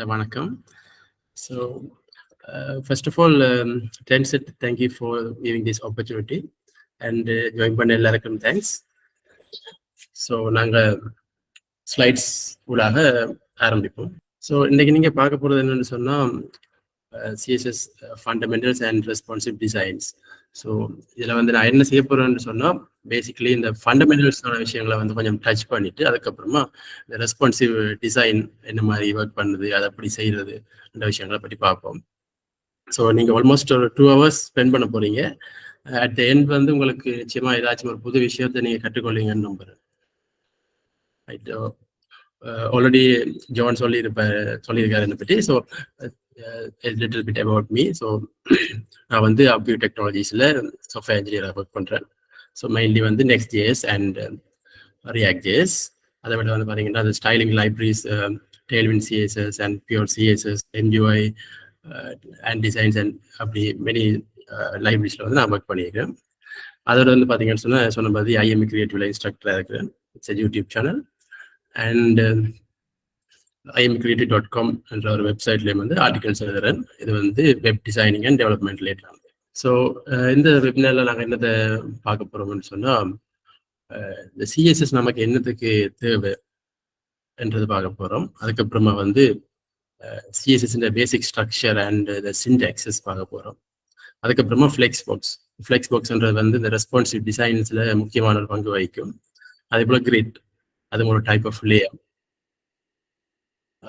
வணக்கம். So, first of all, Tencent, thank you for giving this opportunity and join பண்ண எல்லாருக்கும் thanks. So நாங்கள் slides ஊடாக ஆரம்பிப்போம். ஸோ இன்றைக்கி நீங்கள் பார்க்க போகிறது என்னென்னு சொன்னால் CSS fundamentals and responsive designs. So இதில் வந்து நான் என்ன செய்ய போகிறேன்னு சொன்னால் பேசிக்கலி இந்த ஃபண்டமெண்டல்ஸான விஷயங்களை வந்து கொஞ்சம் டச் பண்ணிவிட்டு அதுக்கப்புறமா இந்த ரெஸ்பான்சிவ் டிசைன் என்ன மாதிரி ஒர்க் பண்ணுது, அதை எப்படி செய்கிறது அந்த விஷயங்களை பற்றி பார்ப்போம். ஸோ நீங்கள் ஆல்மோஸ்ட் ஒரு 2 hours ஸ்பெண்ட் பண்ண போகிறீங்க. அட் த எண்ட் வந்து உங்களுக்கு நிச்சயமாக ஏதாச்சும் ஒரு புது விஷயத்தை நீங்கள் கற்றுக்கொள்வீங்கன்னு நம்புகிறேன். ரைட், ஆல்ரெடி ஜான் சொல்லியிருக்காரு என்னை பற்றி. So little bit about me. So நான் வந்து அப்யூ டெக்னாலஜிஸில் சாஃப்ட்வேர் இன்ஜினியராக ஒர்க் பண்ணுறேன். ஸோ மெயின்லி வந்து Next.js அண்ட் React.js. அதை விட வந்து பார்த்தீங்கன்னா அது styling libraries, Tailwind CSS and Pure CSS, MUI and designs and அப்படி மெனி லைப்ரரிஸில் வந்து நான் ஒர்க் பண்ணியிருக்கேன். அதோட வந்து பார்த்தீங்கன்னு சொன்ன மாதிரி IME கிரியேட்டிவ்ல இன்ஸ்ட்ரக்டராக இருக்கிறேன். It's YouTube channel. And imcreative.com என்ற ஒரு வெப்சைட்லேயும் வந்து ஆர்டிகல்ஸ் எழுதுறேன். இது வந்து web designing and development related. So இந்த வெபினாரில் நாங்கள் என்னத்தை பார்க்க போகிறோம்னு சொன்னால் இந்த சிஎஸ்எஸ் நமக்கு என்னத்துக்கு தேவை என்றது பார்க்க போகிறோம். அதுக்கப்புறமா வந்து சிஎஸ்எஸ் பேசிக் ஸ்ட்ரக்சர் அண்ட் இந்த சின்டாக்ஸஸ் பார்க்க போகிறோம். அதுக்கப்புறமா ஃப்ளெக்ஸ்பாக்ஸ்ன்றது வந்து இந்த ரெஸ்பான்சிவ் டிசைன்ஸில் முக்கியமான ஒரு பங்கு வகிக்கும். அதே போல் கிரிட், அது ஒரு டைப் ஆஃப் லேயர்.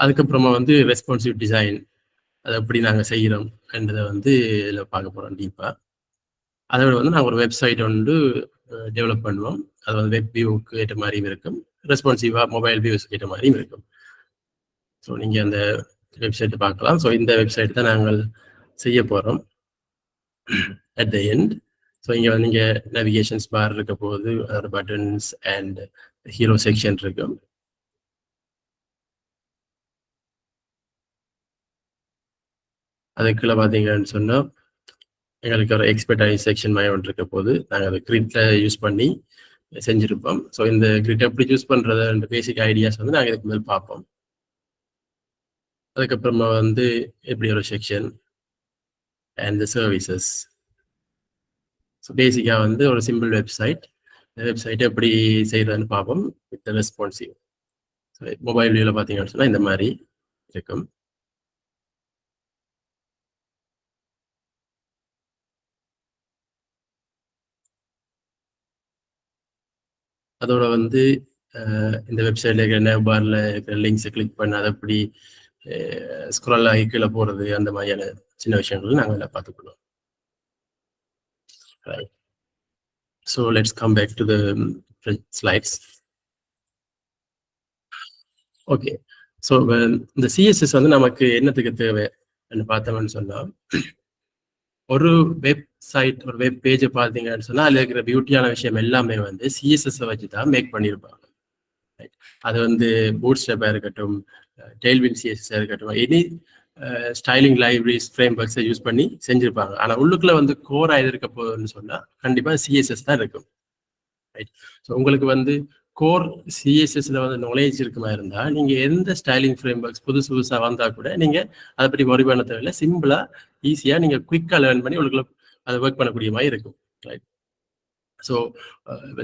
அதுக்கப்புறமா வந்து ரெஸ்பான்சிவ் டிசைன், அதை எப்படி நாங்கள் செய்கிறோம் என்றதை வந்து இதில் பார்க்க போகிறோம் டீப்பாக. அதை விட வந்து நாங்கள் ஒரு வெப்சைட் வந்து டெவலப் பண்ணுவோம். அது வந்து வெப் வியூவுக்கு ஏற்ற மாதிரியும் இருக்கும், ரெஸ்பான்சிவாக மொபைல் வியூஸ்க்கு ஏற்ற மாதிரியும் இருக்கும். ஸோ நீங்கள் அந்த வெப்சைட்டை பார்க்கலாம். ஸோ இந்த வெப்சைட் தான் நாங்கள் செய்ய போகிறோம் அட் த எண்ட். ஸோ இங்கே வந்து இங்கே நேவிகேஷன்ஸ் பார் இருக்க போது, அதோட பட்டன்ஸ் அண்ட் ஹீரோ செக்ஷன் இருக்கும். அதுக்குள்ள பார்த்தீங்கன்னு சொன்னால் எங்களுக்கு ஒரு எக்ஸ்பர்டைஸ் செக்ஷன் மாதிரி ஒன்று இருக்க போது நாங்கள் அதை கிரிட்டில் யூஸ் பண்ணி செஞ்சுருப்போம். ஸோ இந்த கிரிட் எப்படி யூஸ் பண்ணுறது அந்த பேசிக் ஐடியாஸ் வந்து நாங்கள் இதுக்கு மேல் பார்ப்போம். அதுக்கப்புறமா வந்து எப்படி ஒரு section and the services. So பேசிக்காக வந்து ஒரு சிம்பிள் வெப்சைட், இந்த வெப்சைட்டை எப்படி செய்கிறதுன்னு பார்ப்போம் வித் ரெஸ்பான்சிவ். ஸோ மொபைல் வியூவில் பார்த்தீங்கன்னு சொன்னால் இந்த மாதிரி இருக்கும். அதோட வந்து இந்த வெப்சைட்ல இருக்கிற நேவ் பார்ல இருக்கிற லிங்க்ஸை கிளிக் பண்ண அதை எப்படி ஸ்க்ரோல் ஆகி கீழே போகிறது, அந்த மாதிரியான சின்ன விஷயங்கள் நாங்கள் இதில் பார்த்துக்கணும். Right, so let's come back to the slides. Okay, so இந்த சிஎஸ்எஸ் வந்து நமக்கு என்னத்துக்கு தேவை பார்த்தோம்னு சொன்னால், ஒரு வெப்சைட் ஒரு வெப் பேஜை பார்த்தீங்கன்னு சொன்னால் அதில் இருக்கிற பியூட்டியான விஷயம் எல்லாமே வந்து சிஎஸ்எஸ்ஸை வச்சு தான் மேக் பண்ணியிருப்பாங்க. அது வந்து பூட்ஸ்ட்ராப்பாக இருக்கட்டும், டெய்ல்விண்ட் சிஎஸ்எஸ்ஸாக இருக்கட்டும், எனி ஸ்டைலிங் லைப்ரரிஸ் ஃப்ரேம்வொர்க்ஸை யூஸ் பண்ணி செஞ்சுருப்பாங்க. ஆனால் உள்ளுக்குள்ளே வந்து கோராக இருக்க போகுதுன்னு சொன்னால் கண்டிப்பாக சிஎஸ்எஸ் தான் இருக்கும். ரைட், ஸோ உங்களுக்கு வந்து கோர் சிஎஸ்எஸ்ல வந்து நாலேஜ் இருக்குமா இருந்தால் நீங்கள் எந்த ஸ்டைலிங் ஃப்ரேம்வொர்க்ஸ் புதுசாக வந்தால் கூட நீங்கள் அதை பற்றி ஒரி பண்ண தேவையில்லை. சிம்பிளாக ஈஸியாக நீங்கள் குயிக்காக லேர்ன் பண்ணி உங்களுக்கு அதை ஒர்க் பண்ணக்கூடிய மாதிரி இருக்கும். ரைட், ஸோ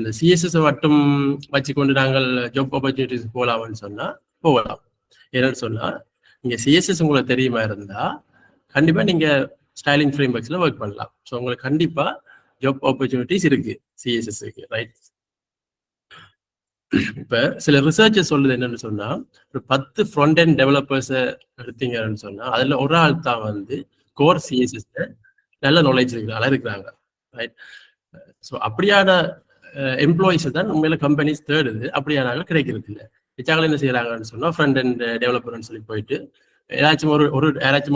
இந்த சிஎஸ்எஸ் மட்டும் வச்சுக்கொண்டு நாங்கள் ஜாப் ஆப்பர்ச்சுனிட்டிஸ் போகலாம்னு சொன்னால் போகலாம். என்னன்னு சொன்னால் நீங்கள் சிஎஸ்எஸ் உங்களுக்கு தெரியுமா இருந்தால் கண்டிப்பாக நீங்கள் ஸ்டைலிங் ஃப்ரேம்வொர்க்ஸில் ஒர்க் பண்ணலாம். ஸோ உங்களுக்கு கண்டிப்பாக ஜாப் ஆப்பர்ச்சுனிட்டிஸ் இருக்குது சிஎஸ்எஸ்க்கு. ரைட், இப்போ சில ரிசர்ச்சர் சொல்லுது என்னன்னு சொன்னால், ஒரு 10 ஃப்ரண்ட் எண்ட் டெவலப்பர்ஸை எடுத்தீங்கன்னு சொன்னால் அதில் ஒரு ஆள் தான் வந்து கோர் சிஎஸ்எஸ்ல நல்ல நாலேஜ் இருக்கிறாங்க. ரைட், ஸோ அப்படியான எம்ப்ளாயிஸை தான் உண்மையில கம்பெனிஸ் தேடுது. அப்படியான ஆள் கிடைக்கிறது இல்லை. வச்சாங்களே என்ன செய்யறாங்கன்னு சொன்னால் ஃப்ரண்ட் எண்ட் டெவலப்பர்னு சொல்லி போயிட்டு யாராச்சும்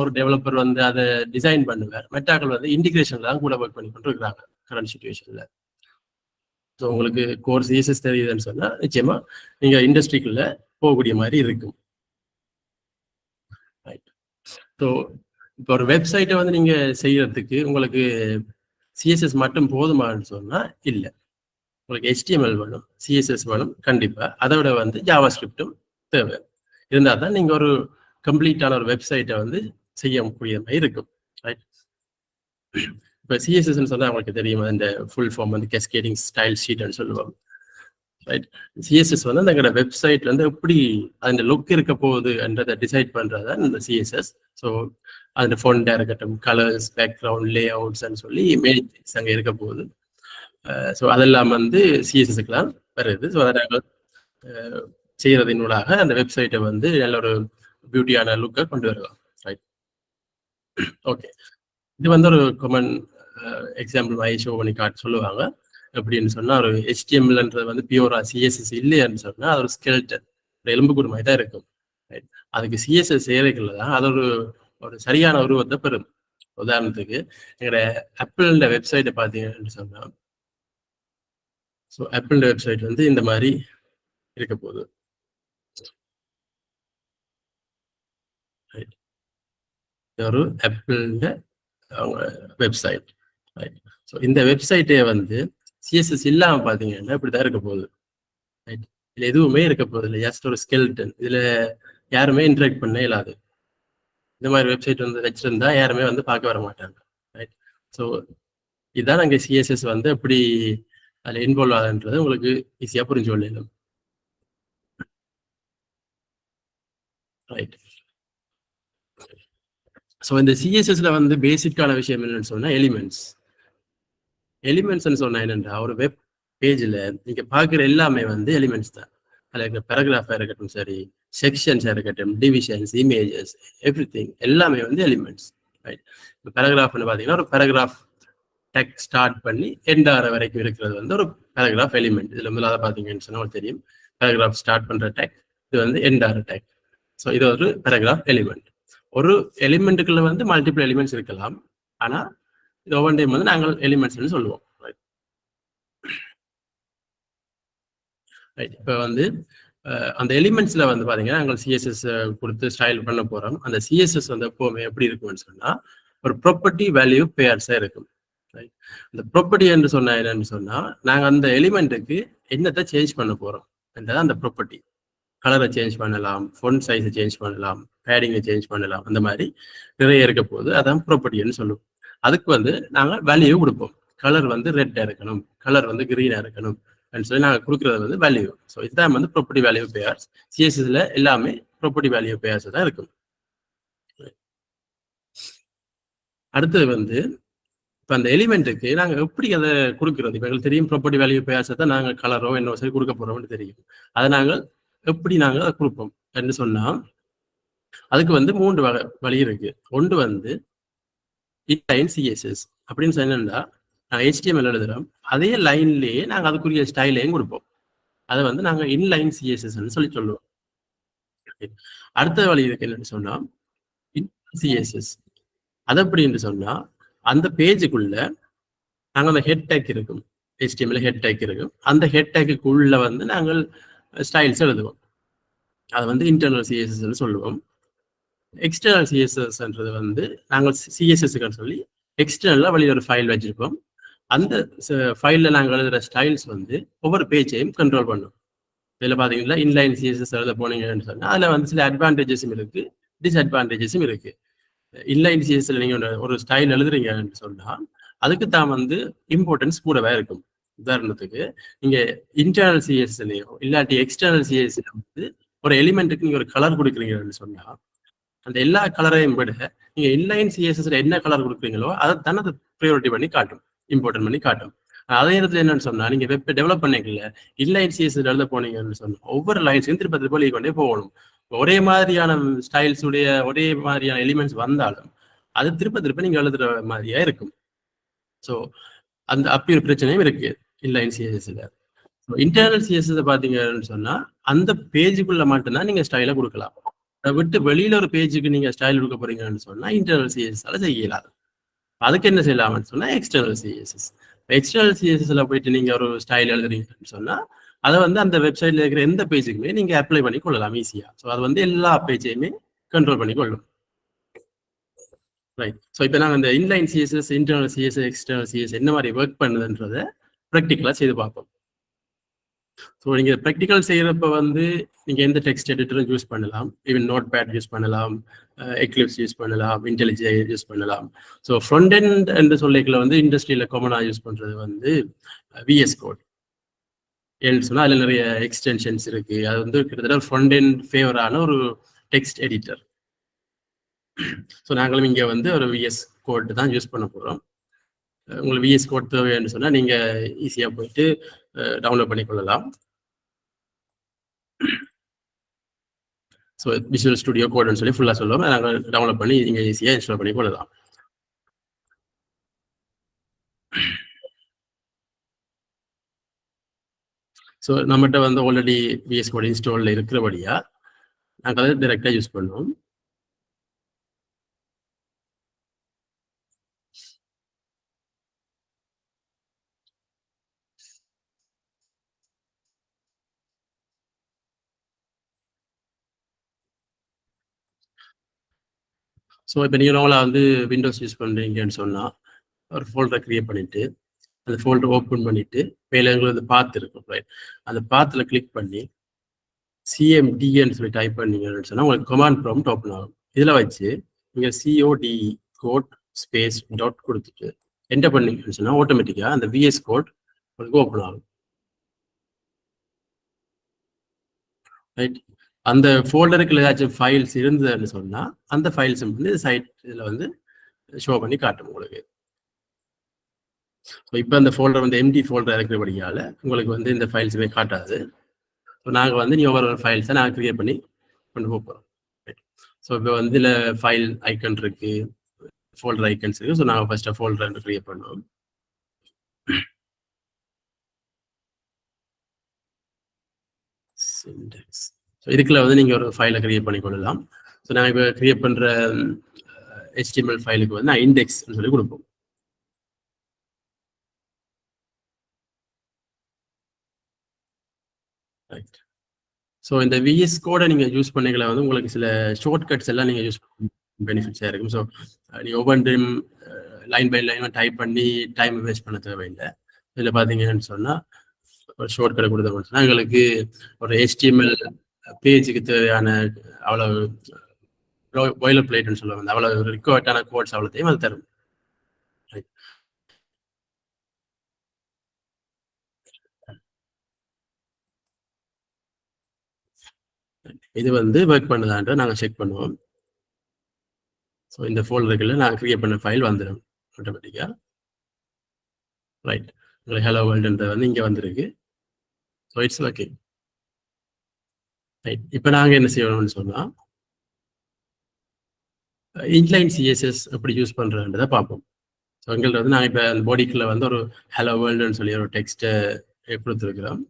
ஒரு டெவலப்பர் வந்து அதை டிசைன் பண்ணுவார், மெட்டாக்கள் வந்து இன்டிகிரேஷன்ல தான் கூட ஒர்க் பண்ணி கொண்டு இருக்கிறாங்க கரண்ட் சிச்சுவேஷன்ல. ஸோ உங்களுக்கு கோர் சிஎஸ்எஸ் தெரியுதுன்னு சொன்னால் நிச்சயமா நீங்க இண்டஸ்ட்ரிக்குள்ள போகக்கூடிய மாதிரி இருக்கும். ரைட், ஸோ இப்போ ஒரு வெப்சைட்டை வந்து நீங்க செய்யறதுக்கு உங்களுக்கு சிஎஸ்எஸ் மட்டும் போதுமானு சொன்னால் இல்லை. உங்களுக்கு HTML வேணும், சிஎஸ்எஸ் வேணும் கண்டிப்பாக. அதை விட வந்து ஜாவா ஸ்கிரிப்டும் தேவை. இருந்தால் தான் நீங்கள் ஒரு கம்ப்ளீட்டான ஒரு வெப்சைட்டை வந்து செய்யக்கூடிய மாதிரி இருக்கும். ரைட். இப்போ சிஎஸ்எஸ்ன்னு சொன்னால் அவங்களுக்கு தெரியும், அந்த ஃபுல் ஃபார்ம் வந்து கேஸ்கேடிங் ஸ்டைல் ஷீட்னு சொல்லுவாங்க. ரைட். சிஎஸ்எஸ் வந்து அந்த வெப்சைட்ல இருந்து எப்படி அந்த லுக் இருக்க போகுதுன்றதை டிசைட் பண்றதா இந்த சிஎஸ்எஸ். ஸோ அந்த ஃபோன்டாக இருக்கட்டும், கலர்ஸ், பேக்ரவுண்ட், லே அவுட்ஸ்ன்னு சொல்லி இமேஜ் அங்கே இருக்க போகுது. ஸோ அதெல்லாம் வந்து சிஎஸ்எஸ்க்குலாம் வருது. ஸோ அதை நாங்கள் செய்யறதினூடாக அந்த வெப்சைட்டை வந்து நல்ல ஒரு பியூட்டியான லுக்கை கொண்டு வரலாம். ரைட். ஓகே, இது வந்து ஒரு காமன் எக்ஸாம்பிள் மாதிரி ஷோ பண்ணி காட்டு சொல்லுவாங்க. எப்படின்னு சொன்னா, ஒரு HTMLன்றது வந்து பியூரா சிஎஸ்எஸ் இல்லையான்னு சொன்னா அது ஒரு ஸ்கெல்டன், ஒரு எலும்புக்கூடு மாதிரி தான் இருக்கும். அதுக்கு சிஎஸ்எஸ் சேவைகள்ல தான் அது ஒரு சரியான உருவத்தை பெறும். உதாரணத்துக்கு எங்களோட ஆப்பிள் வெப்சைட்டை பார்த்தீங்கன்னு சொன்னா, ஸோ ஆப்பிள் வெப்சைட் வந்து இந்த மாதிரி இருக்க போகுது. ஒரு ஆப்பிள் அவங்க வெப்சைட். ரைட். ஸோ இந்த வெப்சைட்டே வந்து சிஎஸ்எஸ் இல்லாமல் பார்த்தீங்கன்னா இப்படிதான் இருக்க போகுது. ரைட். இதுல எதுவுமே இருக்க போகுது இல்லை, ஜஸ்ட் ஒரு ஸ்கெல்டன். இதுல யாருமே இன்டராக்ட் பண்ண இயலாது. இந்த மாதிரி வெப்சைட் வந்து வச்சிருந்தா யாருமே வந்து பார்க்க வர மாட்டாங்க. ரைட். ஸோ இதுதான் நாங்கள் சிஎஸ்எஸ் வந்து எப்படி அதில் இன்வால்வ் ஆகுதுன்றது உங்களுக்கு ஈஸியாக புரிஞ்சு கொள்ளலாம். ரைட். ஸோ இந்த சிஎஸ்எஸ்ல வந்து பேசிக்கான விஷயம் என்னன்னு சொன்னா எலிமெண்ட்ஸ். எலிமெண்ட்ஸ்ன்னு சொன்னா என்னென்றா, ஒரு வெப் பேஜில் நீங்க பார்க்குற எல்லாமே வந்து எலிமெண்ட்ஸ் தான். அதில் இருக்கிற பேராகிராஃபாக இருக்கட்டும், சரி செக்ஷன்ஸாக இருக்கட்டும், டிவிஷன்ஸ், இமேஜஸ், எவ்ரிதிங் எல்லாமே வந்து எலிமெண்ட்ஸ். ரைட். இப்போ பேராகிராஃப்னு பார்த்தீங்கன்னா ஒரு பேராகிராஃப் டெக் ஸ்டார்ட் பண்ணி எண்ட் ஆகிற வரைக்கும் இருக்கிறது வந்து ஒரு பேராகிராஃப் எலிமெண்ட். இதில் முதலாவது பார்த்தீங்கன்னு சொன்னால் தெரியும், பேராகிராஃப் ஸ்டார்ட் பண்ணுற டெக், இது வந்து எண்ட் ஆகிற டெக். ஸோ இது ஒரு பேராகிராஃப் எலிமெண்ட். ஒரு எலிமெண்ட்டுக்குள்ள வந்து மல்டிபிள் எலிமெண்ட்ஸ் இருக்கலாம், ஆனால் இது ஒவ்வொரு டைம் வந்து நாங்கள் எலிமெண்ட்ஸ்னு சொல்லுவோம். ரைட். இப்போ வந்து அந்த எலிமெண்ட்ஸ்ல வந்து பாத்தீங்கன்னா நாங்கள் சிஎஸ்எஸ் கொடுத்து ஸ்டைல் பண்ண போறோம். அந்த சிஎஸ்எஸ் வந்து எப்பவுமே எப்படி இருக்கும்னு சொன்னா ஒரு ப்ராப்பர்ட்டி வேல்யூ பேர்ஸா இருக்கும். அந்த ப்ராப்பர்ட்டி என்று சொன்னா என்னன்னு சொன்னா, நாங்கள் அந்த எலிமெண்ட்டுக்கு என்னத்தை சேஞ்ச் பண்ண போறோம் என்றது அந்த ப்ராப்பர்ட்டி. கலரை சேஞ்ச் பண்ணலாம், ஃபோன்ட் சைஸை சேஞ்ச் பண்ணலாம், பேடிங்கை சேஞ்ச் பண்ணலாம், அந்த மாதிரி நிறைய இருக்க போது அதான் ப்ராப்பர்ட்டின்னு சொல்லுவோம். அதுக்கு வந்து நாங்கள் வேல்யூ கொடுப்போம். கலர் வந்து ரெட்டாக இருக்கணும், கலர் வந்து கிரீனாக இருக்கணும் சொல்லி நாங்கள் கொடுக்குறது வந்து வேல்யூ. ஸோ இதுதான் வந்து ப்ராப்பர்ட்டி வேல்யூ பேர்ஸ். சிஎஸ்எஸ்ல எல்லாமே ப்ராப்பர்ட்டி வேல்யூ பேர்ஸ் தான் இருக்கும். அடுத்தது வந்து இப்போ அந்த எலிமெண்ட்டுக்கு நாங்கள் எப்படி அதை கொடுக்குறது? இப்போ எங்களுக்கு தெரியும் ப்ராப்பர்ட்டி வேல்யூ பேர்ஸை தான் நாங்கள் கலரோ என்ன சரி கொடுக்க போறோம்னு தெரியும். அதை நாங்கள் எப்படி நாங்கள் அதை கொடுப்போம் என்று சொன்னா, அதுக்கு வந்து 3 வழி இருக்கு. ஒன்று வந்து இன்லைன் சிஎஸ்எஸ் அப்படின்னு சொன்னா, நாங்கள் HTML எழுதுறோம், அதே லைன்லேயே நாங்கள் அதுக்குரிய ஸ்டைலையும் கொடுப்போம். அதை வந்து நாங்கள் இன்லைன் சிஎஸ்எஸ் சொல்லி சொல்லுவோம். அடுத்த வழி இருக்கு என்னன்னு சொன்னா சிஎஸ்எஸ். அது அப்படின்னு சொன்னா அந்த பேஜுக்குள்ள நாங்கள் அந்த ஹெட் டேக் இருக்கும், HTML ஹெட் டேக் இருக்கும், அந்த ஹெட் டேக்குள்ள வந்து நாங்கள் ஸ்டைல்ஸ் எழுதுவோம். அதை வந்து இன்டர்னல் சிஎஸ்எஸ் சொல்லுவோம். எக்ஸ்டர்னல் சிஎஸ்எஸ்ன்றது வந்து நாங்கள் சிஎஸ்எஸ்ன்னு சொல்லி எக்ஸ்டர்னலாக வெளியில் ஒரு ஃபைல் வச்சிருப்போம். அந்த ஃபைலில் நாங்கள் எழுதுகிற ஸ்டைல்ஸ் வந்து ஒவ்வொரு பேஜையும் கண்ட்ரோல் பண்ணும். இதில் பார்த்தீங்கன்னா இன்லைன் சிஎஸ்எஸ் எழுத போனீங்கன்னு சொன்னால் அதில் வந்து சில அட்வான்டேஜஸும் இருக்குது, டிஸ்அட்வான்டேஜஸும் இருக்குது. இன்லைன் சிஎஸ்எஸ்ல நீங்கள் ஒரு ஸ்டைல் எழுதுறீங்கன்னு சொன்னால் அதுக்கு தான் வந்து இம்பார்ட்டன்ஸ் கூடவே இருக்கும். உதாரணத்துக்கு நீங்கள் இன்டர்னல் சிஎஸ்எஸ்லையோ இல்லாட்டி எக்ஸ்டர்னல் சிஎஸ்எஸ்ல வந்து ஒரு எலிமெண்ட்டுக்கு நீங்கள் ஒரு கலர் கொடுக்குறீங்கன்னு சொன்னால் அந்த எல்லா கலரையும் விட நீங்க இன்லைன் சிஎஸ்எஸ்ல என்ன கலர் கொடுக்குறீங்களோ அதை தானே அதை ப்ரையாரிட்டி பண்ணி காட்டும், இம்பார்ட்டன்ட் பண்ணி காட்டும். அதே நேரத்தில் என்னன்னு சொன்னா, நீங்க வெப் டெவலப் பண்ணிக்கல இன்லைன் சிஎஸ்எஸ் எழுத போனீங்கன்னு சொன்னா ஒவ்வொரு லைன்ஸையும் திருப்ப திருப்பி கொண்டே போகணும். ஒரே மாதிரியான ஸ்டைல்ஸ் உடைய ஒரே மாதிரியான எலிமெண்ட்ஸ் வந்தாலும் அது திருப்ப நீங்க எழுதுற மாதிரியா இருக்கும். ஸோ அந்த அப்படி ஒரு பிரச்சனையும் இருக்கு இன்லைன் சிஎஸ்எஸ்ல. இன்டர்னல் சிஎஸ்எஸ் பாத்தீங்கன்னு சொன்னா அந்த பேஜுக்குள்ள மட்டும்தான் நீங்க ஸ்டைலை கொடுக்கலாம். அதை விட்டு வெளியில ஒரு பேஜுக்கு நீங்க ஸ்டைல் கொடுக்க போறீங்கன்னு சொன்னா இன்டர்னல் சிஎஸ்எஸ்ல செய்யலாம். அதுக்கு என்ன செய்யலாம்னு சொன்னா எக்ஸ்டர்னல் சிஎஸ்எஸ். எக்ஸ்டர்னல் சிஎஸ்எஸ்ல போயிட்டு நீங்க ஒரு ஸ்டைல் எழுதுறீங்கன்னு சொன்னா அதை வந்து அந்த வெப்சைட்ல இருக்கிற எந்த பேஜுக்குமே நீங்க அப்ளை பண்ணி கொள்ளலாம் ஈஸியா. ஸோ அது வந்து எல்லா பேஜையுமே கண்ட்ரோல் பண்ணி கொள்ளும். ரைட். ஸோ இப்போ நாங்கள் இந்த inline CSS, internal CSS, external CSS என்ன மாதிரி ஒர்க் பண்ணுதுன்றதை ப்ராக்டிக்கலாக செய்து பார்ப்போம். ஸோ நீங்கள் ப்ராக்டிக்கல் செய்கிறப்ப வந்து நீங்கள் எந்த டெக்ஸ்ட் எடிட்டரும் யூஸ் பண்ணலாம், ஈவன் நோட் பேட் யூஸ் பண்ணலாம், எக்லிப்ஸ் யூஸ் பண்ணலாம், இன்டெலிஜே யூஸ் பண்ணலாம். ஸோ ஃப்ரண்ட் எண்ட் என்று சொல்லிக்கல வந்து இண்டஸ்ட்ரியில் காமனாக யூஸ் பண்ணுறது வந்து விஎஸ் கோட். ஏன்னு சொன்னால் அதில் நிறைய எக்ஸ்டென்ஷன்ஸ் இருக்குது. அது வந்து கிட்டத்தட்ட ஃப்ரண்ட் எண்ட் ஃபேவரான ஒரு டெக்ஸ்ட் எடிட்டர். ஸோ நாங்களும் இங்கே வந்து ஒரு விஎஸ் கோட் தான் யூஸ் பண்ண போகிறோம். உங்களுக்கு விஎஸ் கோட் தேவைன்னு சொன்னால் நீங்கள் ஈஸியாக போயிட்டு டவுன்லோட் பண்ணிக்கொள்ளலாம். ஸோ விஷுவல் ஸ்டுடியோ கோடுன்னு சொல்லி ஃபுல்லாக சொல்லுவோம். நாங்கள் டவுன்லோட் பண்ணி நீங்கள் ஈஸியாக இன்ஸ்டால் பண்ணி கொள்ளலாம். ஸோ நம்மகிட்ட வந்து ஆல்ரெடி விஎஸ் கோட் இன்ஸ்டாலில் இருக்கிறபடியா நாங்கள் அதை டைரெக்டாக யூஸ் பண்ணுவோம். ஸோ இப்போ நீங்கள் நார்மலாக வந்து விண்டோஸ் யூஸ் பண்ணுறீங்கன்னு சொன்னால் ஒரு ஃபோல்டரை க்ரியேட் பண்ணிவிட்டு அந்த ஃபோல்டர் ஓப்பன் பண்ணிவிட்டு மேலே எங்களுக்கு பாத் இருக்கும், ரைட்? அந்த பாத்தில் கிளிக் பண்ணி சிஎம்டின்னு சொல்லி டைப் பண்ணீங்கன்னு சொன்னால் உங்களுக்கு கமாண்ட் ப்ராம்ப்ட் ஓப்பன் ஆகும். இதில் வச்சு நீங்கள் சிஓடி கோட் ஸ்பேஸ் டாட் கொடுத்துட்டு என்டர் பண்ணீங்கன்னு சொன்னால் ஆட்டோமேட்டிக்காக அந்த விஎஸ் கோட் உங்களுக்கு ஓப்பன் ஆகும், ரைட்? அந்த ஃபோல்டருக்கு ஏதாச்சும் ஃபைல்ஸ் இருந்ததுன்னு சொன்னால் அந்த ஃபைல்ஸ் வந்து சைட் இதில் வந்து ஷோ பண்ணி காட்டும் உங்களுக்கு. ஸோ இப்போ அந்த ஃபோல்டர் வந்து எம்டி ஃபோல்டர் இருக்கிறபடியால் உங்களுக்கு வந்து இந்த ஃபைல்ஸுமே காட்டாது. ஸோ நாங்கள் வந்து நீ ஒவ்வொரு ஃபைல்ஸை நாங்கள் க்ரியேட் பண்ணி கொண்டு போகிறோம். ஸோ இப்போ வந்து இதில் ஃபைல் ஐக்கன் இருக்குது, ஃபோல்டர் ஐக்கன்ஸ் இருக்குது. ஸோ நாங்கள் ஃபஸ்ட்டு ஃபோல்டர் க்ரியேட் பண்ணுவோம். சின்டெக்ஸ். ஸோ இதுக்குள்ள வந்து நீங்கள் ஒரு ஃபைலை க்ரியேட் பண்ணி கொள்ளலாம். ஸோ நாங்கள் இப்போ க்ரியேட் பண்ணுற HTML ஃபைலுக்கு வந்து நான் இண்டெக்ஸ்ன்னு சொல்லி கொடுப்போம். ரைட். ஸோ இந்த விஎஸ் கோடை நீங்கள் யூஸ் பண்ணிக்கல வந்து உங்களுக்கு சில ஷார்ட் கட்ஸ் எல்லாம் நீங்கள் யூஸ் பண்ண பெனிஃபிட்ஸாக இருக்கும். ஸோ நீங்கள் ஒவ்வொன்றையும் லைன் பை லைன் டைப் பண்ணி டைம் வேஸ்ட் பண்ண தேவையில்லை. இதில் பார்த்தீங்கன்னு சொன்னால் ஒரு ஷார்ட் கட் கொடுத்தோம்னு சொன்னால் எங்களுக்கு ஒரு HTML பேஜுக்கு தேவையான அவ்வளோ பாய்லர் பிளேட்னு சொல்லுவாங்க, அவ்வளோ ரிக்வயர்டான கோட்ஸ் அவ்வளோத்தையும் அது தரும். இது வந்து ஒர்க் பண்ணுதான்ற நாங்கள் செக் பண்ணுவோம். ஸோ இந்த ஃபோல்டருக்குள்ள நாங்கள் க்ரியேட் பண்ண ஃபைல் வந்துடும் ஆட்டோமேட்டிக்காக, ரைட்? உங்களுக்கு ஹலோ வேர்ல்டுன்ற வந்து இங்கே வந்துருக்கு. So it's working, right? இப்போ நாங்கள் என்ன செய்யணும்னு சொன்னால் இன்லைன் சிஎஸ்எஸ் எப்படி யூஸ் பண்ணுறதுன்றதை பார்ப்போம். ஸோ எங்கள்கிட்ட வந்து நாங்கள் இப்போ அந்த பாடிக்குள்ளே வந்து ஒரு ஹலோ வேர்ல்டுன்னு சொல்லி ஒரு டெக்ஸ்ட்டை கொடுத்துருக்குறோம்.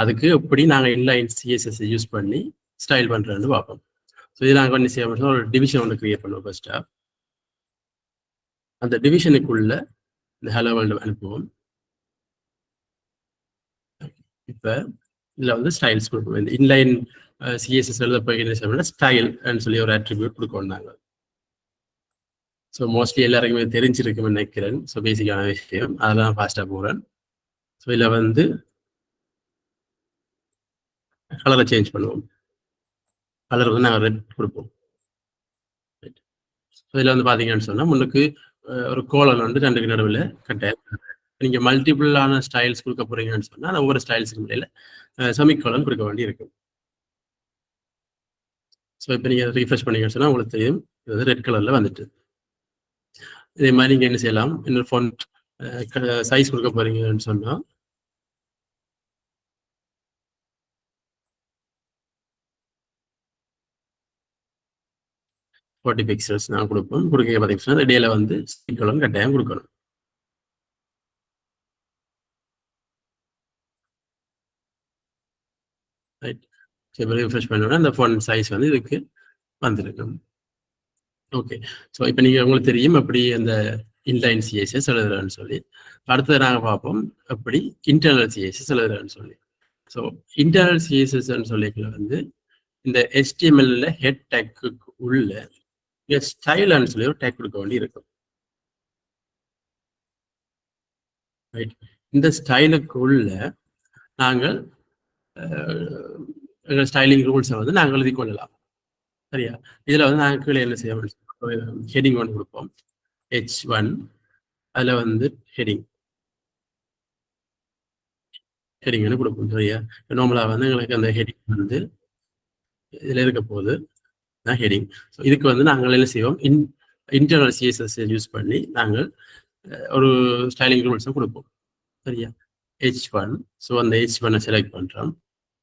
அதுக்கு எப்படி நாங்கள் இன்லைன் சிஎஸ்எஸ் யூஸ் பண்ணி ஸ்டைல் பண்ணுறேன்னு பார்ப்போம். ஸோ இது நாங்கள் என்ன செய்ய ஒரு டிவிஷன் ஒன்று க்ரியேட் பண்ணுவோம். ஃபர்ஸ்ட்டாக அந்த டிவிஷனுக்குள்ள இந்த ஹலோ வேர்ல்டு அனுப்புவோம். இப்போ இதில் வந்து ஸ்டைல்ஸ் கொடுப்போம். இந்த இன்லைன் சிஎஸ்எஸ் எழுத போய் என்ன செய்யணும்னா ஸ்டைல்னு சொல்லி ஒரு அட்ரிபியூட் கொடுக்கணும் நாங்கள். ஸோ மோஸ்ட்லி எல்லாருக்குமே தெரிஞ்சிருக்குன்னு நினைக்கிறேன். ஸோ பேசிக்கான விஷயம் அதெல்லாம் ஃபாஸ்ட்டாக போகிறேன். ஸோ இதில் வந்து கலரை சேஞ்ச் பண்ணுவோம். கலர் வந்து நாங்கள் ரெட் கொடுப்போம். இதில் வந்து பார்த்தீங்கன்னு சொன்னால் முன்னுக்கு ஒரு கோலன் வந்து ரெண்டுக்கு நடுவில் கட்டாயம். நீங்கள் மல்டிபிளான ஸ்டைல்ஸ் கொடுக்க போறீங்கன்னு சொன்னால் ஒவ்வொரு ஸ்டைல்ஸுக்கு இடையில செமிகோலன் கொடுக்க வேண்டி இருக்கும். ஸோ இப்போ நீங்கள் ரீஃப்ரெஷ் பண்ணீங்கன்னு சொன்னால் உங்களுக்கு தெரியும் இது வந்து ரெட் கலரில் வந்துட்டு. இதே மாதிரி நீங்கள் என்ன செய்யலாம், இன்னொரு ஃபாண்ட் சைஸ் கொடுக்க போறீங்கன்னு சொன்னால் $40 பிக்சல்ஸ் நான் கொடுப்போம். கொடுக்க பார்த்தீங்கன்னா இடையில வந்து செமிகோலன் கட்டாயம் கொடுக்கணும். ரைட். இப்போ ரீஃப்ரெஷ் பண்ணோன்னா அந்த ஃபாண்ட் சைஸ் வந்து இதுக்கு வந்துருக்கும். ஓகே. ஸோ இப்போ நீங்கள் உங்களுக்கு தெரியும் எப்படி அந்த இன்லைன் சிஎஸ்எஸ் எழுதுறான்னு சொல்லி. அடுத்தது நாங்கள் பார்ப்போம் எப்படி இன்டர்னல் சிஎஸ்எஸ் எழுதுறான்னு சொல்லி. ஸோ இன்டர்னல் சிஎஸ்எஸ்ன்னு சொல்லிக்கல வந்து இந்த HTML ஹெட் டேக்கு உள்ள ஸ்டைல்னு சொல்லி ஒரு டேக் கொடுக்க வேண்டி இருக்கும், ரைட்? இந்த ஸ்டைலுக்கு உள்ள நாங்கள் எங்கள் ஸ்டைலிங் ரூல்ஸை வந்து நாங்கள் எழுதி கொள்ளலாம். சரியா? இதில் வந்து நாங்கள் கீழே என்ன செய்வோம், ஹெட்டிங் ஒன்று கொடுப்போம், H1. அதில் வந்து ஹெட்டிங் ஹெட்டிங்னு கொடுப்போம். சரியா? நார்மலாக வந்து எங்களுக்கு அந்த ஹெட்டிங் வந்து இதில் இருக்க போது தான் ஹெட்டிங். ஸோ இதுக்கு வந்து நாங்கள் என்ன செய்வோம், இன்டர்னல் சிஎஸ்எஸ் யூஸ் பண்ணி நாங்கள் ஒரு ஸ்டைலிங் ரூல்ஸை கொடுப்போம். சரியா? H1. ஸோ அந்த H1 செலக்ட் பண்ணுறோம்.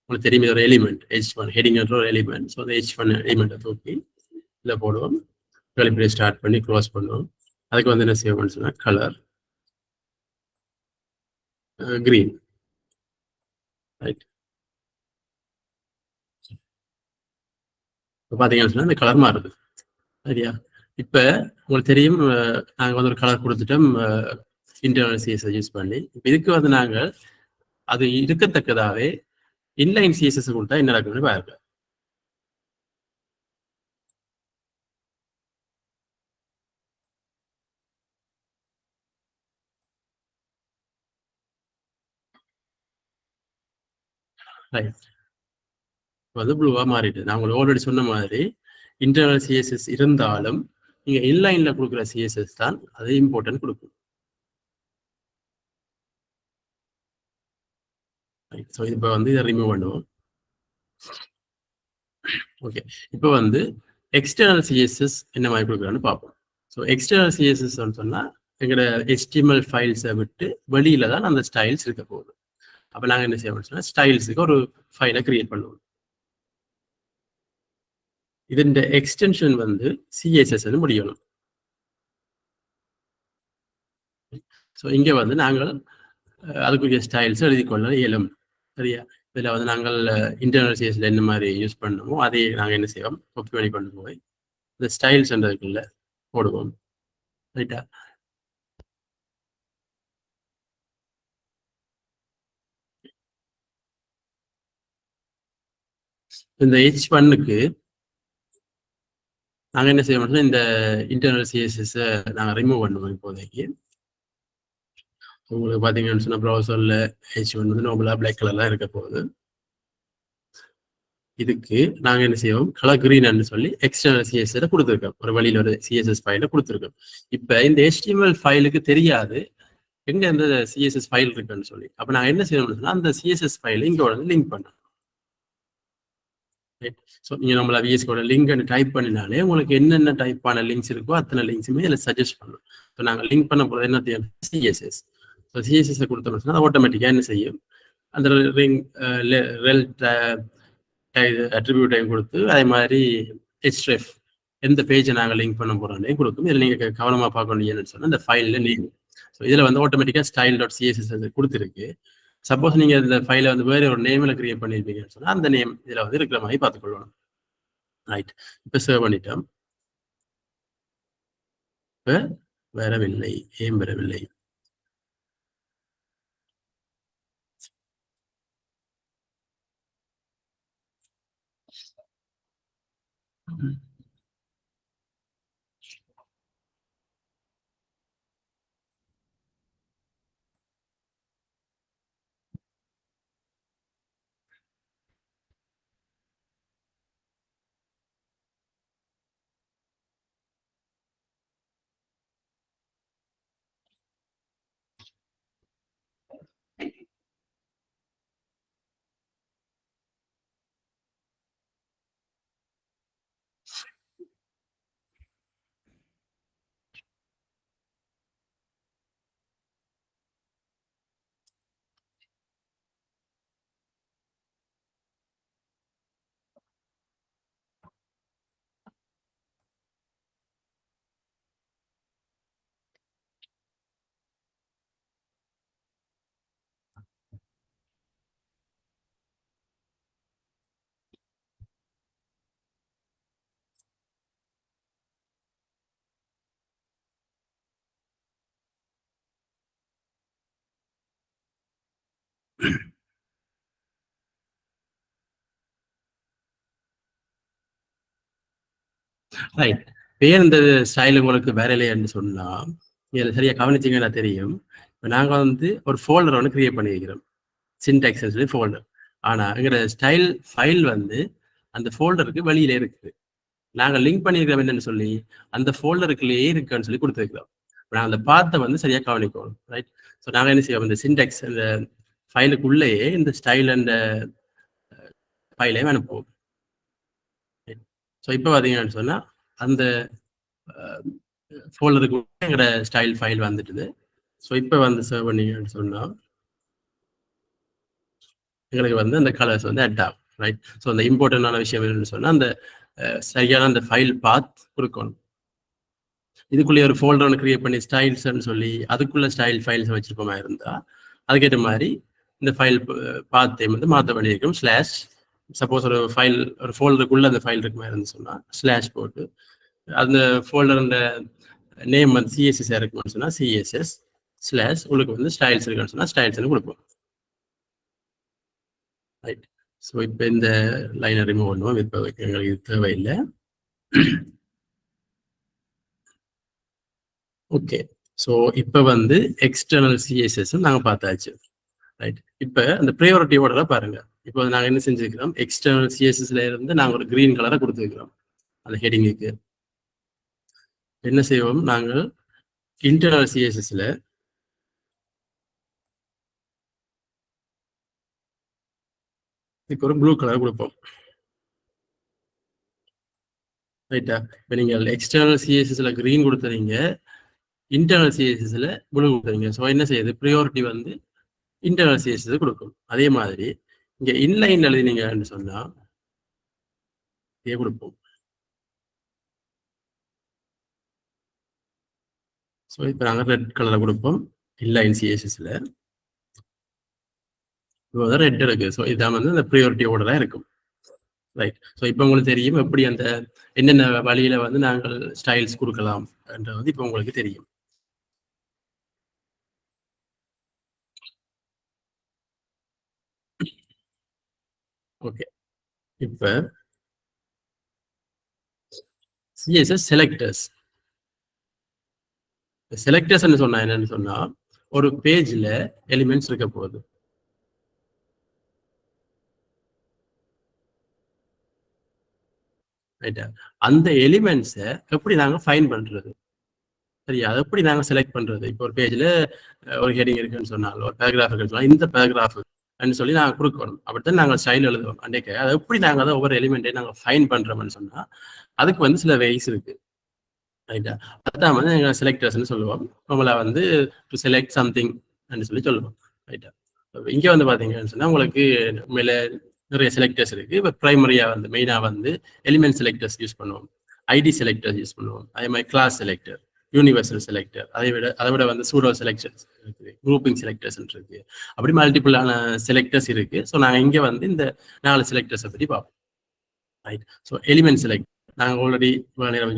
உங்களுக்கு தெரியும் ஒரு எலிமெண்ட் H1, ஹெட்டிங்ன்ற ஒரு எலிமெண்ட். ஸோ அந்த H1 எலிமெண்ட்டை தூக்கி இதில் போடுவோம். இப்படி ஸ்டார்ட் பண்ணி க்ளோஸ் பண்ணுவோம். அதுக்கு வந்து என்ன செய்வோம்னு சொன்னால் கலர் கிரீன். ரைட். இப்போ பார்த்தீங்கன்னு சொன்னால் இந்த கலர் மாறுது. சரியா? இப்போ உங்களுக்கு தெரியும் நாங்கள் வந்து ஒரு கலர் கொடுத்துட்டோம் இன்டர்னல் சிஎஸ்எஸ் யூஸ் பண்ணி. இப்போ இதுக்கு வந்து நாங்கள் அது இருக்கத்தக்கதாகவே இன்லைன் சிஎஸ்எஸ் கொடுத்தா என்ன நடக்குதுன்னு பாருங்க. ரைட். வந்து ப்ளூவாக மாறிட்டு நான் உங்களுக்கு ஆல்ரெடி சொன்ன மாதிரி இன்டர்னல் சிஎஸ்எஸ் இருந்தாலும் நீங்கள் இன்லைனில் கொடுக்குற சிஎஸ்எஸ் தான் அது இம்பார்ட்டன்ட் கொடுக்கும். ஸோ இப்போ வந்து இதை ரிமூவ் பண்ணுவோம். ஓகே. இப்போ வந்து எக்ஸ்டர்னல் சிஎஸ்எஸ் என்ன மாதிரி கொடுக்குறான்னு பார்ப்போம். ஸோ எக்ஸ்டர்னல் சிஎஸ்எஸ் சொன்னால் எங்களோட HTML ஃபைல்ஸை விட்டு வெளியில தான் அந்த ஸ்டைல்ஸ் இருக்க போகுது. அப்போ நாங்கள் என்ன செய்வோம்னு சொன்னால் ஸ்டைல்ஸுக்கு ஒரு ஃபைலை கிரியேட் பண்ணுவோம். இதன் எக்ஸ்டென்ஷன் வந்து சிஎஸ்எஸ் முடியணும். ஸோ இங்கே வந்து நாங்கள் அதுக்குரிய ஸ்டைல்ஸ் எழுதி கொள்ள இயலும். சரியா? இதில் வந்து நாங்கள் இன்டர்னல் சிஎஸ்ல என்ன மாதிரி யூஸ் பண்ணணுமோ அதை நாங்கள் என்ன செய்வோம், காப்பி பண்ணி கொண்டு போய் இந்த ஸ்டைல்ஸ் என்றதுக்குள்ள போடுவோம். ரைட்டா? இந்த H1க்கு நாங்கள் என்ன செய்வோம்னா இந்த இன்டர்னல் சிஎஸ்எஸ் நாங்கள் ரிமூவ் பண்ணுவோம். இப்போதைக்கு உங்களுக்கு பார்த்தீங்கன்னு சொன்னால் ப்ரௌசரில் H1 வந்து நார்மலாக பிளாக் கலர்லாம் இருக்க போகுது. இதுக்கு நாங்கள் என்ன செய்வோம், கலர் கிரீன்னு சொல்லி எக்ஸ்டர்னல் சிஎஸ்எஸ் கொடுத்துருக்கோம். ஒரு வழியில் ஒரு சிஎஸ்எஸ் ஃபைலை கொடுத்துருக்கோம். இப்போ இந்த HTML ஃபைலுக்கு தெரியாது எங்க இந்த சிஎஸ்எஸ் ஃபைல் இருக்குன்னு சொல்லி. அப்போ நாங்கள் என்ன செய்யணும்னு சொன்னால் அந்த சிஎஸ்எஸ் ஃபைலை இங்கே வந்து லிங்க் பண்ணோம். ஸோ நீங்கள் நம்மள விஎஸ்கோட லிங்க் டைப் பண்ணினாலே உங்களுக்கு என்னென்ன டைப்பான லிங்க்ஸ் இருக்கோ அத்தனை லிங்க்ஸுமே இதில் சஜஸ்ட் பண்ணணும். ஸோ நாங்கள் லிங்க் பண்ண போகிறது என்ன தேவை, சிஎஸ்எஸ். ஸோ சிஎஸ்எஸ் கொடுத்தோம்னு சொன்னால் ஆட்டோமேட்டிக்காக என்ன செய்யும், அந்த ரெல் அட்ரிபியூட் டைம் கொடுத்து அதே மாதிரி href எந்த பேஜை நாங்கள் லிங்க் பண்ண போகிறோன்னே கொடுக்கும். இதில் நீங்கள் கவனமாக பார்க்க வேண்டியதுன்னு சொன்னால் இந்த ஃபைலில் நேம். ஸோ இதில் வந்து ஆட்டோமேட்டிக்காக style.css கொடுத்துருக்கு. சப்போஸ் நீங்கள் இந்த ஃபைலை வந்து வேறு ஒரு நேமில் கிரியேட் பண்ணியிருப்பீங்கன்னு சொன்னால் அந்த நேம் இதில் வந்து இருக்கிற மாதிரி பார்த்துக்கொள்ளணும். ரைட். இப்போ சேவ் பண்ணிட்டோம். இப்போ வரவில்லை. ஏன் வரவில்லை? ரைட். பேர் இந்த ஸ்டைல் உங்களுக்கு வேற இல்லையான்னு சொன்னா இதில் சரியா கவனிச்சிங்கன்னா தெரியும். இப்போ நாங்கள் வந்து ஒரு ஃபோல்டர் ஒன்று கிரியேட் பண்ணி வைக்கிறோம், சின்டாக்ஸ் சொல்லி ஃபோல்டர். ஆனா எங்களோட ஸ்டைல் ஃபைல் வந்து அந்த ஃபோல்டருக்கு வெளியில இருக்குது. நாங்க லிங்க் பண்ணியிருக்கிறோம் என்னன்னு சொல்லி அந்த ஃபோல்டருக்குள்ளேயே இருக்குன்னு சொல்லி கொடுத்துருக்கிறோம். நாங்கள் அந்த பாத்தை வந்து சரியா கவனிக்கணும், ரைட்? ஸோ நாங்கள் என்ன செய்வோம், இந்த சின்டெக்ஸ் இந்த ஃபைலுக்குள்ளேயே இந்த ஸ்டைல் அண்ட் ஃபைலையும் அனுப்புவோம். ஸோ இப்போ பார்த்தீங்கன்னு சொன்னா அந்த ஃபோல்டருக்கு எங்களோட ஸ்டைல் ஃபைல் வந்துட்டுது. ஸோ இப்போ வந்து சர்வ் பண்ணீங்கன்னு சொன்னா எங்களுக்கு வந்து அந்த கலர்ஸ் வந்து அட் ஆகும், ரைட்? ஸோ அந்த இம்பார்ட்டன்டான விஷயம் என்னன்னு சொன்னா அந்த சரியான அந்த ஃபைல் பாத் கொடுக்கணும். இதுக்குள்ளே ஒரு ஃபோல்டர் ஒன்று கிரியேட் பண்ணி ஸ்டைல்ஸ்ன்னு சொல்லி அதுக்குள்ள ஸ்டைல் ஃபைல்ஸ் வச்சிருப்போமா இருந்தா அதுக்கேற்ற மாதிரி இந்த ஃபைல் பாத்தையும் வந்து மாற்ற வேண்டியிருக்கும். ஸ்லாஷ் சப்போஸ் ஒரு ஃபைல் ஒரு ஃபோல்டருக்குள்ள அந்த ஃபைல் இருக்குமா இருந்து சொன்னா ஸ்லாஷ் போட்டு அந்த ஃபோல்டர் நேம் வந்து சிஎஸ்எஸ் இருக்குன்னு சொன்னா சிஎஸ்எஸ் ஸ்லாஷ் உங்களுக்கு வந்து ஸ்டைல்ஸ் இருக்குன்னு சொன்னா ஸ்டைல்ஸ்னு கொடுப்போம், ரைட்? ஸோ இப்போ இந்த லைனை ரிமூவ் பண்ணுவோம், இப்போ எங்களுக்கு இது தேவையில்லை. ஓகே, ஸோ இப்போ வந்து எக்ஸ்டர்னல் சிஎஸ்எஸ் நாங்கள் பார்த்தாச்சு, ரைட்? இப்போ அந்த ப்ரையாரிட்டி ஆர்டரை பாருங்க. இப்போ நாங்கள் என்ன செஞ்சுருக்கிறோம், எக்ஸ்டர்னல் சிஎஸ்எஸ்ல இருந்து நாங்கள் ஒரு கிரீன் கலரை கொடுத்துருக்கிறோம் அந்த ஹெடிங்குக்கு. என்ன செய்வோம், நாங்கள் இன்டர்னல் சிஎஸ்எஸ்ல இதுக்கு ஒரு ப்ளூ கலர் கொடுப்போம், ரைட்டா? இப்போ நீங்கள் எக்ஸ்டர்னல் சிஎஸ்எஸ்ல கிரீன் கொடுத்துறீங்க, இன்டர்னல் சிஎஸ்எஸ்ல ப்ளூ கொடுத்துறீங்க. ஸோ என்ன செய்யுது, ப்ரையாரிட்டி வந்து இன்டர்னல் சிஎஸ்எஸ் கொடுக்கும். அதே மாதிரி இங்கே இன்லைன் எழுதினீங்கன்னு சொன்னா இதே கொடுப்போம். ஸோ இப்போ நாங்கள் ரெட் கலரை கொடுப்போம் இன்லைன் சிஎஸ்எஸ்ல. இப்போ ரெட் இருக்கு. ஸோ இதான் வந்து அந்த ப்ரையாரிட்டி ஆர்டரா இருக்கும், ரைட்? ஸோ இப்போ உங்களுக்கு தெரியும் எப்படி அந்த என்னென்ன வழியில வந்து நாங்கள் ஸ்டைல்ஸ் கொடுக்கலாம் என்றது வந்து இப்போ உங்களுக்கு தெரியும். ஓகே, இப்போ சிஎஸ்எஸ் செலக்டர்ஸ். செலக்டர்ஸ் சொன்னா என்னன்னு சொன்னா ஒரு பேஜ்ல எலிமெண்ட்ஸ் இருக்க போகுது, ரைட்டா? அந்த எலிமெண்ட்ஸை எப்படி நாங்க ஃபைன் பண்றது, சரியா? அதை எப்படி நாங்க செலக்ட் பண்றது? இப்போ ஒரு பேஜ்ல ஒரு ஹெடிங் இருக்குன்னு சொன்னாலும் ஒரு பேராகிராஃப் இருக்குன்னு சொன்னா இந்த பேராகிராஃப் சொல்லி நாங்கள் கொடுக்கணும். அப்படித்தான் நாங்கள் ஸ்டைல் எழுதுவோம். அன்றைக்கு அதை எப்படி நாங்கள் அதை ஒவ்வொரு எலிமெண்ட்டையும் நாங்கள் ஃபைன் பண்றோம்னு சொன்னா அதுக்கு வந்து சில வேஸ் இருக்கு, ரைட்டா? அதான் வந்து எங்கள் செலக்டர்ஸ்ன்னு சொல்லுவோம். நம்மள வந்து டு செலக்ட் சம்திங் சொல்லி சொல்லுவோம், ரைட்டா? இங்க வந்து பாத்தீங்கன்னு சொன்னா உங்களுக்கு மேல நிறைய செலக்டர்ஸ் இருக்கு. இப்போ பிரைமரியா வந்து மெயினா வந்து எலிமெண்ட் செலக்டர்ஸ் யூஸ் பண்ணுவோம், ஐடி செலக்டர்ஸ் யூஸ் பண்ணுவோம், அதே மாதிரி கிளாஸ் செலக்டர், யூனிவர்சல் செலக்டர், அதை விட வந்து சூடோ செலக்டர்ஸ் இருக்கு, குரூப்பிங் செலக்டர்ஸ் இருக்கு, அப்படி மல்டிபிளான செலக்டர்ஸ் இருக்கு. ஸோ நாங்கள் இங்க வந்து இந்த 4 செலக்டர்ஸை பற்றி பார்ப்போம், ரைட்? ஸோ எலிமெண்ட் செலக்ட் நாங்கள் ஆல்ரெடி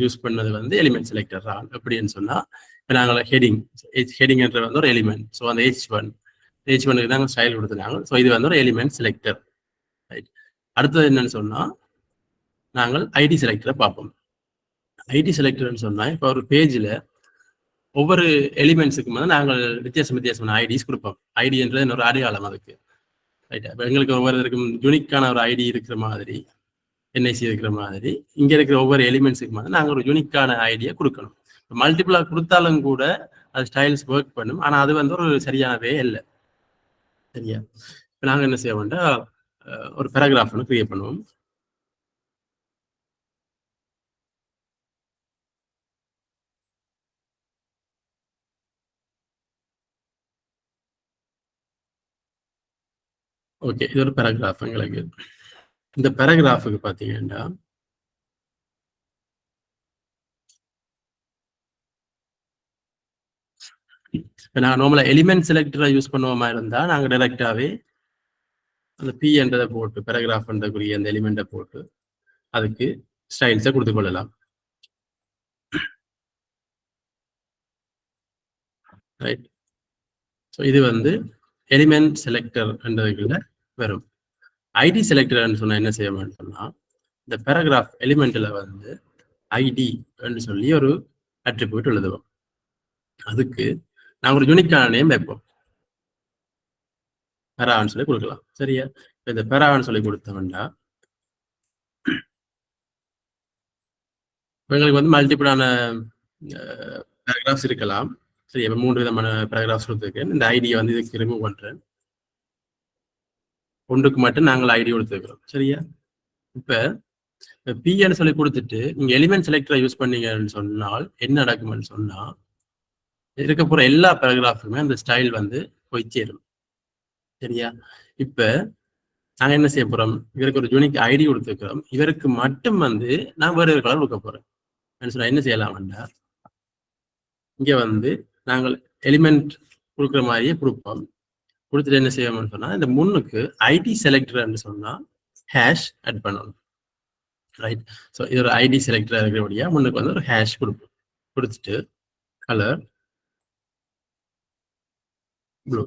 யூஸ் பண்ணது வந்து எலிமெண்ட் செலக்டர் தான். எப்படின்னு சொன்னா இப்போ நாங்கள் ஹெடிங்ன்ற வந்து ஒரு எலிமெண்ட். ஸோ அந்த H1க்கு தான் ஸ்டைல் கொடுத்துருக்காங்க. ஸோ இது வந்து ஒரு எலிமெண்ட் செலக்டர், ரைட்? அடுத்தது என்னன்னு சொன்னா நாங்கள் ஐடி செலக்டரை பார்ப்போம். ஐடி செலக்டர்னு சொன்னா இப்போ ஒரு பேஜ்ல ஒவ்வொரு எலிமெண்ட்ஸுக்கும் வந்து நாங்கள் வித்தியாசமான ஐடிஸ் கொடுப்போம். ஐடின்றது ஒரு அடையாளம் அதுக்கு, ரைட்? இப்போ எங்களுக்கு ஒவ்வொருத்தருக்கும் யூனிக்கான ஒரு ஐடி இருக்கிற மாதிரி, என்ஐசி இருக்கிற மாதிரி இங்க இருக்கிற ஒவ்வொரு எலிமெண்ட்ஸுக்கு வந்து நாங்கள் ஒரு யூனிக்கான ஐடியா கொடுக்கணும். மல்டிபிளா கொடுத்தாலும் கூட அது ஸ்டைல்ஸ் ஒர்க் பண்ணும், ஆனா அது வந்து ஒரு சரியானவே இல்லை, சரியா? இப்போ நாங்கள் என்ன செய்வோம்னா ஒரு பேராகிராஃப் ஒன்று கிரியேட் பண்ணுவோம். ஓகே, இது ஒரு பேராகிராஃப். எங்களுக்கு இந்த பேராகிராஃபுக்கு பார்த்தீங்கன்னா இப்போ நாங்கள் நார்மலாக எலிமெண்ட் செலக்டரை யூஸ் பண்ணுவோமா இருந்தால் நாங்கள் டைரெக்டாகவே அந்த பி என்றதை போட்டு பேராகிராஃப்ன்றக்குரிய அந்த எலிமெண்ட்டை போட்டு அதுக்கு ஸ்டைல்ஸை கொடுத்து கொள்ளலாம், ரைட்? ஸோ இது வந்து எலிமெண்ட் செலக்டர் என்றதுக்குள்ள வரும். ஐடி செலக்டர்னு சொன்னால் என்ன செய்யணும்னு சொன்னால் இந்த பேராகிராஃப் எலிமெண்ட்டில் வந்து ஐடி சொல்லி ஒரு அட்ரிபியூட் எழுதுவோம். அதுக்கு நாங்கள் ஒரு யூனிக்கான நேம் வைப்போம். பெரான்னு சொல்லி கொடுக்கலாம். சரியா? இந்த பெரான்னு சொல்லி கொடுத்தோம்னா எங்களுக்கு வந்து மல்டிபிளான பேராகிராஃப்ஸ் இருக்கலாம். சரி, இப்போ 3 விதமான பேராகிராஃப்ஸ் கொடுத்துருக்கேன். இந்த ஐடியை வந்து இதுக்கு ரிமூவ் பண்றேன். ஒன்றுக்கு மட்டும் நாங்கள் ஐடி கொடுத்துருக்கிறோம். சரியா? இப்ப பின்னு சொல்லி கொடுத்துட்டு நீங்க எலிமெண்ட் செலக்டரை யூஸ் பண்ணீங்கன்னு சொன்னால் என்ன நடக்கும்னு சொன்னா இருக்க போற எல்லா பேராகிராஃபுமே அந்த ஸ்டைல் வந்து போய் சேரும். சரியா? இப்ப நாங்க என்ன செய்ய போறோம், இவருக்கு ஒரு யூனிக் ஐடி கொடுத்துருக்கிறோம். இவருக்கு மட்டும் வந்து நான் வேற ஒரு கலர் கொடுக்க போறேன். என்ன செய்யலாம்னா இங்க வந்து நாங்கள் எலிமெண்ட் கொடுக்குற மாதிரியே கொடுப்போம். கொடுத்துட்டு என்ன செய்வோம்னு சொன்னா இந்த முன்னுக்கு ஐடி செலக்டர்னு சொன்னா ஹேஷ் ஆட் பண்ணணும். ரைட்? ஸோ இது ஒரு ஐடி செலக்டர் இருக்கிறபடியா முன்னுக்கு வந்து ஒரு ஹேஷ் கொடுப்போம். கொடுத்துட்டு கலர் ப்ளூ.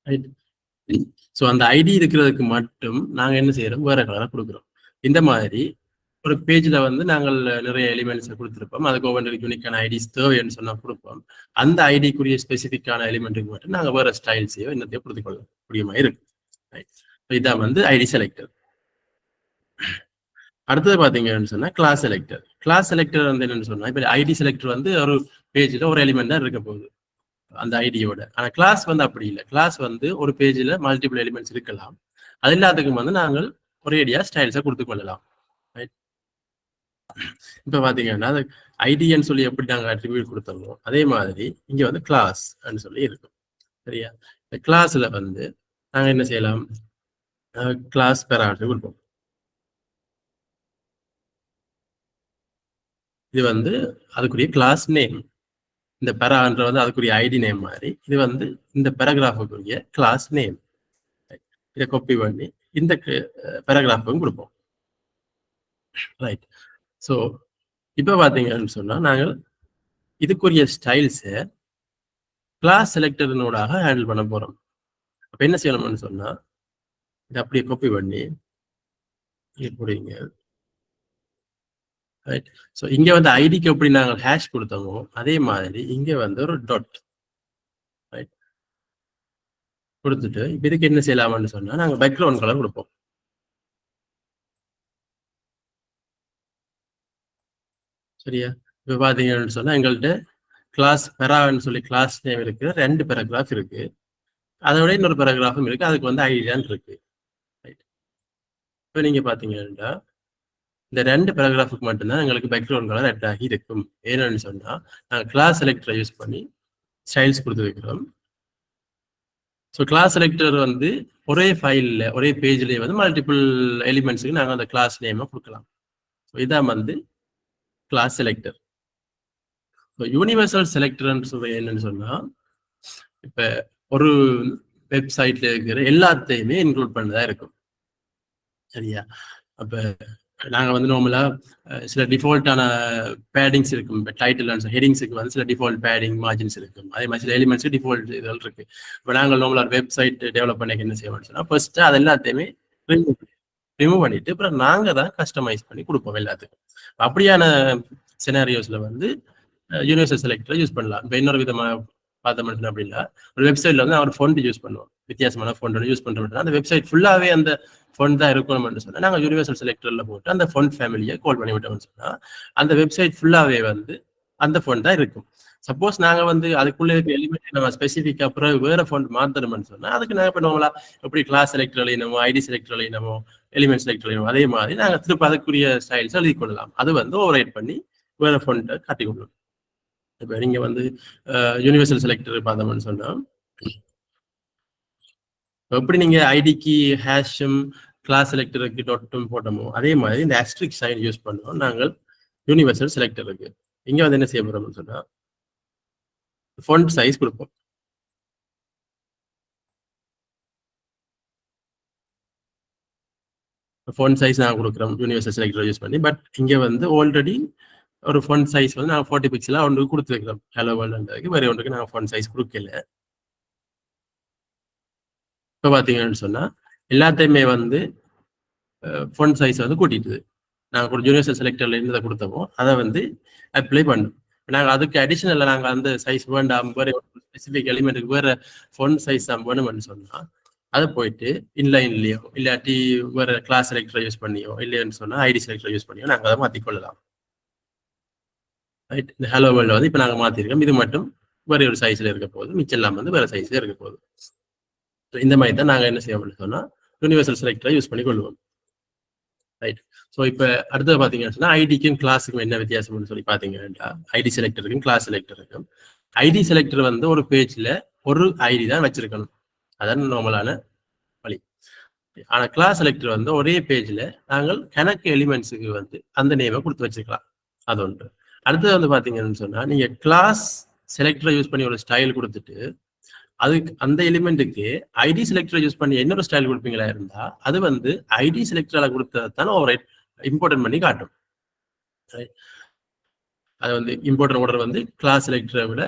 ரைட்? ஸோ அந்த ஐடி இருக்கிறதுக்கு மட்டும் நாங்க என்ன செய்யறோம், வேற கலரை கொடுக்குறோம். இந்த மாதிரி ஒரு பேஜ்ல வந்து நாங்கள் நிறைய எலிமெண்ட்ஸ் கொடுத்துருப்போம். அதுக்கு ஒவ்வொன்றுக்கு யூனிக்கான ஐடிஸ் தேவைன்னு சொன்னா கொடுப்போம். அந்த ஐடிக்குரிய ஸ்பெசிஃபிக்கான எலிமெண்ட்டுக்கு மட்டும் நாங்கள் வேற ஸ்டைல்ஸையோ என்னத்தையோ கொடுத்து கொள்ள முடியுமா இருக்கு. இதான் வந்து ஐடி செலக்டர். அடுத்தது பாத்தீங்கன்னு சொன்னா கிளாஸ் செலக்டர். கிளாஸ் செலக்டர் வந்து என்னன்னு சொன்னா இப்ப ஐடி செலக்டர் வந்து ஒரு பேஜ்ல ஒரு எலிமெண்ட் தான் இருக்க போகுது அந்த ஐடியோட. ஆனா கிளாஸ் வந்து அப்படி இல்லை. கிளாஸ் வந்து ஒரு பேஜ்ல மல்டிபிள் எலிமெண்ட்ஸ் இருக்கலாம். அது எல்லாத்துக்கும் வந்து நாங்கள் ஒரேடியா ஸ்டைல்ஸை கொடுத்து கொள்ளலாம். இப்ப பாத்தீங்கன்னா ஐடின்னு சொல்லி எப்படி நாங்க அட்ரிபியூட் கொடுத்தோமோ அதே மாதிரி இங்க வந்து கிளாஸ் சொல்லி இருக்கும். சரியா? இந்த கிளாஸ்ல வந்து நாங்க என்ன செய்யலாம், கிளாஸ் பெராட்டு கொடுப்போம். இது வந்து அதுக்குரிய கிளாஸ் நேம். இந்த பெரான்ற வந்து அதுக்குரிய ஐடி நேம் மாதிரி இது வந்து இந்த பேராகிராஃபுக்குரிய கிளாஸ் நேம். இதை காப்பி பண்ணி இந்த பேராகிராஃபுக்கும் கொடுப்போம். ரைட்? ஸோ இப்போ பார்த்தீங்கன்னு சொன்னா நாங்கள் இதுக்குரிய ஸ்டைல்ஸை கிளாஸ் செலக்டர்னோடாக ஹேண்டில் பண்ண போறோம். அப்போ என்ன செய்யணும்னு சொன்னா இதை அப்படியே காப்பி பண்ணி போடுவீங்க. ரைட்? ஸோ இங்க வந்து ஐடிக்கு எப்படி நாங்கள் ஹேஷ் கொடுத்தோமோ அதே மாதிரி இங்க வந்து ஒரு டாட் ரைட் கொடுத்துட்டு இப்போ இதுக்கு என்ன செய்யலாம்னு சொன்னா நாங்கள் பேக்ரவுண்ட் கலர் கொடுப்போம். சரியா? இப்போ பார்த்தீங்கன்னு சொன்னா எங்கள்கிட்ட கிளாஸ் பெரான்னு சொல்லி கிளாஸ் நேம் இருக்கு, 2 பேராகிராஃப் இருக்கு. அதை விட இன்னொரு பேராகிராஃபும் இருக்கு, அதுக்கு வந்து ஐடியான் இருக்கு. ரைட்? இப்போ நீங்க பார்த்தீங்கன்னா இந்த 2 பேராகிராஃபுக்கு மட்டும்தான் எங்களுக்கு பேக்ரவுண்ட் கலர் ஆட் ஆகி இருக்கும். ஏன்னு சொன்னா நாங்கள் கிளாஸ் செலக்டரை யூஸ் பண்ணி ஸ்டைல்ஸ் கொடுத்து வைக்கிறோம். ஸோ கிளாஸ் செலக்டர் வந்து ஒரே ஃபைலில் ஒரே பேஜ்லேயே வந்து மல்டிபிள் எலிமெண்ட்ஸுக்கு நாங்கள் அந்த கிளாஸ் நேமை கொடுக்கலாம். ஸோ இதான் வந்து கிளாஸ் செலக்டர். ஸோ யூனிவர்சல் செலக்டர்ன்னு சொல்ற என்னன்னு சொன்னா இப்போ ஒரு வெப்சைட்ல இருக்கிற எல்லாத்தையுமே இன்க்ளூட் பண்ணதா இருக்கும். சரியா? அப்போ நாங்கள் வந்து நார்மலா சில டிஃபால்ட்டான பேடிங்ஸ் இருக்கும். இப்போ டைட்டில் ஹெடிங்ஸுக்கு வந்து சில டிஃபால்ட் பேடிங் மார்ஜின்ஸ் இருக்கும். அதே மாதிரி சில எலிமெண்ட்ஸ் டிஃபால்ட் இதெல்லாம் இருக்கு. இப்போ நாங்கள் நார்மலா வெப்சைட் டெவலப் பண்ண என்ன செய்வோம்னு சொன்னா ஃபர்ஸ்ட் அது எல்லாத்தையுமே ரிமூவ் பண்ணிட்டு அப்புறம் நாங்க தான் கஸ்டமைஸ் பண்ணி கொடுப்போம் எல்லாத்துக்கும். அப்படியான சினாரியோஸ்ல வந்து யூனிவர்சல் செலக்டரை யூஸ் பண்ணலாம். இப்போ இன்னொரு விதமா பார்த்தோம் அப்படின்னா ஒரு வெப்சைட்ல வந்து அவர் ஃபோன் யூஸ் பண்ணுவோம், வித்தியாசமான ஃபோன் யூஸ் பண்றோம். அந்த வெப்சைட் ஃபுல்லாவே அந்த ஃபோன் தான் இருக்கணும்னு சொன்னா நாங்கள் யூனிவர்சல் செலக்டர்ல போட்டு அந்த ஃபோன் ஃபேமிலியை கால் பண்ணி விட்டோம்னு சொன்னா அந்த வெப்சைட் ஃபுல்லாவே வந்து அந்த ஃபோன் தான் இருக்கும். சப்போஸ் நாங்க வந்து அதுக்குள்ள இருக்க எலிமெண்ட் நம்ம ஸ்பெசிஃபிக் அப்புறம் வேற ஃபோன் மாத்தணும்னு சொன்னா அதுக்கு நாங்க பண்ணுவோம்ல எப்படி கிளாஸ் செலக்டர் எழுதினமோ ஐடி செலக்டர் எழுதினமோ எலிமெண்ட் செலக்டர் எழுதினமோ அதே மாதிரி நாங்க திருப்பி அதுக்குரிய ஸ்டைல்ஸ் எழுதி கொள்ளலாம். அது வந்து ஓவர் ரைட் பண்ணி வேற ஃபோன்ட்டை காட்டி கொள்ளலாம். இப்போ நீங்க வந்து யூனிவர்சல் செலக்டர் பார்த்தோம்னு சொன்னா எப்படி நீங்க ஐடிக்கு ஹேஷும் கிளாஸ் செலக்டருக்கு டாட்டும் போட்டோமோ அதே மாதிரி இந்த ஆஸ்ட்ரிக் சைன் யூஸ் பண்ணுவோம் நாங்கள் யூனிவர்சல் செலக்டருக்கு. இங்க வந்து என்ன செய்ய போறோம்னு சொன்னா ஃபாண்ட் சைஸ் கொடுப்போம். ஃபாண்ட் சைஸ் நான் கொடுக்குறோம் யூனிவர்சல் செலக்டர் யூஸ் பண்ணி. பட் இங்க வந்து ஆல்ரெடி ஒரு ஃபாண்ட் சைஸ் வந்து நாங்கள் 40 பிக்சலா ஒன்று கொடுத்துருக்கிறோம். ஹலோ வேர்ல்டுன்றதுக்கு வேற ஒன்றுக்கு நாங்கள் ஃபாண்ட் சைஸ் கொடுக்கல. இப்போ பார்த்தீங்கன்னு சொன்னா எல்லாத்தையுமே வந்து ஃபாண்ட் சைஸ் வந்து கூட்டிட்டுது. நாங்கள் ஒரு யூனிவர்சல் செலக்டர்ல இருந்து கொடுத்தோமோ அதை வந்து அப்ளை பண்ணும். நாங்கள் அதுக்கு அடிஷனல்ல நாங்கள் அந்த சைஸ் வேண்டாம், வேற ஸ்பெசிஃபிக் எலிமெண்ட்டுக்கு வேற ஃபோன் சைஸ் தான் வேணும்னு சொன்னா அதை போயிட்டு இன்லைன்லயோ இல்லாட்டி வேற கிளாஸ் செலக்டரை யூஸ் பண்ணியோ இல்லைன்னு சொன்னா ஐடி செலக்டரை யூஸ் பண்ணியோ நாங்கள் அதை மாற்றிக்கொள்ளலாம். ரைட், இந்த ஹலோ வேர்ல்டு வந்து இப்போ நாங்கள் மாற்றிருக்கோம். இது மட்டும் வேற ஒரு சைஸ்ல இருக்க போகுது, மிச்சம் எல்லாம் வந்து வேற சைஸ்ல இருக்க போகுது. இந்த மாதிரி தான் நாங்கள் என்ன செய்வோம்னு சொன்னா யூனிவர்சல் செலக்டரை யூஸ் பண்ணி கொள்வோம். ரைட். ஸோ இப்போ அடுத்தது பார்த்தீங்கன்னு சொன்னா ஐடிக்கும் கிளாஸுக்கும் என்ன வித்தியாசம்னு சொல்லி பார்த்தீங்கன்னா ஐடி செலக்டருக்கும் கிளாஸ் செலக்டருக்கும் ஐடி செலக்டர் வந்து ஒரு பேஜ்ல ஒரு ஐடி தான் வச்சிருக்கணும், அதான் நார்மலான வழி. ஆனா கிளாஸ் செலக்டர் வந்து ஒரே பேஜ்ல நாங்கள் கணக்கு எலிமெண்ட்ஸுக்கு வந்து அந்த நேமை கொடுத்து வச்சுக்கலாம். அது ஒன்று. அடுத்தது வந்து பாத்தீங்கன்னு சொன்னா நீங்க கிளாஸ் செலக்டரை யூஸ் பண்ணி ஒரு ஸ்டைல் கொடுத்துட்டு அதுக்கு அந்த எலிமெண்ட்டுக்கு ஐடி செலக்டரை யூஸ் பண்ணி இன்னொரு ஸ்டைல் கொடுப்பீங்களா இருந்தா அது வந்து ஐடி செலக்டரால கொடுத்ததான் ஓவர் இம்பார்ட்டன்ட் பண்ணி காட்டும். அது வந்து இம்பார்ட்டன்ட் ஆர்டர் வந்து கிளாஸ் செலக்டரை விட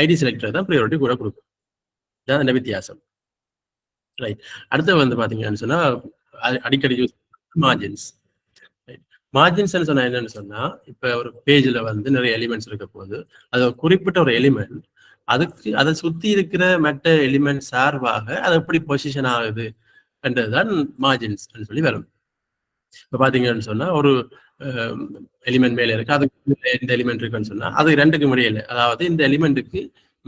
ஐடி செலக்டரை தான் ப்ரையாரிட்டி கூட கொடுக்கும். இதுதான் அந்த வித்தியாசம். ரைட். அடுத்து வந்து பாத்தீங்கன்னு சொன்னா அடிக்கடி யூஸ் மார்ஜின்ஸ். மார்ஜின்ஸ் சொன்னா என்னன்னு சொன்னா இப்ப ஒரு பேஜ்ல வந்து நிறைய எலிமெண்ட்ஸ் இருக்க போது அது குறிப்பிட்ட ஒரு எலிமெண்ட் அதுக்கு அதை சுத்தி இருக்கிற மற்ற எலிமெண்ட் சார்பாக அது எப்படி பொசிஷன் ஆகுது என்றதுதான் மார்ஜின்ஸ் சொல்லி வரும். இப்ப பாத்தீங்கன்னு சொன்னா ஒரு எலிமெண்ட் மேல இருக்கு, அதுக்கு இந்த எலிமெண்ட் இருக்குன்னு சொன்னா அது ரெண்டுக்கு முடியல, அதாவது இந்த எலிமெண்ட்டுக்கு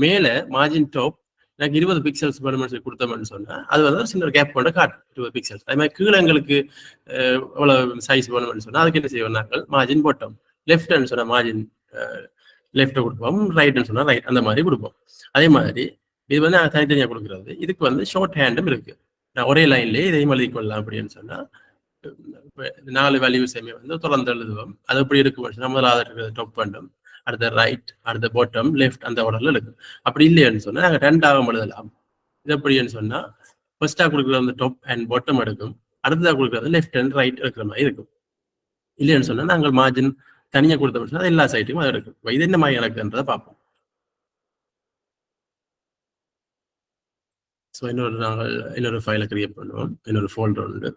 மேல மார்ஜின் டாப் எனக்கு 20 பிக்சல்ஸ் வேணும்னு கொடுத்தோம்னு சொன்னா அது வந்து ஒரு சின்ன கேப் கொண்டு காட்டும் 20 பிக்சல்ஸ். அதே மாதிரி கீழே எங்களுக்கு எவ்வளவு சைஸ் வேணும்னு சொன்னா அதுக்கு என்ன செய்வோம் நாங்கள் மார்ஜின் போட்டோம், லெஃப்ட்னு சொன்னா மார்ஜின் லெஃப்ட் கொடுப்போம், ரைட்னு சொன்னா ரைட், அந்த மாதிரி கொடுப்போம். அதே மாதிரி இது வந்து தனித்தனியாக கொடுக்குறது. இதுக்கு வந்து ஷார்ட் ஹேண்டும் இருக்கு, நான் ஒரே லைன்லேயே இதையும் எழுதி கொள்ளலாம் அப்படின்னு சொன்னா 4 வேல்யூஸையுமே வந்து தொடர்ந்து எழுதுவோம். அது எப்படி இருக்கும், முதலாவது டாப் பண்ணும், அடுத்த ரைட், அடுத்த பாட்டம், லெஃப்ட், அந்த ஆர்டர்ல இருக்கும். அப்படி இல்லைன்னு சொன்னா நாங்கள் 2ஆக எழுதலாம். இது எப்படின்னு சொன்னா ஃபர்ஸ்டா கொடுக்குறது வந்து டாப் அண்ட் பாட்டம் எடுக்கும், அடுத்ததாக கொடுக்குறது லெஃப்ட் அண்ட் ரைட் இருக்கிற மாதிரி இருக்கும். இல்லைன்னு சொன்னா நாங்கள் மார்ஜின் தனியாக கொடுத்தோம்னு சொன்னா எல்லா சைட்டுக்கும் அது இருக்கும். இது என்ன மாதிரி எனக்குன்றதை பார்ப்போம். ஸோ நாங்கள் இன்னொரு ஃபைலை கிரியேட் பண்ணுவோம், இன்னொரு ஃபோல்டர் உண்டு.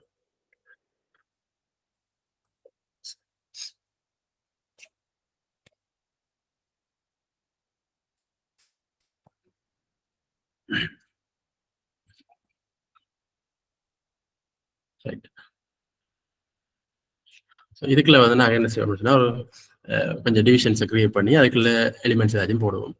இதுக்குள்ள வந்து நாங்கள் என்ன செய்வோம் அப்படின்னா ஒரு கொஞ்சம் டிவிஷன்ஸை கிரியேட் பண்ணி அதுக்குள்ள எலிமெண்ட்ஸ் ஏதாச்சும் போடுவோம்.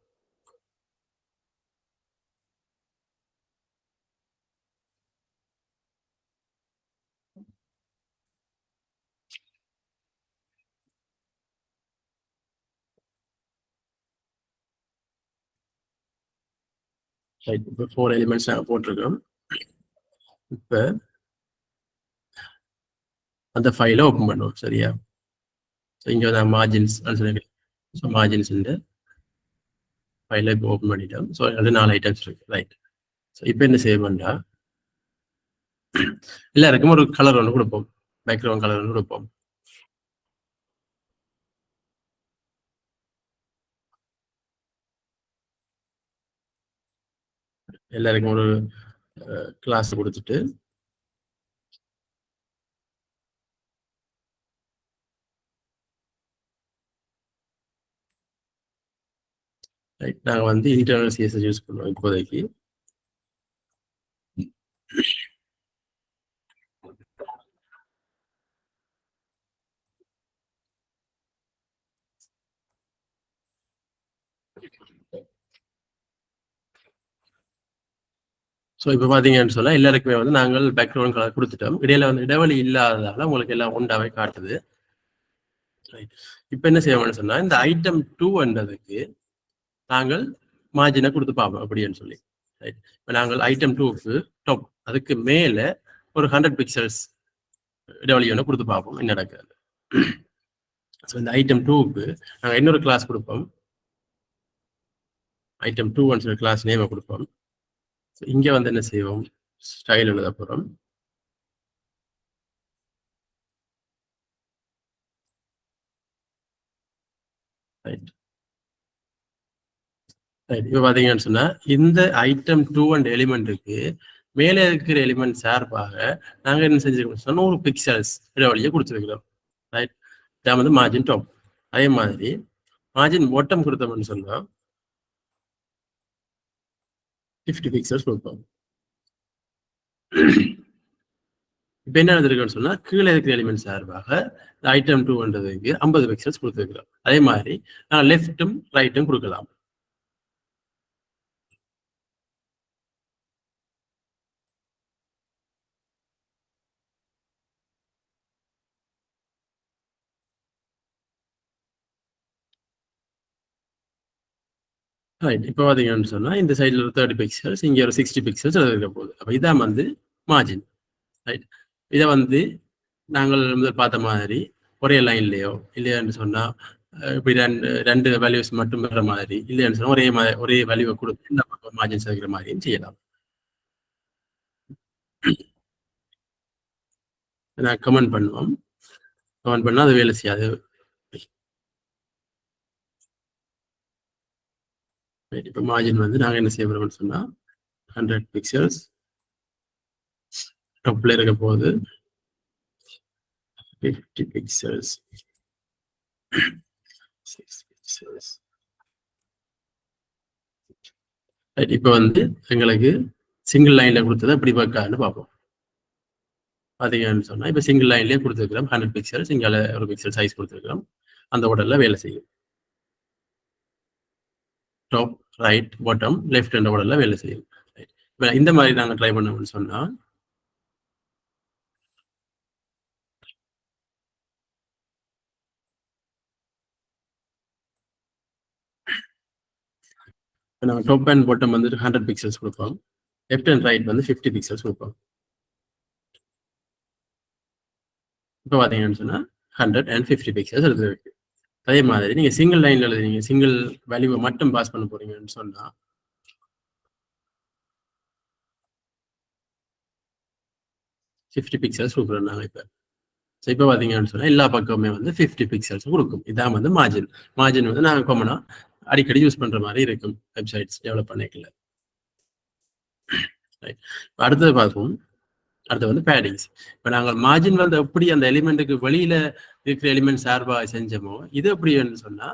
இப்போ 4 எலிமெண்ட்ஸ் நாங்கள் போட்டிருக்கோம். இப்போ அந்த ஃபைலை ஓப்பன் பண்ணுவோம். சரியா, இங்கே வந்து மார்ஜின்ஸ் சொல்லி மார்ஜின்ஸ் ஃபைலை இப்போ ஓப்பன் பண்ணிட்டோம். ஸோ அது 4 ஐட்டம்ஸ் இருக்கு. ரைட். ஸோ இப்போ என்ன சேவ் பண்ணா எல்லாருக்கும் ஒரு கலர் ஒன்று கொடுப்போம், பேக்ரவுண்ட் கலர் ஒன்று கொடுப்போம். எல்லாருக்கும் ஒரு கிளாஸ் கொடுத்துட்டு ரைட், நாங்கள் வந்து இன்டர்னல் சிஎஸ்எஸ் யூஸ் பண்ணுவோம் இப்போதைக்கு. ஸோ இப்போ பார்த்தீங்கன்னு சொன்னால் எல்லாருக்குமே வந்து நாங்கள் பேக்ரவுண்ட் கலர் கொடுத்துட்டோம். இடையில வந்து இடைவெளி இல்லாததால உங்களுக்கு எல்லாம் உண்டாவே காட்டுது. ரைட். இப்போ என்ன செய்வோம்னு சொன்னால் இந்த ஐட்டம் 2ன்றதுக்கு நாங்கள் மார்ஜினை கொடுத்து பார்ப்போம் அப்படின்னு சொல்லி. ரைட். இப்போ நாங்கள் ஐட்டம் 2க்கு டாப் அதுக்கு மேலே ஒரு 100 பிக்சல்ஸ் இடைவெளி ஒன்று கொடுத்து பார்ப்போம் என்ன நடக்குது. ஸோ இந்த ஐட்டம் 2க்கு நாங்கள் இன்னொரு கிளாஸ் கொடுப்போம், ஐட்டம் 2 சொல்லி கிளாஸ் நேமை கொடுப்போம். இங்கே வந்து என்ன செய்வோம், ஸ்டைல் எழுத போகிறோம். ரைட். இப்போ பார்த்தீங்கன்னு சொன்னா இந்த ஐட்டம் 2 அண்ட் எலிமெண்ட்டுக்கு மேலே இருக்கிற எலிமெண்ட் சார்பாக நாங்கள் என்ன செஞ்சுருக்கோம் சொன்னா 100 பிக்சல்ஸ் இடைவெளியை கொடுத்துருக்கிறோம். ரைட். இதான் வந்து மார்ஜின் டாப். அதே மாதிரி மார்ஜின் பாட்டம் கொடுத்தோம்னு சொன்னா 50 பிக்சல்ஸ் கொடுப்போம். இப்ப என்ன நடந்திருக்குன்னு சொன்னா கீழே இருக்கிற எலிமெண்ட் சார்பாக ஐட்டம் 2 50 பிக்சல்ஸ் கொடுத்துருக்கிறோம். அதே மாதிரி நான் லெஃப்டும் ரைட்டும் கொடுக்கலாம். ரைட். இப்போ பார்த்தீங்கன்னு சொன்னா இந்த சைடில் ஒரு 30 பிக்சல்ஸ், இங்கே ஒரு 60 பிக்சல்ஸ் இருக்க போகுது. அப்போ இதான் வந்து மார்ஜின். ரைட். இதை வந்து நாங்கள் முதல் பார்த்த மாதிரி ஒரே லைன்லையோ இல்லையான்னு சொன்னா இப்படி ரெண்டு வேல்யூஸ் மட்டும் வர மாதிரி இல்லையான்னு சொன்னா ஒரே வேல்யூவை கொடுத்து இந்த பக்கம் மார்ஜின் சேர்க்கிற மாதிரியும் செய்யலாம். நான் கமெண்ட் பண்ணுவோம். கமெண்ட் பண்ணால் அது வேலை செய்யாது. இப்போ மார்ஜின் வந்து நாங்கள் என்ன செய்ய போறோம்னு சொன்னா 100 பிக்சல்ஸ் டாப்ல இருக்க போது 50 பிக்சல்ஸ் 6 பிக்சல்ஸ். இப்போ வந்து எங்களுக்கு சிங்கிள் லைன்ல கொடுத்தது அப்படி ஒர்க்கான்னு பார்ப்போம். பார்த்தீங்கன்னு சொன்னா இப்போ சிங்கிள் லைன்லேயே கொடுத்துருக்கிறோம் 100 பிக்சல்ஸ், இங்கே ஒரு பிக்சல் சைஸ் கொடுத்துருக்கிறோம். அந்த உடல்ல வேலை செய்யும். டாப் ரைட் பாட்டம் லெஃப்ட் என்ற உடல்ல வேலை செய்யும். இந்த மாதிரி நாங்கள் ட்ரை பண்ணோம்னு சொன்னா நாங்கள் டாப் அண்ட் பாட்டம் வந்து 100 பிக்சல்ஸ் கொடுப்போம். லெஃப்ட் அண்ட் ரைட் வந்து 50 பிக்சல்ஸ் கொடுப்போம். இப்போ பார்த்தீங்கன்னு சொன்னா 150 பிக்சல்ஸ் எழுதுறதுக்கு. அதே மாதிரி நீங்க சிங்கிள் லைன்ல எழுதுறீங்க, சிங்கிள் வேல்யூவை மட்டும் பாஸ் பண்ண போறீங்கன்னு சொன்னா 50 பிக்சல்ஸ் கொடுக்குறோம் நாங்கள் இப்போ. ஸோ இப்போ பார்த்தீங்கன்னு சொன்னா எல்லா பக்கமுமே வந்து 50 பிக்சல்ஸ் கொடுக்கும். இதான் வந்து மார்ஜின். மார்ஜின் வந்து நாங்கள் காமனா அடிக்கடி யூஸ் பண்ற மாதிரி இருக்கும் வெப்சைட்ஸ் டெவலப் பண்ணிக்கல. அடுத்தது பார்ப்போம். அடுத்து வந்து பேடிங்ஸ். இப்போ நாங்கள் மார்ஜின் வந்து எப்படி அந்த எலிமெண்ட்டுக்கு வெளியில இருக்கிற எலிமெண்ட் சார்பாக செஞ்சோமோ இது எப்படின்னு சொன்னா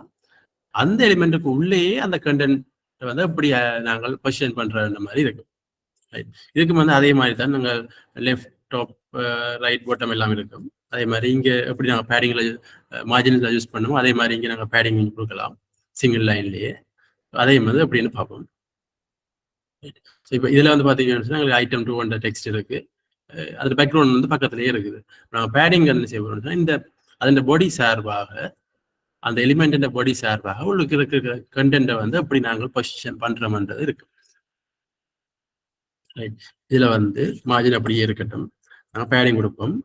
அந்த எலிமெண்ட்டுக்கு உள்ளேயே அந்த கண்டென்ட் வந்து எப்படி நாங்கள் பொசிஷன் பண்ற மாதிரி இருக்கும். இதுக்கு வந்து அதே மாதிரி தான் நாங்கள் லெஃப்ட் டாப் ரைட் பாட்டம் எல்லாம் இருக்கும். அதே மாதிரி இங்கே எப்படி நாங்கள் பேடிங்ல மார்ஜின்ல யூஸ் பண்ணுவோம் அதே மாதிரி இங்கே நாங்கள் பேடிங் கொடுக்கலாம் சிங்கிள் லைன்லேயே. அதே மாதிரி அப்படின்னு பார்ப்போம். இப்போ இதில் வந்து பார்த்தீங்கன்னா எங்களுக்கு ஐட்டம் 2 டெக்ஸ்ட் இருக்கு. அது பேக்ரவுண்ட் வந்து பக்கத்துலேயே இருக்குது. நாங்கள் பேடிங் என்ன செய்வோம்னா இந்த அதன் பாடி சார்பாக அந்த எலிமெண்ட் பாடி சார்பாக உங்களுக்கு இருக்கிற கண்டென்ட்டை வந்து அப்படி நாங்கள் பொசிஷன் பண்றோம்ன்றது இருக்கு. ரைட். இதுல வந்து மார்ஜின் அப்படியே இருக்கட்டும். நாங்கள் பேடிங் கொடுப்போம்.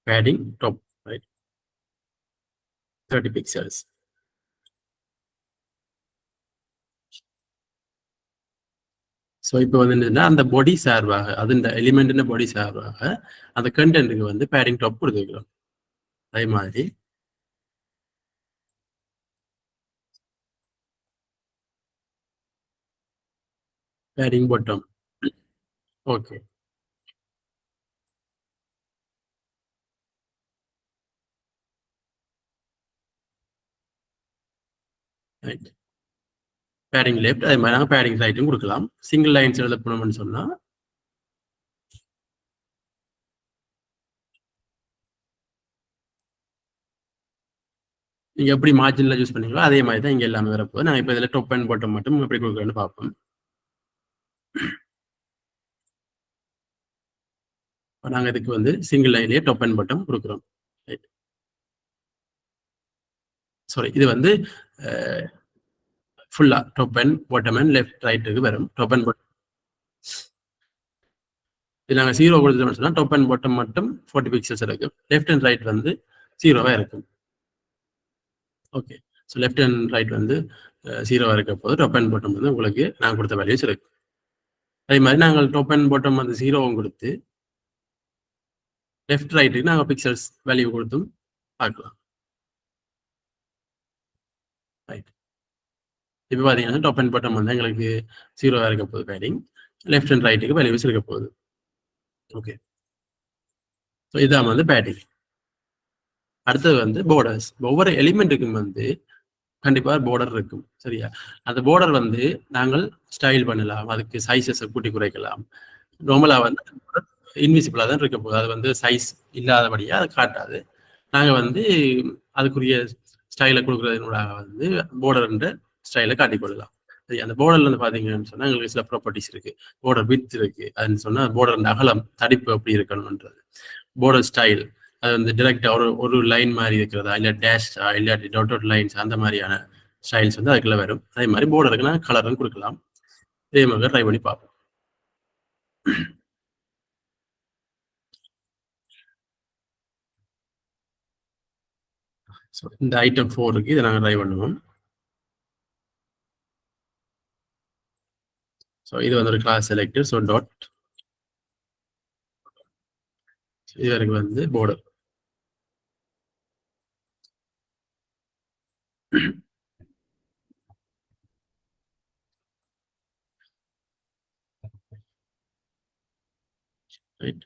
Padding top right 30 pixels. So இப்போ வந்து என்னன்னா அந்த பாடி சார்பாக அது இந்த எலிமெண்ட் பாடி சார்பாக அந்த கண்டென்ட்டுக்கு வந்து பேடிங் டாப் கொடுத்துருக்கிறோம். அதே மாதிரி padding bottom. Okay. Right. Padding left அதே மாதிரி நாங்கள் பேடிங் ரைட்டும் கொடுக்கலாம். சிங்கிள் லைன்ஸ் எழுத போனோம்னு சொன்னா நீங்க எப்படி மார்ஜின்ல யூஸ் பண்ணீங்களோ அதே மாதிரி தான் இங்க எல்லாமே வரப்போகுது. நான் இப்போ இதில் டாப் அண்ட் பாட்டம் மட்டும் எப்படி கொடுக்குறேன்னு பார்ப்போம். நாங்கள் இதுக்கு வந்து சிங்கிள் லைன்லேயே டாப் அண்ட் பாட்டம் கொடுக்குறோம். சாரி, இது வந்து ஃபுல்லா top and bottom and left ரைட்டுக்கு வரும். டாப் அண்ட் பாட்டம் இது நாங்கள் 0 கொடுத்துட்டோம்னு சொன்னால் டாப் அண்ட் பாட்டம் மட்டும் 40 பிக்சல்ஸ் இருக்கும். லெஃப்ட் அண்ட் ரைட் வந்து 0 இருக்கும். Okay. So left and right வந்து 0 இருக்க போது டாப் அண்ட் பாட்டம் வந்து உங்களுக்கு நான் கொடுத்த வேல்யூஸ் இருக்கு. அதே மாதிரி நாங்கள் டாப் அண்ட் பாட்டம் வந்து 0 கொடுத்து லெஃப்ட் ரைட்டுக்கு நாங்கள் பிக்சல்ஸ் வேல்யூ கொடுத்தும் பார்க்கலாம். ரைட். இப்போ பார்த்தீங்கன்னா டாப் அண்ட் பாட்டம் வந்து எங்களுக்கு 0 இருக்க போகுது பேடிங். லெஃப்ட் அண்ட் ரைட்டுக்கு வேல்யூஸ் இருக்க போகுது. ஓகே. ஸோ இதான் வந்து பேடிங். அடுத்தது வந்து பார்டர்ஸ். ஒவ்வொரு எலிமெண்ட்டுக்கும் வந்து கண்டிப்பா border இருக்கும். சரியா? அந்த border வந்து நாங்கள் ஸ்டைல் பண்ணலாம். அதுக்கு சைஸஸை கூட்டி குறைக்கலாம். நார்மலா வந்து இன்விசிபிளா தான் இருக்க போகுது. அது வந்து சைஸ் இல்லாதபடியா அது காட்டாது. நாங்க வந்து அதுக்குரிய ஸ்டைலை கொடுக்கறதுனால வந்து borderன்ற ஸ்டைலை காட்டிக்கொள்ளலாம். சரி, அந்த borderல வந்து பாத்தீங்கன்னு சொன்னா எங்களுக்கு சில ப்ராப்பர்ட்டிஸ் இருக்கு. border width இருக்கு. அதுன்னு சொன்னா border அகலம், தடிப்பு எப்படி இருக்கணும்ன்றது. border ஸ்டைல் அது வந்து டிரெக்டா ஒரு லைன் மாதிரி இருக்கிறதா, இல்ல டேஷா, இல்லாட்டி டாட்டட் லைன்ஸ், அந்த மாதிரியான ஸ்டைல்ஸ் வந்து அதுக்குள்ள வரும். அதே மாதிரி borderக்கு நான் கலரும் கொடுக்கலாம். இதே மாதிரி ட்ரை பண்ணி பார்ப்போம். ஸோ இந்த ஐட்டம் 4 இருக்கு. இதை நாங்கள் ட்ரை பண்ணுவோம். ஸோ இது வந்து ஒரு கிளாஸ் செலக்டர். ஸோ டாட் இது வரைக்கும் வந்து border. ரைட்.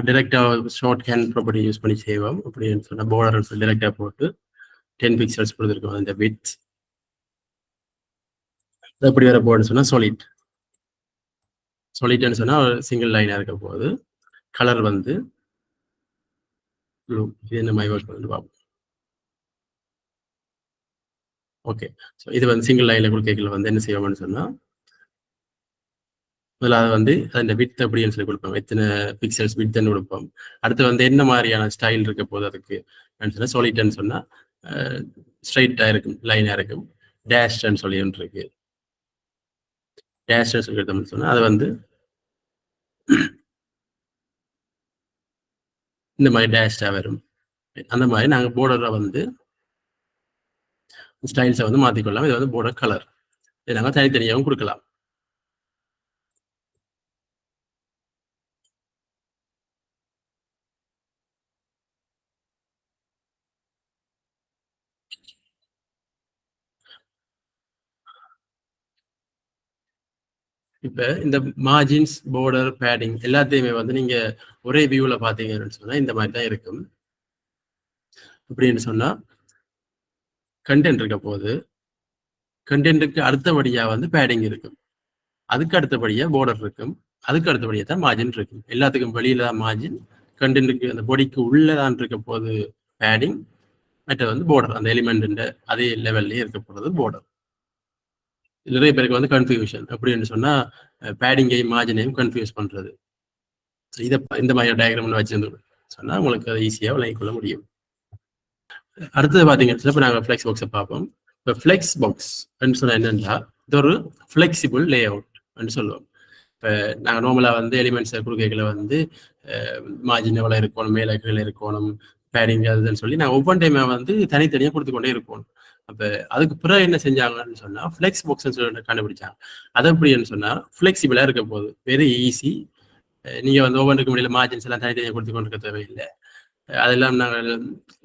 டிரெக்டா ஷார்ட் ஹேண்ட் ப்ராப்பர்ட்டி யூஸ் பண்ணி செய்வோம். அப்படின்னு சொன்னா border டிரெக்டா போட்டு 10 பிக்சல்ஸ் கொடுத்துருக்கோம். அந்த width எப்படி வர போகுதுன்னு சொன்னா solidன்னு சொன்னா ஒரு சிங்கிள் லைனா இருக்க போகுது. கலர் வந்து ப்ளூ. இது என்ன மாதிரி ஒர்க் பண்ணிட்டு பார்ப்போம். ஓகே. ஸோ இது வந்து சிங்கிள் லைன்ல கொடுக்கல வந்து என்ன செய்வோம்னு சொன்னா முதல்ல வந்து அந்த வித் அப்படின்னு சொல்லி கொடுப்போம். எத்தனை பிக்சல்ஸ் வித்ன்னு கொடுப்போம். அடுத்து வந்து என்ன மாதிரியான ஸ்டைல் இருக்க போது அதுக்கு சொன்னா சொல்லிட்டேன்னு சொன்னா ஸ்ட்ரைட்டா இருக்கும், லைனா இருக்கும். டேஷ்ன்னு சொல்லி ஒன்று இருக்கு. டேஷ் சொல்லி எடுத்தோம்னு சொன்னா அது வந்து இந்த மாதிரி டேஷ்டா வரும். அந்த மாதிரி நாங்கள் borderல வந்து ஸ்டைல்ஸை வந்து மாற்றிக்கொள்ளலாம். இது வந்து border கலர். இதை நாங்கள் தனித்தனியாகவும் கொடுக்கலாம். இப்ப இந்த மார்ஜின்ஸ், border, பேடிங் எல்லாத்தையுமே வந்து நீங்க ஒரே வியூல பாத்தீங்கன்னு சொன்னா இந்த மாதிரி தான் இருக்கும். அப்படின்னு சொன்னா கண்டென்ட் இருக்க போது கண்டென்ட்டுக்கு அடுத்தபடியா வந்து பேடிங் இருக்கும். அதுக்கு அடுத்தபடியா border இருக்கும். அதுக்கு அடுத்தபடியா தான் மார்ஜின் இருக்கும். எல்லாத்துக்கும் வெளியில தான் மார்ஜின். கண்டென்ட்டுக்கு அந்த பொடிக்கு உள்ளதான் இருக்க போது பேடிங். மற்றது வந்து border. அந்த எலிமெண்ட் அதே லெவல்லயே இருக்க போறது border. நிறைய பேருக்கு வந்து கன்ஃபியூஷன் அப்படின்னு சொன்னா பேடிங்கையும் மார்ஜினையும் கன்ஃபியூஸ் பண்றது. இதை இந்த மாதிரி டயக்ராம் வச்சிருந்து சொன்னா உங்களுக்கு அதை ஈஸியா விளங்கிக் கொள்ள முடியும். அடுத்தது பாத்தீங்கன்னா இப்போ நாங்கள் ஃபிளெக்ஸ் பாக்ஸை பார்ப்போம். இப்போ ஃபிளெக்ஸ் பாக்ஸ் சொன்னா என்னன்னா இது ஒரு ஃபிளெக்சிபிள் லே அவுட் சொல்லுவோம். இப்போ நாங்கள் நார்மலா வந்து எலிமெண்ட்ஸை குறுக்கைகளை வந்து மார்ஜின் எவ்வளோ இருக்கணும், மேலே கீழே இருக்கணும், பேடிங் அதுன்னு சொல்லி நாங்கள் ஒவ்வொரு டைமே வந்து தனித்தனியாக கொடுத்து கொண்டே இருக்கணும். அப்போ அதுக்கு பிறகு என்ன செஞ்சாங்கன்னு சொன்னா ஃபிளெக்ஸ் பாக்ஸ்ன்னு சொல்லி கண்டுபிடிச்சாங்க. அது எப்படின்னு சொன்னா ஃபிளெக்சிபிளா இருக்க போகுது. Very easy. நீங்க வந்து ஒவ்வொன்றுக்கு முடியல மார்ஜின்ஸ் எல்லாம் தனித்தனியாக கொடுத்து கொண்டு தேவையில்லை. அதெல்லாம் நாங்கள்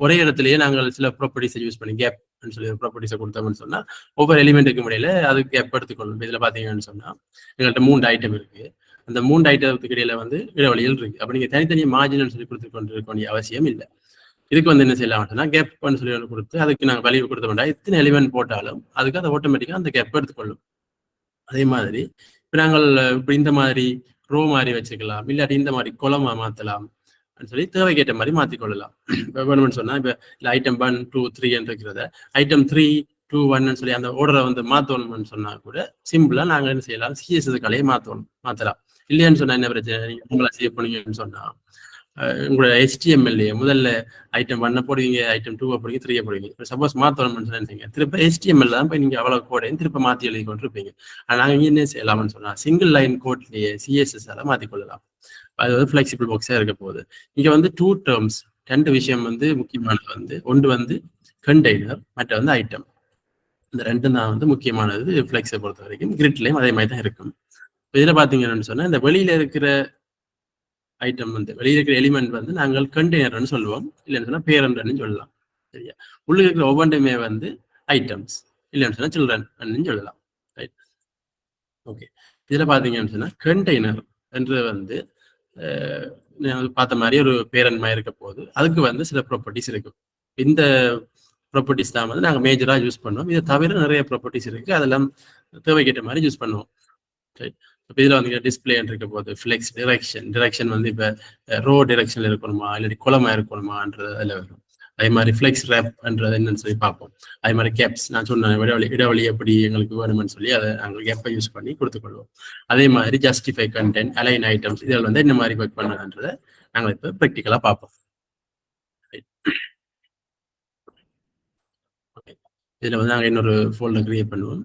ஒரே இடத்துலயே நாங்கள் சில ப்ராப்பர்ட்டிஸை யூஸ் பண்ணி கேப் சொல்லி ப்ராப்பர்ட்டிஸை கொடுத்தோம்னு சொன்னா ஒவ்வொரு எலிமெண்ட்டுக்கு முடியல அது கேப் எடுத்துக்கொள்ளும். இதுல பாத்தீங்கன்னு சொன்னா எங்கள்கிட்ட 3 ஐட்டம் இருக்கு. அந்த 3 ஐட்டத்துக்கு இடையில வந்து இடைவெளிகள் இருக்கு. அப்ப நீங்க தனித்தனியாக மார்ஜின் சொல்லி கொடுத்து கொண்டு இருக்க வேண்டிய அவசியம் இல்லை. இதுக்கு வந்து என்ன செய்யலாம்னா கேப்னு சொல்லி ஒன்று கொடுத்து அதுக்கு நாங்கள் வலிவு கொடுத்தோம்னா எத்தனை எலிமெண்ட் போட்டாலும் அதுக்கு அது ஆட்டோமேட்டிக்கா அந்த கேப் எடுத்துக்கொள்ளும். அதே மாதிரி இப்போ நாங்கள் இப்படி இந்த மாதிரி ரோ மாதிரி வச்சுக்கலாம், இல்லாட்டி இந்த மாதிரி குளமா மாத்தலாம் சொல்லி தேவைக்கேற்ற மாதிரி மாற்றிக்கொள்ளலாம். இப்போ வேணும்னு சொன்னா இப்போ ஐட்டம் 1, 2, 3 இருக்கிறத ஐட்டம் 3, 2, 1 சொல்லி அந்த ஆர்டரை வந்து மாற்றணும்னு சொன்னா கூட சிம்பிளா நாங்கள் என்ன செய்யலாம், சிஎஸ்எஸ் கலையை மாற்றலாம். இல்லையான்னு சொன்னா என்ன பிரச்சனை, நீங்க உங்களை சேவ் பண்ணீங்கன்னு சொன்னா உங்களோட HTML முதல்ல ஐட்டம் 1 போடுவீங்க, ஐட்டம் 2 போடுவீங்க, 3 போடுவீங்க. சப்போஸ் மாற்றணும்னு சொன்னீங்க, திருப்ப HTML தான் போய் நீங்க அவ்வளவு கோடையும் திருப்ப மாற்றி எழுதி கொண்டு இருப்பீங்க. நாங்கள் இங்கே என்ன செய்யலாம்னு சொன்னா சிங்கிள் லைன் கோட்லேயே CSS மாற்றிக்கொள்ளலாம். அது வந்து ஃபிளெக்சிபிள் பாக்ஸாக இருக்க போகுது. இங்க வந்து 2 டேர்ம்ஸ், 2 விஷயம் வந்து முக்கியமானது வந்து ஒன்று வந்து கண்டெய்னர், மற்ற வந்து ஐட்டம். இந்த ரெண்டும் தான் வந்து முக்கியமானது ஃபிளெக்ஸை பொறுத்த வரைக்கும். கிரிட்லையும் அதே மாதிரி தான் இருக்கும். இதில் பார்த்தீங்கன்னு சொன்னா இந்த வெளியில இருக்கிற ஐட்டம் வந்து வெளியில இருக்கிற எலிமெண்ட் வந்து நாங்கள் கண்டெய்னர்னு சொல்லுவோம், இல்லைன்னு சொன்னா பேரண்ட்னு சொல்லலாம். சரியா? உள்ள இருக்கிற ஒவ்வொன்றுமே வந்து ஐட்டம்ஸ், இல்லைன்னு சொன்னா சில்ட்ரன் சொல்லலாம். ரைட்? ஓகே. இதுல பாத்தீங்கன்னு சொன்னா கண்டெய்னர் என்று வந்து பார்த்த மாதிரி ஒரு பேரண்ட் மாதிரி இருக்க போகுது. அதுக்கு வந்து சில ப்ராப்பர்ட்டிஸ் இருக்கும். இந்த ப்ராப்பர்ட்டிஸ் தான் வந்து நாங்கள் மேஜரா யூஸ் பண்ணுவோம். இதை தவிர நிறைய ப்ராப்பர்ட்டிஸ் இருக்கு, அதெல்லாம் தேவைக்கேற்ற மாதிரி யூஸ் பண்ணுவோம். ரைட்? இதுல வந்து டிஸ்பிளே இருக்க போது ஃபிளெக்ஸ் டிரெக்ஷன் வந்து இப்ப ரோ டிரெக்ஷன்ல இருக்கணுமா இல்லாட்டி குளமா இருக்கணுமான்றது அதுல வரும். அதே மாதிரி ஃபிளெக்ஸ் ரேப்ன்றது என்னன்னு சொல்லி பார்ப்போம். அதே மாதிரி கேப்ஸ் நான் சொன்ன இடைவெளி எப்படி எங்களுக்கு வேணும்னு சொல்லி அதை நாங்கள் கேப்பை யூஸ் பண்ணி கொடுத்துக்கொள்வோம். அதே மாதிரி ஜஸ்டிஃபை கண்டென்ட், அலைன் ஐட்டம்ஸ் இதில் வந்து என்ன மாதிரி ஒர்க் பண்ணுறதுன்றதை நாங்கள் இப்போ ப்ராக்டிக்கலா பார்ப்போம். இதுல வந்து நாங்கள் இன்னொரு ஃபோல்டர் கிரியேட் பண்ணுவோம்.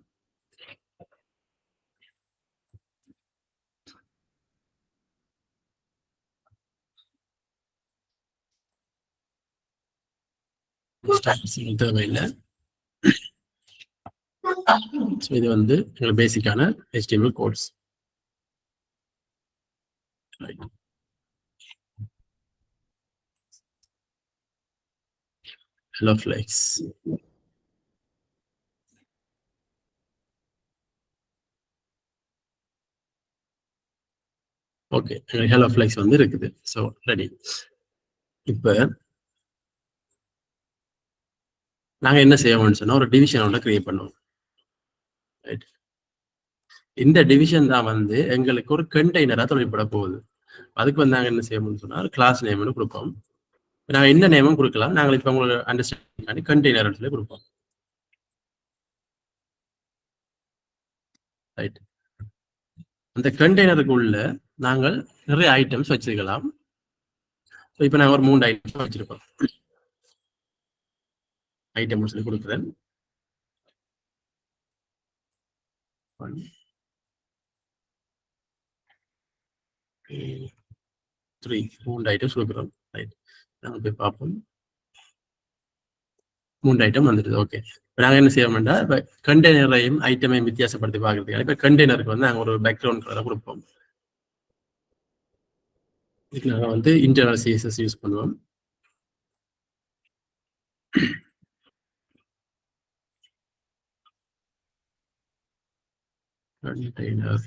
தேவையில்லை. இது வந்து எங்களுக்கு பேசிக்கான HTML codes. Hello Flex. Okay, hello flex வந்து இருக்குது. So ready. இப்போ நாங்கள் என்ன செய்வோம்னு சொன்னால் ஒரு டிவிஷன் ஒன்று கிரியேட் பண்ணுவோம். ரைட்? இந்த டிவிஷன் தான் வந்து எங்களுக்கு ஒரு கண்டெய்னராக தொழில்பட போகுது. அதுக்கு வந்து நாங்கள் என்ன செய்யணும்னு சொன்னால் கிளாஸ் நேம்னு கொடுப்போம். நாங்கள் என்ன நேமும் கொடுக்கலாம். நாங்கள் இப்போ உங்களுக்கு அண்டர்ஸ்டாண்டிங் கண்டெய்னர் சொல்லி கொடுப்போம். ரைட்? அந்த கண்டெய்னருக்கு உள்ள நாங்கள் நிறைய ஐட்டம்ஸ் வச்சிருக்கலாம். இப்போ நாங்கள் ஒரு 3 ஐட்டம் வச்சிருக்கோம். ஐட்டம் சொல்லி கொடுக்குறேன். 1 2 3 3 ஐட்டம்ஸ் கொடுக்குறோம். ரைட்? நாங்கள் போய் பார்ப்போம். 3 ஐட்டம் வந்துடுது. ஓகே, இப்போ நாங்கள் என்ன செய்வோம்னா இப்போ கண்டெய்னரையும் ஐட்டமையும் வித்தியாசப்படுத்தி பார்க்கறதுக்காக இப்போ கண்டெய்னருக்கு வந்து நாங்கள் ஒரு பேக்ரவுண்ட் கலரை கொடுப்போம். இதுக்கு நாங்கள் வந்து இன்டர்னல் CSS யூஸ் பண்ணுவோம். Container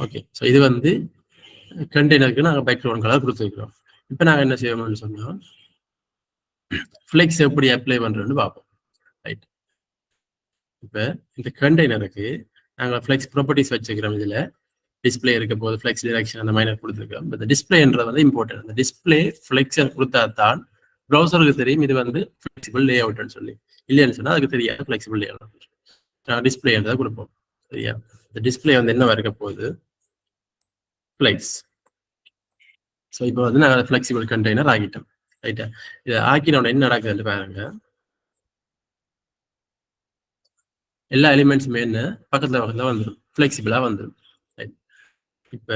okay. ஸோ இது வந்து கண்டெய்னருக்கு நாங்கள் பேக்ரவுண்ட் கலர் கொடுத்துருக்கிறோம். இப்போ நாங்கள் என்ன செய்வோம்னு சொன்னோம், ஃபிளெக்ஸ் எப்படி அப்ளை பண்ணுறோன்னு பார்ப்போம். ரைட்? இப்போ இந்த கண்டெய்னருக்கு நாங்கள் ஃபிளெக்ஸ் ப்ராப்பர்ட்டிஸ் வச்சுக்கிறோம். இதில் டிஸ்பிளே இருக்க போது ஃபிளெக்ஸ் டிரெக்ஷன் அந்த மாதிரி கொடுத்துருக்கோம். இந்த டிஸ்பிளேன்றது வந்து இம்பார்ட்டன்ட். அந்த டிஸ்பிளே ஃபிளெக்ஸை கொடுத்தா தான் ப்ரௌசருக்கு தெரியும் இது வந்து ஃபிளெக்சிபிள் லே அவுட்னு சொல்லி. இல்லைன்னு சொன்னால் அதுக்கு தெரியாது ஃபிளெக்சிபிள் லே அவுட். நாங்கள் டிஸ்பிளேன்றதை கொடுப்போம். சரியா? இந்த டிஸ்பிளே வந்து என்ன இருக்க போகுது, ஃபிளெக்ஸ். ஸோ இப்போ வந்து நாங்கள் ஃபிளெக்சிபிள் கண்டெய்னர் ஆகிட்டோம். ரைட்டா? இதை ஆக்கினோட என்ன நடக்குதுன்னு பாருங்க. எல்லா எலிமெண்ட்ஸுமே என்ன பக்கத்தில் வந்துடும், ஃபிளெக்சிபிளா வந்துடும். இப்போ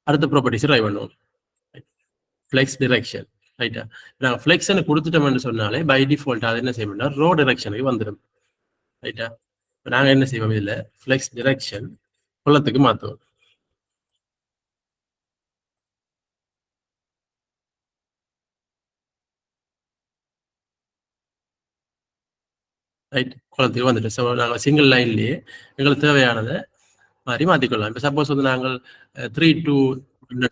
அடுத்த ப்ராப்பர்ட்டிஸ் ட்ரை பண்ணுவோம். Flex direction. ரைட்டா? நாங்கள் ஃபிளெக்ஷனை கொடுத்துட்டோம்னு சொன்னாலே பை டிஃபால்ட் அது என்ன செய்யணும்னா ரோ டிரெக்ஷனுக்கு வந்துடும். ரைட்டா? இப்போ நாங்கள் என்ன செய்வோம், இதில் ஃபிளெக்ஸ் டிரெக்ஷன் குளத்துக்கு மாற்றுவோம். ரைட்? குளத்துக்கு வந்துட்டு ஸோ நாங்கள் சிங்கிள் லைன்லேயே எங்களுக்கு தேவையானதை மாதிரி மாற்றிக்கொள்ளலாம். இப்போ சப்போஸ் வந்து நாங்கள் 3 to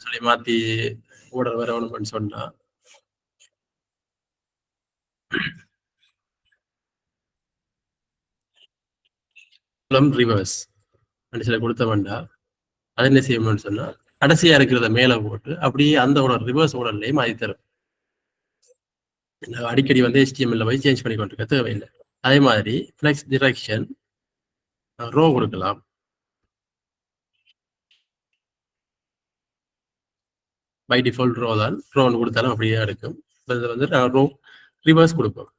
சொல்லி மாற்றி ஓடர் வரணும்னு சொன்னால் ரிவர்ஸ் சில கொடுத்த வேண்டாம். அது என்ன செய்யணும்னு சொன்னால் கடைசியாக இருக்கிறத மேலே போட்டு அப்படியே அந்த ஓடர் ரிவர்ஸ் ஓடர்லேயே மாற்றி தரும். அடிக்கடி வந்து HTML போய் சேஞ்ச் பண்ணி கொண்டிருக்க தேவையில்லை. அதே மாதிரி ஃப்ளெக்ஸ் டிரெக்ஷன் ரோ கொடுக்கலாம். பை டிஃபால்ட் ரோ தான், ரோன்னு கொடுத்தாலும் அப்படியே இருக்கும். இது வந்து ரோ ரிவர்ஸ் கொடுப்போம்.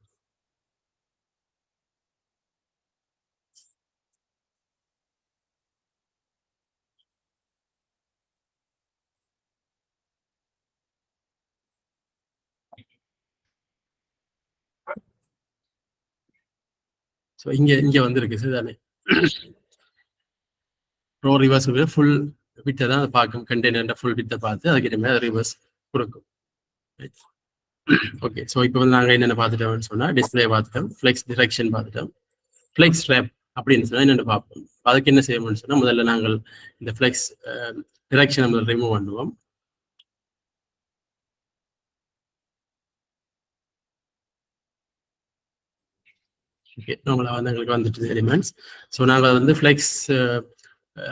ஸோ இங்கே வந்துருக்கு சரிதானே. ரோ ரிவர்ஸ் ஃபுல் வித்தை தான் பார்க்கும். கண்டெய்னர் ஃபுல் வித்தை பார்த்து அதுக்கிட்ட மேலே ரிவர்ஸ் கொடுக்கும். ஓகே, ஸோ இப்போ வந்து நாங்கள் என்னென்ன பார்த்துட்டோம்னு சொன்னால் டிஸ்பிளே பார்த்துட்டோம், ஃப்ளெக்ஸ் டிரெக்ஷன் பார்த்துட்டோம், ஃப்ளெக்ஸ் ரேப் அப்படின்னு சொன்னால் என்னென்னு பார்ப்போம். அதுக்கு என்ன செய்யணும்னு சொன்னால் முதல்ல நாங்கள் இந்த ஃப்ளெக்ஸ் டிரெக்ஷனை முதல்ல ரிமூவ் பண்ணுவோம். ஓகே, நம்மளை வந்து எங்களுக்கு வந்துட்டு எலிமெண்ட்ஸ். ஸோ நாங்கள் வந்து ஃப்ளெக்ஸ்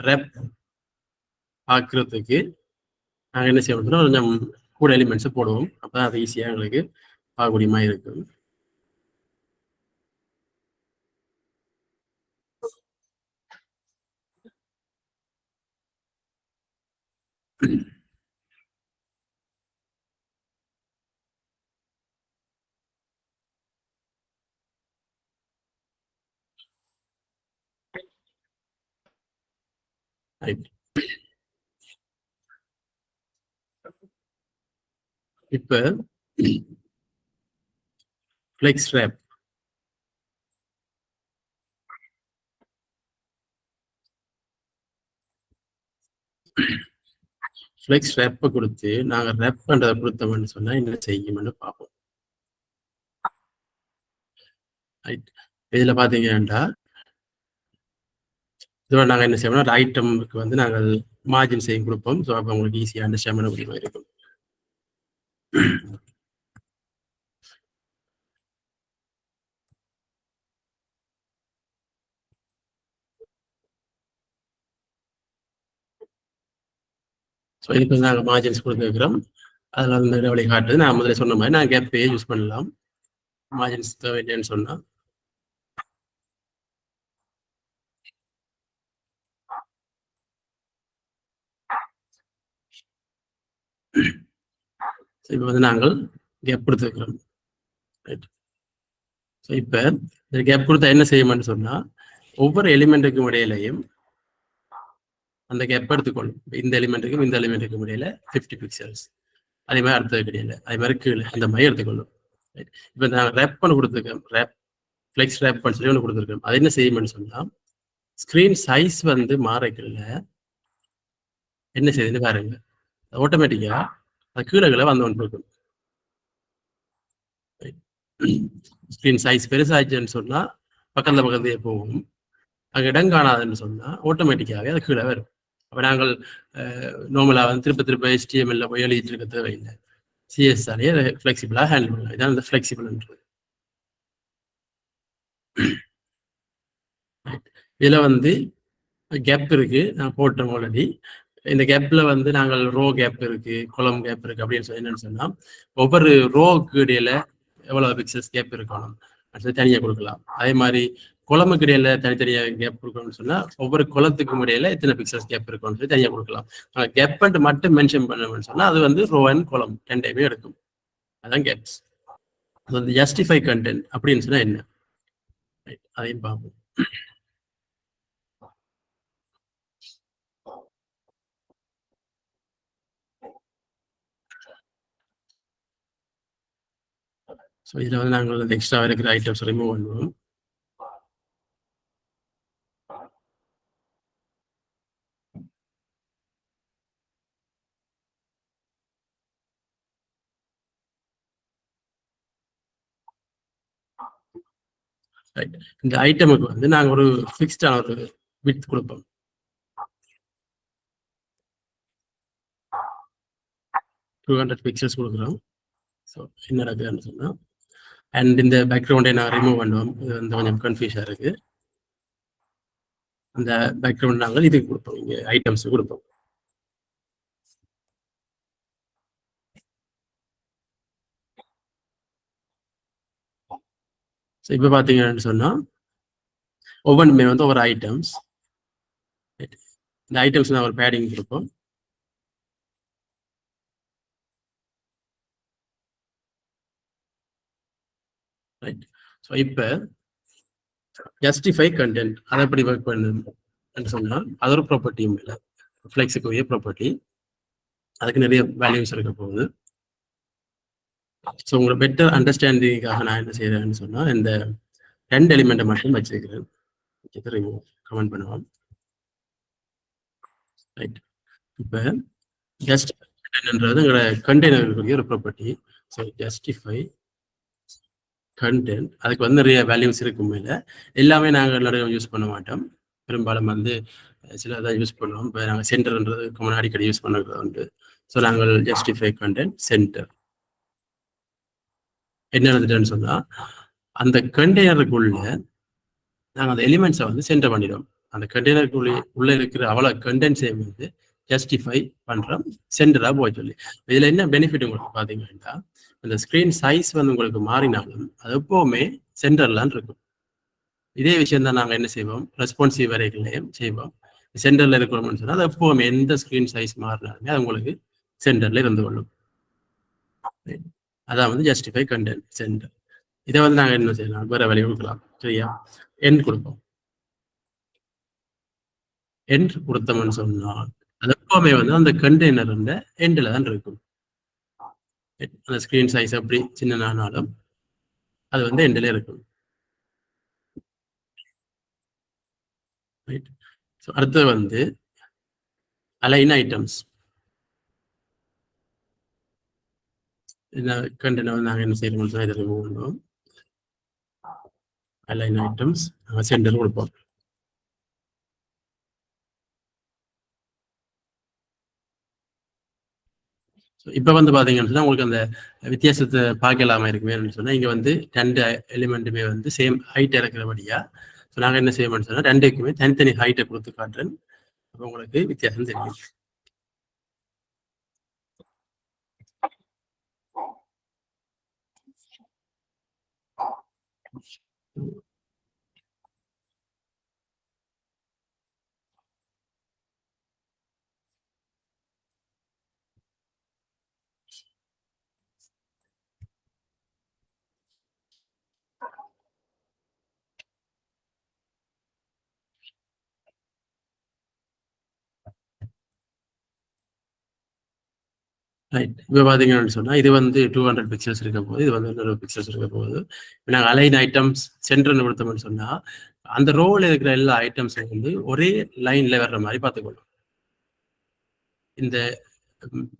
ரேப் பார்க்குறதுக்கு நாங்கள் என்ன செய்யணும்னா கொஞ்சம் கூட எலிமெண்ட்ஸை போடுவோம். அப்போ அது ஈஸியாக எங்களுக்கு பார்க்கக்கூடிய மாதிரி இருக்கும். இப்போ ஃப்ளெக்ஸ் ரேப் ஃப்ளெக்ஸ் ரேப்பை கொடுத்து நாங்கள் ரேப் பண்ணுறதை கொடுத்தோம்னு சொன்னால் என்ன செய்யும்னு பார்ப்போம். ரைட், இதில் பார்த்தீங்கன்னா இதோட நாங்கள் என்ன செய்வோம்னா ஒரு ஐட்டமுக்கு வந்து நாங்கள் மார்ஜின் செய்ய கொடுப்போம். ஸோ அப்போ உங்களுக்கு ஈஸியாக அண்டர்ஸ்டாண்ட் பண்ண முடியுமா இருக்கும். ஸோ இதுக்கு வந்து நாங்கள் மார்ஜின்ஸ் கொடுத்துருக்கிறோம். அதில் வந்து இடைவெளி காட்டுது. நான் முதல்ல சொன்ன மாதிரி நான் கேப்பே யூஸ் பண்ணலாம். மார்ஜின்ஸ் தேவையில்லைன்னு சொன்னால் இப்போ வந்து நாங்கள் கேப் கொடுத்துருக்கிறோம். ரைட், ஸோ இப்போ இந்த கேப் கொடுத்தா என்ன செய்யணும்னு சொன்னால் ஒவ்வொரு எலிமெண்ட்டுக்கும் இடையிலையும் அந்த கேப் எடுத்துக்கொள்ளும். இந்த எலிமெண்ட்டுக்கும் இந்த எலிமெண்ட்டுக்கும் இடையில 50 பிக்சல்ஸ், அதே மாதிரி அடுத்தது கிடையாது, அதே மாதிரி கீழே அந்த மாதிரி எடுத்துக்கொள்ளும். இப்போ நாங்கள் ரேப் பண்ண கொடுத்துருக்கோம், ரேப் ஃப்ளெக்ஸ் ரேப் பண்ணி சொல்லி ஒன்று கொடுத்துருக்கோம். அது என்ன செய்யும்னு சொன்னால் ஸ்க்ரீன் சைஸ் வந்து மாறக்கல என்ன செய்யுதுன்னு பாருங்க, ஆட்டோமேட்டிக்காக அது கீழே வந்து ஒன்று இருக்கும். ஸ்க்ரீன் சைஸ் பெருசாச்சுன்னு சொன்னால் பக்கத்துலேயே போகும். அங்கே இடம் காணாதுன்னு சொன்னால் ஆட்டோமேட்டிக்காகவே அது கீழே வரும். அப்போ நாங்கள் நார்மலாக வந்து திருப்ப HTML போய் எழுதிட்டு இருக்க தேவையில்லை. CSSாலேயே ஃப்ளெக்சிபிளாக ஹேண்டில் பண்ணலாம். இதான் இந்த ஃப்ளெக்சிபிள்ன்றது. இதில் வந்து கேப் இருக்கு, நான் போட்டேன் ஆல்ரெடி. இந்த கேப்ல வந்து நாங்கள் ரோ கேப் இருக்கு, கொலம் கேப் இருக்கு அப்படின்னு சொல்லி என்னன்னு சொன்னா ஒவ்வொரு ரோக்கு இடையில எவ்வளவு பிக்சல்ஸ் கேப் இருக்கணும் அது தனியாக கொடுக்கலாம். அதே மாதிரி குளமுக்கு இடையில தனித்தனியாக கேப் கொடுக்கணும்னு சொன்னா ஒவ்வொரு குளத்துக்கும் இடையில எத்தனை பிக்சல்ஸ் கேப் இருக்கணும்னு சொல்லி தனியாக கொடுக்கலாம். கேப் மட்டும் மென்ஷன் பண்ணணும்னு சொன்னா அது வந்து ரோ அண்ட் கொலம் ரெண்டையுமே எடுக்கும். அதான் கேப்ஸ். அது வந்து ஜஸ்டிஃபை கண்டென்ட் அப்படின்னு சொன்னா என்ன, அதையும் பார்ப்போம். ஸோ இதில் வந்து நாங்கள் வந்து எக்ஸ்ட்ரா இருக்கிற ஐட்டம்ஸ் ரிமூவ் பண்ணுவோம். இந்த ஐட்டமுக்கு வந்து நாங்கள் ஒரு ஃபிக்ஸ்டான ஒரு விட்த் கொடுப்போம். பிக்சல்ஸ் கொடுக்குறோம். ஸோ என்ன நடக்குதுன்னு சொன்னால் அண்ட் இந்த பேக்ரவுண்டை நான் ரிமூவ் பண்ணுவோம். இது வந்து கொஞ்சம் கன்ஃபியூஷனாக இருக்கு. அந்த பேக்ரவுண்ட் நாங்கள் இதுக்கு கொடுப்போம், இங்கே ஐட்டம்ஸ் கொடுப்போம். இப்போ பார்த்தீங்கன்னு சொன்னா ஒவ்வொன்றுமே வந்து ஒவ்வொரு ஐட்டம்ஸ். இந்த ஐட்டம்ஸ் நான் ஒரு பேடிங் கொடுப்போம். ரைட். ஸோ இப்போ ஜஸ்டிஃபை கண்டென்ட் அதை எப்படி ஒர்க் பண்ணுன்னு சொன்னால் அது ஒரு ப்ராப்பர்ட்டியும் இல்லை, ஃப்ளெக்ஸுக்குரிய ப்ராப்பர்ட்டி. அதுக்கு நிறைய வேல்யூஸ் இருக்க போகுது. ஸோ உங்களை பெட்டர் அண்டர்ஸ்டாண்டிங்காக நான் என்ன செய்யறேன்னு சொன்னால் இந்த 2 எலிமெண்ட்டை மட்டும் வச்சிருக்கிறேன். கமெண்ட் பண்ணுவோம். ரைட். இப்போ ஜஸ்டிஃபைன்றது எங்களோட கண்டெய்னருக்குரிய ஒரு ப்ராப்பர்ட்டி. ஸோ ஜஸ்டிஃபை கண்டென்ட் அதுக்கு வந்து நிறைய வேல்யூஸ் இருக்கும். இல்லை எல்லாமே நாங்கள் நிறைய யூஸ் பண்ண மாட்டோம். பெரும்பாலும் வந்து சில தான் யூஸ் பண்ணுவோம். இப்போ நாங்கள் சென்டர்ன்றது கம்மன் அடிக்கடி யூஸ் பண்ணுறது உண்டு. ஸோ நாங்கள் ஜஸ்டிஃபை கண்டென்ட் சென்டர் என்ன எழுதுட்டேன்னு சொன்னால் அந்த கண்டெய்னருக்குள்ள நாங்கள் அந்த எலிமெண்ட்ஸை வந்து சென்டர் பண்ணிடுவோம். அந்த கண்டெய்னருக்குள்ளே உள்ள இருக்கிற அவ்வளோ கண்டென்ட்ஸை வந்து ஜஸ்டிஃபை பண்ணுறோம் சென்டராக போய் சொல்லி. இதில் என்ன பெனிஃபிட் உங்களுக்கு பார்த்தீங்கன்னா இந்த ஸ்க்ரீன் சைஸ் வந்து உங்களுக்கு மாறினாலும் அது எப்போவுமே சென்டர்லான் இருக்கும். இதே விஷயம் தான் நாங்கள் என்ன செய்வோம் ரெஸ்பான்சிவ் வரைகளையும் செய்வோம். சென்டரில் இருக்கிறோம்னு சொன்னால் அது எப்போவுமே எந்த ஸ்க்ரீன் சைஸ் மாறினாலுமே அது உங்களுக்கு சென்டரில் இருந்து கொள்ளும். அதான் வந்து ஜஸ்டிஃபை கண்டென்ட் சென்டர். இதை வந்து நாங்கள் என்ன செய்யலாம் வேற வழி கொடுக்கலாம். சரியா, எண்ட் கொடுப்போம். எண்ட் கொடுத்தோம்னு சொன்னால் அது எப்பவுமே வந்து அந்த கண்டெய்னர் வந்து எண்டில் தான் இருக்கும். அந்த ஸ்க்ரீன் சைஸ் அப்படி சின்னனாலும் அது வந்து எண்டில் இருக்கும். ரைட். ஸோ அடுத்து வந்து அலைன் ஐட்டம்ஸ். இந்த கண்டெய்னர் வந்து நாங்கள் என்ன செய்யறோம்னு சொன்னால் இதில் ரிமூவ் பண்ணுவோம். அலைன் ஐட்டம்ஸ் நாங்கள் சென்டர் கொடுப்போம். இப்போ வந்து பார்த்தீங்கன்னு உங்களுக்கு அந்த வித்தியாசத்தை பார்க்கலாமா இருக்குமே சொன்னால் இங்கே வந்து 2 எலிமெண்ட்டுமே வந்து சேம் ஹைட் இருக்கிறபடியா. ஸோ நாங்கள் என்ன செய்யணும்னு சொன்னால் 2க்குமே தனித்தனி ஹைட்டை கொடுத்து காட்டுறேன். அப்போ உங்களுக்கு வித்தியாசம் தெரியும். ரைட். இப்போ பார்த்தீங்கன்னு சொன்னால் இது வந்து 200 பிக்சல்ஸ் இருக்க போகுது, இது வந்து 100 பிக்சல்ஸ் இருக்க போகுது. இப்போ நாங்கள் அலைன் ஐட்டம்ஸ் சென்டர்னு கொடுத்தோம்னு சொன்னால் அந்த ரோவில் இருக்கிற எல்லா ஐட்டம்ஸும் வந்து ஒரே லைனில் வர்ற மாதிரி பார்த்துக்கணும். இந்த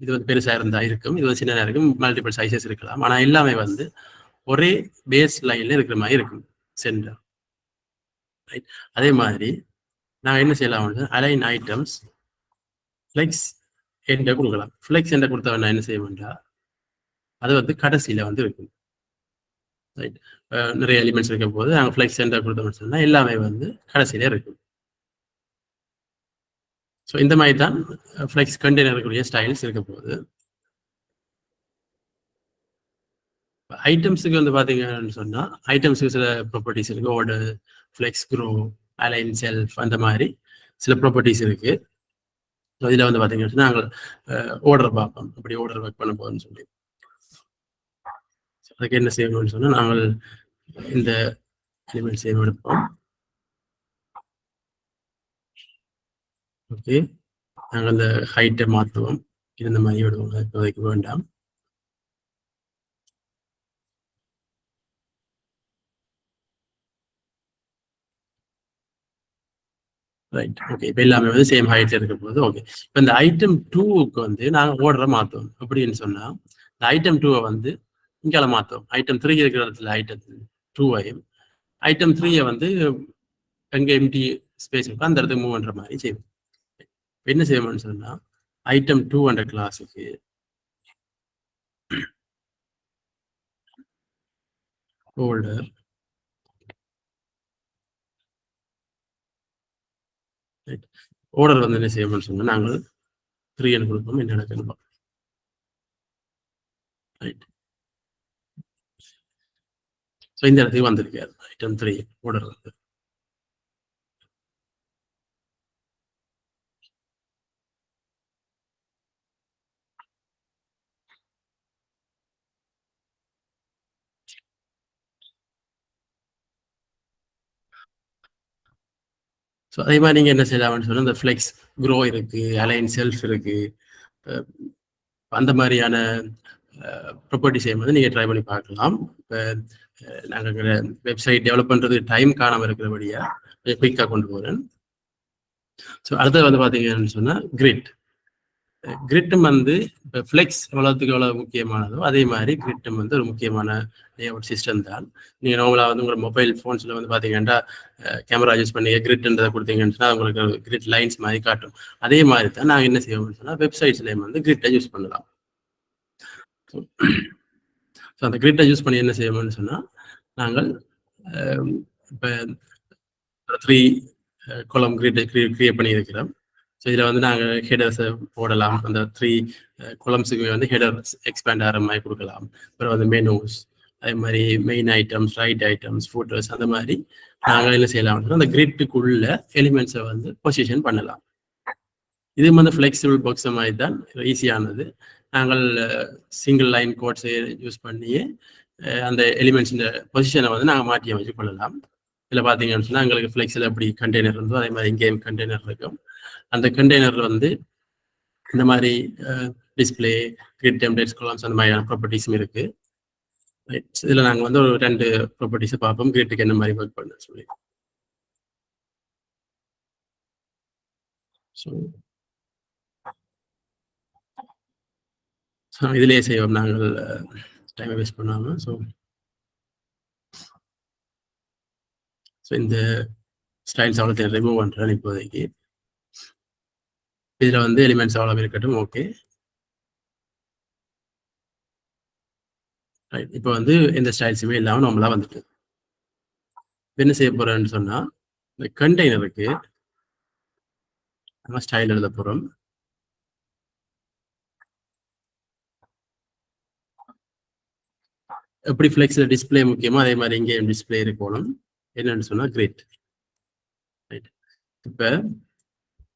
இது வந்து பெருசாக இருந்தால் இருக்கும், இது வந்து சின்னதாக இருக்கும், மல்டிபிள் சைஸஸ் இருக்கலாம். ஆனால் எல்லாமே வந்து ஒரே பேஸ் லைனில் இருக்கிற மாதிரி இருக்கும் சென்டர். ரைட். அதே மாதிரி நாங்கள் என்ன செய்யலாம், அலைன் ஐட்டம்ஸ் ஃப்ளெக்ஸ் என்ட கொடுக்கலாம். ஃப்ளெக்ஸ் என்ட கொடுத்தவன் என்ன செய்ய வேண்டாம், அது வந்து கடைசியில் வந்து இருக்கும். ரைட். நிறைய எலிமெண்ட்ஸ் இருக்க போது நாங்கள் ஃப்ளெக்ஸ் என்ட கொடுத்தோம்னு சொன்னால் எல்லாமே வந்து கடைசியிலே இருக்கும். ஸோ இந்த மாதிரி தான் ஃப்ளெக்ஸ் கண்டெய்னருக்குரிய ஸ்டைல்ஸ் இருக்க போகுது. ஐட்டம்ஸுக்கு வந்து பார்த்தீங்கன்னு சொன்னால் ஐட்டம்ஸுக்கு சில ப்ராப்பர்ட்டிஸ் இருக்கு. Order, flex, grow, align, self அந்த மாதிரி சில ப்ராப்பர்ட்டிஸ் இருக்கு. ஸோ இதில் வந்து பார்த்தீங்கன்னா நாங்கள் ஆர்டர் பார்ப்போம், அப்படி ஆர்டர் ஒர்க் பண்ண போகுதுன்னு சொல்லி. அதுக்கு என்ன செய்யணும்னு சொன்னால் நாங்கள் இந்த எலிமெண்ட் சேவ் எடுப்போம். ஓகே, நாங்கள் அந்த ஹைட்டை மாற்றுவோம். இது இந்த மாதிரி விடுவோம், இப்போதைக்கு வேண்டாம். ரைட். ஓகே, இப்போ எல்லாமே வந்து சேம் ஹைட்ல இருக்க போகுது. ஓகே, இப்போ இந்த ஐட்டம் 2க்கு வந்து நாங்கள் ஆர்டரை மாற்றுவோம். அப்படின்னு சொன்னால் இந்த ஐட்டம் 2வை வந்து இங்கே மாற்றுவோம். ஐட்டம் 3 இருக்கிற இடத்துல ஐட்டம் 2வையும் ஐட்டம் 3யை வந்து எங்கே எம்டி ஸ்பேஸ் இருக்கோ அந்த இடத்துக்கு மூவ் பண்ணுற மாதிரி செய்வோம். என்ன செய்வோம்னு சொன்னால் ஐட்டம் 2 என்ற கிளாஸுக்கு ஹோல்டர் ஆர்டர் வந்து என்ன செய்வோம்னு சொன்னால் நாங்கள் 3 கொடுப்போம். என்ன நடக்கணும் ரைட். ஸோ இந்த இடத்துக்கு வந்திருக்காரு ஐட்டம் 3 ஆர்டர் வந்து. ஸோ அதே மாதிரி நீங்க என்ன செய்யலாம்னு சொன்னா, இந்த ஃப்ளெக்ஸ் க்ரோ இருக்கு, அலைன் செல்ஃப் இருக்கு, அந்த மாதிரியான ப்ராப்பர்ட்டிஸையும் வந்து நீங்க ட்ரை பண்ணி பார்க்கலாம். இப்போ நாங்கள் வெப்சைட் டெவலப் பண்றது டைம் காணாமல் இருக்கிறபடியா குயிக்காக கொண்டு போகிறேன். ஸோ அடுத்தது வந்து பார்த்தீங்கன்னு சொன்னா கிரிட். கிரிட்டும் வந்து இப்போ ஃப்ளெக்ஸ் எவ்வளோத்துக்கு எவ்வளோ முக்கியமானதோ அதே மாதிரி கிரிட்டும் வந்து ஒரு முக்கியமான லேஅவுட் சிஸ்டம் தான். நீங்கள் நார்மலாக வந்து உங்களோட மொபைல் ஃபோன்ஸில் வந்து பார்த்தீங்கன்னா கேமரா யூஸ் பண்ணி கிரிட்ன்றதை கொடுத்தீங்கன்னு சொன்னால் உங்களுக்கு கிரிட் லைன்ஸ் மாதிரி காட்டும். அதே மாதிரி தான் நாங்கள் என்ன செய்வோம்னு சொன்னால் வெப்சைட்ஸ்லேயும் வந்து கிரிட்டை யூஸ் பண்ணலாம். ஸோ அந்த கிரிட்டை யூஸ் பண்ணி என்ன செய்வோம்னு சொன்னால் நாங்கள் இப்போ 3 column கிரிட்டை கிரியேட் பண்ணியிருக்கிறோம். ஸோ இதில் வந்து நாங்கள் ஹெடர்ஸை போடலாம். அந்த 3 columnsக்கு வந்து ஹெடர் எக்ஸ்பேண்ட் ஆகிற மாதிரி கொடுக்கலாம். அப்புறம் வந்து மெனூஸ், அதே மாதிரி main items, right items, photos, அந்த மாதிரி நாங்கள் என்ன செய்யலாம், அந்த கிரிட்டுக்குள்ள எலிமெண்ட்ஸை வந்து பொசிஷன் பண்ணலாம். இது வந்து ஃப்ளெக்சிபிள் பாக்ஸ் மாதிரி தான், ஈஸியானது. நாங்கள் சிங்கிள் லைன் கோட்ஸை யூஸ் பண்ணியே அந்த எலிமெண்ட்ஸ் பொசிஷனை வந்து நாங்கள் மாற்றி அமைச்சு கொள்ளலாம். இதில் பார்த்தீங்கன்னு சொன்னால் எங்களுக்கு ஃப்ளெக்ஸில் எப்படி கண்டெய்னர் இருந்தோ அதே மாதிரி இங்கேயும் கண்டெய்னர் இருக்கும். அந்த கண்டெய்னர்ல வந்து இந்த மாதிரி டிஸ்பிளே, கிரிட் டெம்ப்ளேட்ஸ், காலம்ஸ் அந்த மாதிரியான ப்ராப்பர்ட்டிஸும் இருக்கு. இதில் நாங்கள் வந்து ஒரு 2 ப்ராப்பர்ட்டிஸை பார்ப்போம், கிரிட்டுக்கு என்ன மாதிரி ஒர்க் பண்ண சொல்லி. ஸோ இதிலேயே செய்வோம் நாங்கள் டைமை வேஸ்ட் பண்ணாமல். ஸோ இந்த ஸ்டைல்ஸ் அவ்வளோ ரிமூவ் பண்ணுறேன் இப்போதைக்கு. இதில் வந்து எலிமெண்ட்ஸ் அவ்வளோ இருக்கட்டும். Okay, right. இப்போ வந்து எந்த ஸ்டைல்ஸுமே இல்லாமல் நார்மலாக வந்துட்டு என்ன செய்ய போகிறேன்னு சொன்னால், இந்த கண்டெய்னருக்கு நம்ம ஸ்டைல் எழுத போகிறோம். எப்படி ஃப்ளெக்ஸில் டிஸ்பிளே முக்கியமோ அதே மாதிரி இங்கேயும் டிஸ்பிளே இருக்கணும். என்னன்னு சொன்னால் கிரிட், ரைட். இப்போ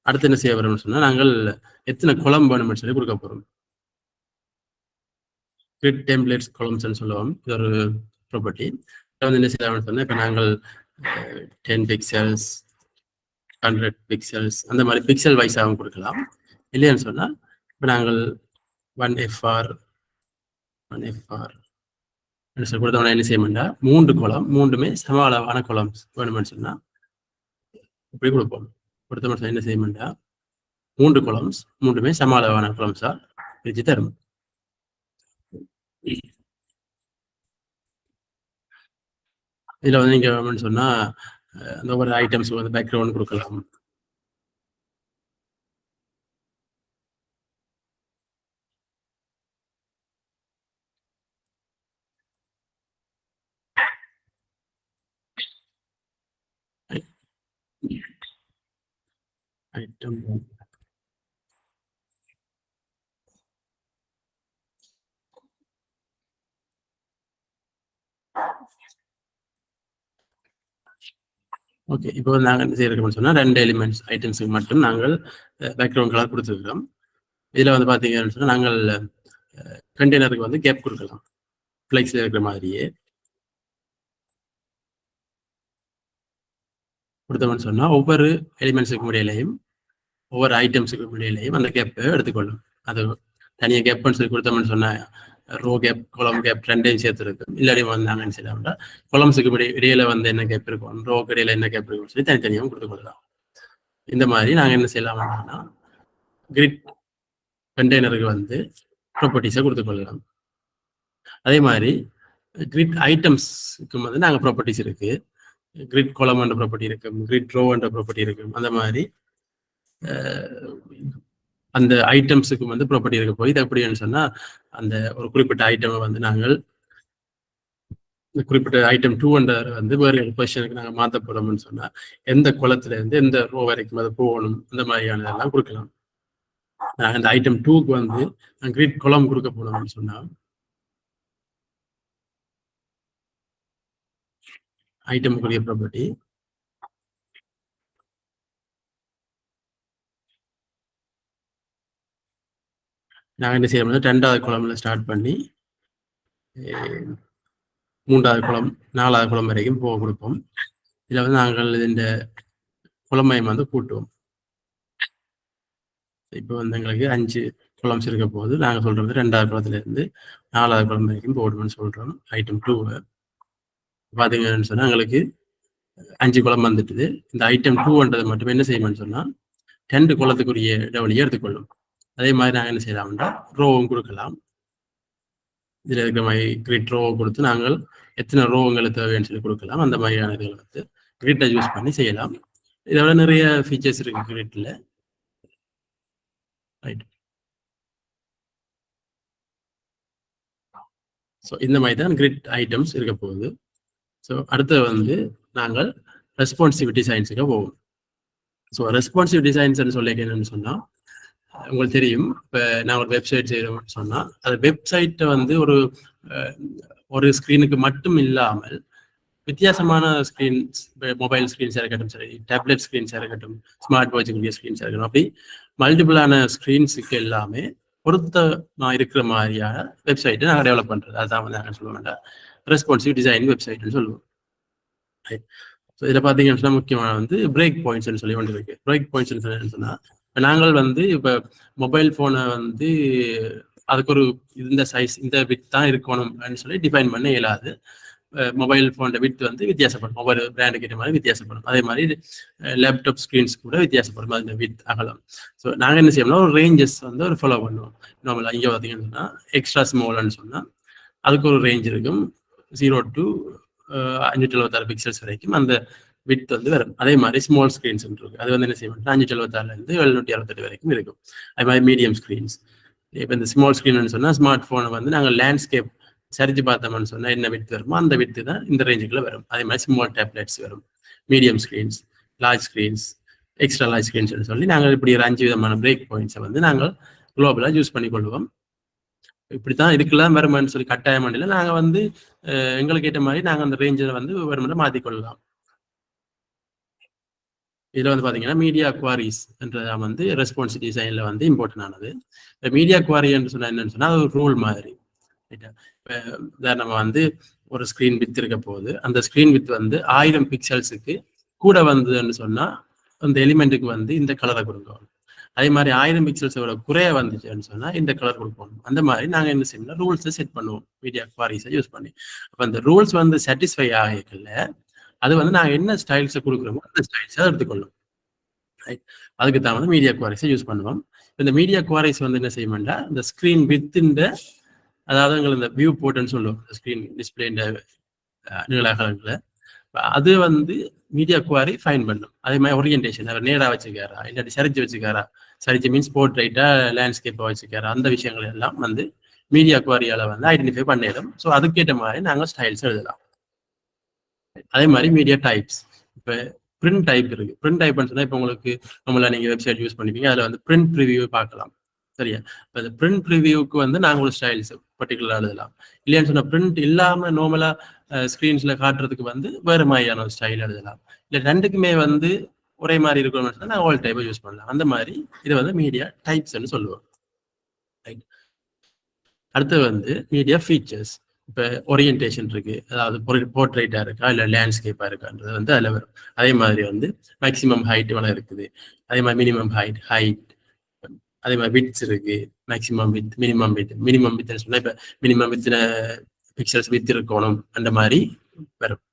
அடுத்து என்ன செய்ய போகிறோம்னு சொன்னால், நாங்கள் எத்தனை கொலம் வேணும்னு சொல்லி கொடுக்க போகிறோம். கிரிட் டெம்ப்ளேட்ஸ் காலம்ஸ்ன்னு சொல்லுவோம். இது ஒரு ப்ராப்பர்ட்டி. வந்து என்ன செய்யலாம்னு சொன்னால், இப்போ நாங்கள் 10 பிக்சல்ஸ், 100 பிக்சல்ஸ், அந்த மாதிரி பிக்சல் வைஸாகவும் கொடுக்கலாம். இல்லைன்னு சொன்னால் இப்போ நாங்கள் 1FR கொடுத்தோம்னா என்ன செய்யணும்னா 3 கொலம், 3மே சம அளவான கொலம்ஸ் வேணும்னு சொன்னால் இப்படி கொடுப்போம். கொடுத்தோம்னா என்ன செய்யணும்னா 3 கொலம்ஸ், 3மே சம அளவான கொலம்ஸாக பிரித்து தரும். இதில் வந்து நீங்கள் வேணும்னு சொன்னால் அந்த ஒவ்வொரு ஐட்டம்ஸ் வந்து பேக்ரவுண்ட் கொடுக்கலாம். Item okay. இப்போ நாங்கள் என்ன செய்யறோம்னு சொன்னால் 2 எலிமெண்ட்ஸ் ஐட்டம்ஸுக்கு மட்டும் நாங்கள் பேக்ரவுண்ட் கலர் கொடுத்துருக்கிறோம். இதில் வந்து பார்த்தீங்கன்னு சொன்னால் நாங்கள் கண்டெய்னருக்கு வந்து கேப் கொடுக்கலாம். ஃப்ளெக்ஸில் இருக்கிற மாதிரியே கொடுத்தோம்னு சொன்னால் ஒவ்வொரு எலிமெண்ட்ஸுக்கு முடியலையும் ஒவ்வொரு ஐட்டம்ஸுக்கு முடியலையும் அந்த கேப்பை எடுத்துக்கொள்ளும். அது தனியாக கேப்னு சொல்லி கொடுத்தோம்னு சொன்னால் ரோ கேப், கொலம் கேப் 2டையும் சேர்த்துருக்கும். இல்லாடி வந்து நாங்கள் என்ன செய்யலாம்னா கொலம்ஸுக்கு இடையில வந்து என்ன கேப் இருக்கும், ரோக்கு இடையில என்ன கேப் இருக்கும் சொல்லி தனித்தனியாகவும் கொடுத்து கொள்ளலாம். இந்த மாதிரி நாங்கள் என்ன செய்யலாம்னா கிரிட் கண்டெய்னருக்கு வந்து ப்ராப்பர்ட்டிஸை கொடுத்து கொள்ளலாம். அதே மாதிரி கிரிட் ஐட்டம்ஸுக்கு வந்து நாங்கள் ப்ராப்பர்ட்டிஸ் இருக்கு. கிரிட் கொலம் என்ற ப்ராப்பர்ட்டி இருக்கும், கிரிட் ரோ என்ற ப்ராப்பர்ட்டி இருக்கும். அந்த மாதிரி அந்த ஐட்டம்ஸுக்கு வந்து ப்ராப்பர்ட்டி இருக்க போய் இது எப்படின்னு சொன்னால், அந்த ஒரு குறிப்பிட்ட ஐட்டமை வந்து நாங்கள் குறிப்பிட்ட ஐட்டம் 200 வந்து வேறு ஒரு பொசிஷனுக்கு நாங்கள் மாற்ற போகிறோம்னு சொன்னால் எந்த குளத்துல இருந்து எந்த ரோ வரைக்கும் அதை போகணும், அந்த மாதிரியானதெல்லாம் கொடுக்கலாம். நாங்கள் இந்த ஐட்டம் 2க்கு வந்து கிரிட் கொலம் கொடுக்க போனோம்னு சொன்னால் ஐட்டமுக்குரிய ப்ராப்பர்ட்டி. நாங்கள் என்ன செய்யறோம்னா 2வது குளம்ல ஸ்டார்ட் பண்ணி 3வது குளம் 4வது குளம் வரைக்கும் போக கொடுப்போம். இதில் வந்து நாங்கள் இந்த குளமயம் வந்து கூட்டுவோம். இப்போ வந்து எங்களுக்கு 5 குளம்ஸ் இருக்க போது நாங்கள் சொல்றது 2வது குளத்துலேருந்து 4வது குளம் வரைக்கும் போடுவோம்னு சொல்கிறோம். ஐட்டம் 2 பார்த்தீங்கன்னு சொன்னால் எங்களுக்கு 5 குளம் வந்துட்டுது. இந்த ஐட்டம் 2ன்றது மட்டும் என்ன செய்யணும்னு சொன்னால் 2 குளத்துக்குரிய இடைவெளியை எடுத்துக்கொள்ளும். அதே மாதிரி நாங்கள் என்ன செய்யலாம்னா ரோவும் கொடுக்கலாம். இதில் இருக்கிற மாதிரி கிரிட் ரோ கொடுத்து நாங்கள் எத்தனை ரோ உங்களுக்கு தேவைன்னு சொல்லி கொடுக்கலாம். அந்த மாதிரியான இதுகளை வந்து கிரிட்டை யூஸ் பண்ணி செய்யலாம். இதோட நிறைய ஃபீச்சர்ஸ் இருக்கு கிரிட்டில். ரைட். ஸோ இந்த மாதிரி தான் கிரிட் ஐட்டம்ஸ் இருக்க போகுது. ஸோ அடுத்தது வந்து நாங்கள் ரெஸ்பான்சிவ் டிசைன்ஸுக்கு போவோம். ஸோ ரெஸ்பான்சிவ் டிசைன்ஸ்ன்னு சொல்லி என்னன்னு சொன்னால் உங்களுக்கு தெரியும், இப்போ நான் ஒரு வெப்சைட் செய்கிறோம்னு சொன்னால் அது வெப்சைட்டை வந்து ஒரு ஸ்க்ரீனுக்கு மட்டும் இல்லாமல் வித்தியாசமான ஸ்க்ரீன்ஸ், மொபைல் ஸ்க்ரீன்ஸாக இருக்கட்டும், சரி டேப்லெட் ஸ்க்ரீன்ஸாக இருக்கட்டும், ஸ்மார்ட் வாட்சுக்குரிய ஸ்க்ரீன்ஸாக இருக்கட்டும், அப்படி மல்டிபிளான ஸ்க்ரீன்ஸுக்கு எல்லாமே பொருத்தமாக இருக்கிற மாதிரியான வெப்சைட்டை நாங்கள் டெவலப் பண்ணுறது. அதுதான் வந்து நாங்கள் சொல்ல வேண்டாம் ரெஸ்பான்சிவ் டிசைன் வெப்சைட்னு சொல்லுவோம். ஸோ இதில் பார்த்தீங்கன்னு சொன்னால் முக்கியமான வந்து பிரேக் பாயிண்ட்ஸ்ன்னு சொல்லி ஒன்று இருக்கு. பிரேக் பாயிண்ட்ஸ்ன்னு சொன்னால் நாங்கள் வந்து இப்போ மொபைல் ஃபோனை வந்து அதுக்கு ஒரு இந்த சைஸ் இந்த வித் தான் இருக்கணும் அப்படின்னு சொல்லி டிஃபைன் பண்ண இயலாது. மொபைல் ஃபோனோட வித் வந்து வித்தியாசப்படும், ஒவ்வொரு பிராண்டுக்கு ஏற்ற மாதிரி வித்தியாசப்படும். அதே மாதிரி லேப்டாப் ஸ்க்ரீன்ஸ் கூட வித்தியாசப்படும் அந்த வித் அகலம். ஸோ நாங்கள் என்ன செய்யணும்னா ஒரு ரேஞ்சஸ் வந்து ஒரு ஃபாலோ பண்ணுவோம். நார்மலாக இங்கே பார்த்தீங்கன்னு சொன்னால் எக்ஸ்ட்ரா ஸ்மால்னு சொன்னால் அதுக்கு ஒரு ரேஞ்ச் இருக்கும், 0 to 576 பிக்சல்ஸ் வரைக்கும் அந்த வித் வந்து வரும். அதே மாதிரி ஸ்மால் ஸ்க்ரீன்ஸ் இருக்கு, அது வந்து என்ன செய்யணும் 576 768 வரைக்கும் இருக்கும். அதே மாதிரி மீடியம் ஸ்க்ரீன்ஸ். இப்போ இந்த ஸ்மால் ஸ்க்ரீன் சொன்னால் ஸ்மார்ட் ஃபோனை வந்து நாங்கள் லேண்ட்ஸ்கேப் சரிச்சு பார்த்தோம்னு சொன்னால் என்ன வித்து வருமோ அந்த வித்து தான் இந்த ரேஞ்சுக்குள்ள வரும். அதே மாதிரி ஸ்மால் டேப்லெட்ஸ் வரும், medium screens, large screens, extra large screens சொல்லி நாங்கள் இப்படி ஒரு 5 விதமான பிரேக் பாயிண்ட்ஸை வந்து நாங்கள் குளோபலாக யூஸ் பண்ணி கொள்வோம். இப்படித்தான் இருக்கலாம் வருமானு சொல்லி கட்டாயம் இல்லை, நாங்கள் வந்து எங்களுக்கு ஏற்ற மாதிரி நாங்கள் அந்த ரேஞ்சில் வந்து வருமானம் மாற்றிக்கொள்ளலாம். இதில் வந்து பார்த்தீங்கன்னா மீடியா குவாரிஸ் என்றதை வந்து ரெஸ்பான்சிவ் டிசைனில் வந்து இம்பார்ட்டன் ஆனது. இந்த மீடியா குவாரி என்று சொன்னால் என்னன்னு சொன்னால் அது ஒரு ரூல் மாதிரி. இப்போ நம்ம வந்து ஒரு ஸ்க்ரீன் வித் இருக்க போகுது, அந்த ஸ்க்ரீன் வித் வந்து 1000 பிக்சல்ஸுக்கு கூட வந்ததுன்னு சொன்னால் அந்த எலிமெண்ட்டுக்கு வந்து இந்த கலரை கொடுக்கணும். அதே மாதிரி 1000 பிக்சல்ஸோட குறைய வந்துச்சுன்னு சொன்னால் இந்த கலர் கொடுக்கணும். அந்த மாதிரி நாங்கள் என்ன செய்யணும்னா ரூல்ஸை செட் பண்ணுவோம் மீடியா குவாரிஸை யூஸ் பண்ணி. அப்போ அந்த ரூல்ஸ் வந்து சாட்டிஸ்ஃபை ஆகல அது வந்து நாங்கள் என்ன ஸ்டைல்ஸை கொடுக்குறோமோ அந்த ஸ்டைல்ஸை எடுத்துக்கொள்ளும். ரைட். அதுக்கு தான் வந்து மீடியா குவாரிஸை யூஸ் பண்ணுவோம். இந்த மீடியா குவாரிஸ் வந்து என்ன செய்யணும்னா இந்த ஸ்க்ரீன் வித்தின் அதாவது எங்களுக்கு இந்த வியூ போர்ட்னு சொல்லுவோம், ஸ்க்ரீன் டிஸ்பிளே நீளகலங்களை, அது வந்து மீடியா குவாரி ஃபைன் பண்ணும். அதே மாதிரி ஓரியன்டேஷன் அவர் நேராக வச்சுக்காரா இல்லாட்டி சரிச்சு வச்சுக்காரா, சரிச்சு மீன்ஸ் போர்ட்ரைட்டா லேண்ட்ஸ்கேப்பை வச்சுக்காரா, அந்த விஷயங்கள் எல்லாம் வந்து மீடியா குவாரியால் வந்து ஐடென்டிஃபை பண்ணிடும். ஸோ அதுக்கேற்ற மாதிரி நாங்கள் ஸ்டைல்ஸ் எழுதலாம். அதே மாதிரி மீடியா டைப்ஸ், இப்போ பிரிண்ட் டைப் இருக்கு. பிரிண்ட் டைப்னு சொன்னால் இப்போ உங்களுக்கு நம்மள நீங்கள் வெப்சைட் யூஸ் பண்ணிப்பீங்க, அதில் வந்து பிரிண்ட் ப்ரிவியூ பார்க்கலாம். சரியா? இப்போ இந்த பிரிண்ட் ப்ரிவியூக்கு வந்து நாங்கள் ஒரு ஸ்டைல்ஸ் பர்டிகுலராக எழுதலாம். இல்லைன்னு சொன்னால் பிரிண்ட் இல்லாமல் நார்மலாக ஸ்க்ரீன்ஸில் காட்டுறதுக்கு வந்து வேறு மாதிரியான ஒரு ஸ்டைல் எழுதலாம். இல்லை ரெண்டுக்குமே வந்து ஒரே மாதிரி இருக்கணும்னு சொன்னால் நாங்கள் ஆல் டைப்பை யூஸ் பண்ணலாம். அந்த மாதிரி இதை வந்து மீடியா டைப்ஸ்ன்னு சொல்லுவோம். ரைட். அடுத்து வந்து மீடியா ஃபீச்சர்ஸ். இப்போ ஓரியன்டேஷன் இருக்கு, அதாவது போர்ட்ரைட்டாக இருக்கா இல்லை லேண்ட்ஸ்கேப்பாக இருக்கான்றது வந்து அதில் வரும். அதே மாதிரி வந்து மேக்ஸிமம் ஹைட் வளம் இருக்குது, அதே மாதிரி மினிமம் ஹைட், அதே மாதிரி விட்ஸ் இருக்கு, மேக்ஸிமம் வித், மினிமம் வித்னு சொன்னால் இப்போ மினிமம் வித் பிக்சல்ஸ் வித் இருக்கணும் அந்த மாதிரி வரும்.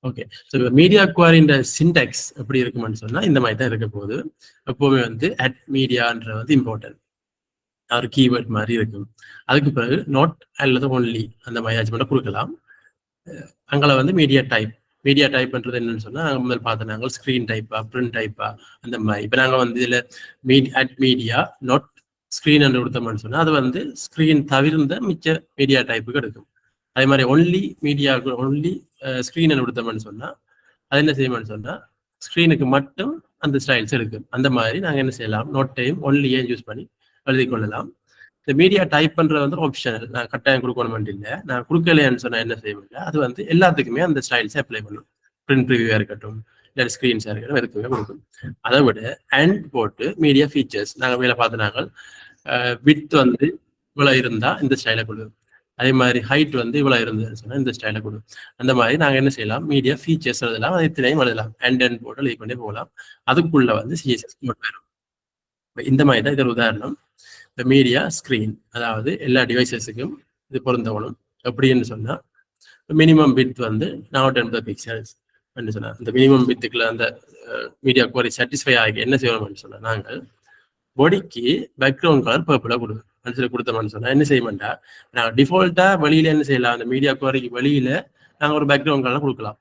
ஓகே. ஸோ இப்போ மீடியா குவாரின்ற சின்டாக்ஸ் எப்படி இருக்குமென்னு சொன்னால் இந்த மாதிரி தான் இருக்க போகுது. எப்போவுமே வந்து அட் மீடியான்ற வந்து இம்பார்ட்டன்ட் ஒரு கீவேர்ட் மாதிரி இருக்கும். அதுக்கு பிறகு நாட் அல்லது ஒன்லி அந்த மாதிரி ஆச்சு கொடுக்கலாம். அங்கே வந்து மீடியா டைப்ன்றது என்னன்னு சொன்னால் முதல் பார்த்து நாங்கள் ஸ்க்ரீன் டைப்பா பிரிண்ட் டைப்பா அந்த மாதிரி. இப்போ நாங்கள் வந்து இதில் அட் மீடியா நாட் ஸ்க்ரீன் என்று கொடுத்தோம்னு சொன்னால் அது வந்து ஸ்க்ரீன் தவிர்ந்த மிச்ச மீடியா டைப்புக்கு எடுக்கும். அதே மாதிரி ஒன்லி ஸ்க்ரீன் என்று கொடுத்தோம்னு சொன்னால் அது என்ன செய்யணும்னு சொன்னால் ஸ்க்ரீனுக்கு மட்டும் அந்த ஸ்டைல்ஸ் எடுக்கும். அந்த மாதிரி நாங்கள் என்ன செய்யலாம், நோட்டையும் ஒன்லியே யூஸ் பண்ணி எழுதி கொள்ளலாம். இந்த மீடியா டைப் பண்றது வந்து ஆப்ஷனல், நான் கட்டாயம் கொடுக்கணும் இல்லை. நான் கொடுக்கலையான்னு சொன்னா என்ன செய்வேன், அது வந்து எல்லாத்துக்குமே அந்த ஸ்டைல்ஸை அப்ளை பண்ணும். பிரிண்ட் ப்ரிவியூவா இருக்கட்டும், இல்லை ஸ்கிரீன்ஸா இருக்கட்டும், எதுக்குமே கொடுக்கும். அதை விட அண்ட் போட்டு மீடியா ஃபீச்சர்ஸ் நாங்கள் மேலே பார்த்துனாங்க, வித் வந்து இவ்வளவு இருந்தா இந்த ஸ்டைலை கொடு, அதே மாதிரி ஹைட் வந்து இவ்வளவு இருந்ததுன்னு சொன்னா இந்த ஸ்டைலை கொடு. அந்த மாதிரி நாங்கள் என்ன செய்யலாம், மீடியா ஃபீச்சர்ஸ் எழுதலாம், அதை இத்தனையும் எழுதலாம், அண்ட் போட்டு எழுதி கொண்டே போகலாம். அதுக்குள்ள வந்து சிஎஸ்எஸ் கோட் வரும். இந்த மாதிரி தான் இது உதாரணம். இந்த மீடியா ஸ்கிரீன், அதாவது எல்லா டிவைசஸுக்கும் இது பொருந்தவனும். எப்படின்னு சொன்னா மினிமம் பிட் வந்து 10 பிக்சல்ஸ் சொன்னா, இந்த மினிமம் பித்துக்குள்ள அந்த மீடியா குவாரி சாட்டிஸ்ஃபை ஆகி என்ன செய்யணும்னு சொன்னா, நாங்கள் பாடிக்கு பேக்ரவுண்ட் கலர் பர்பிளா கொடுத்தோம்னு சொன்னா என்ன செய்ய மாட்டா, நாங்கள் டிஃபால்ட்டா வெளியில என்ன செய்யலாம், அந்த மீடியா குவாரிக்கு வெளியில நாங்கள் ஒரு பேக்ரவுண்ட் கலர் கொடுக்கலாம்,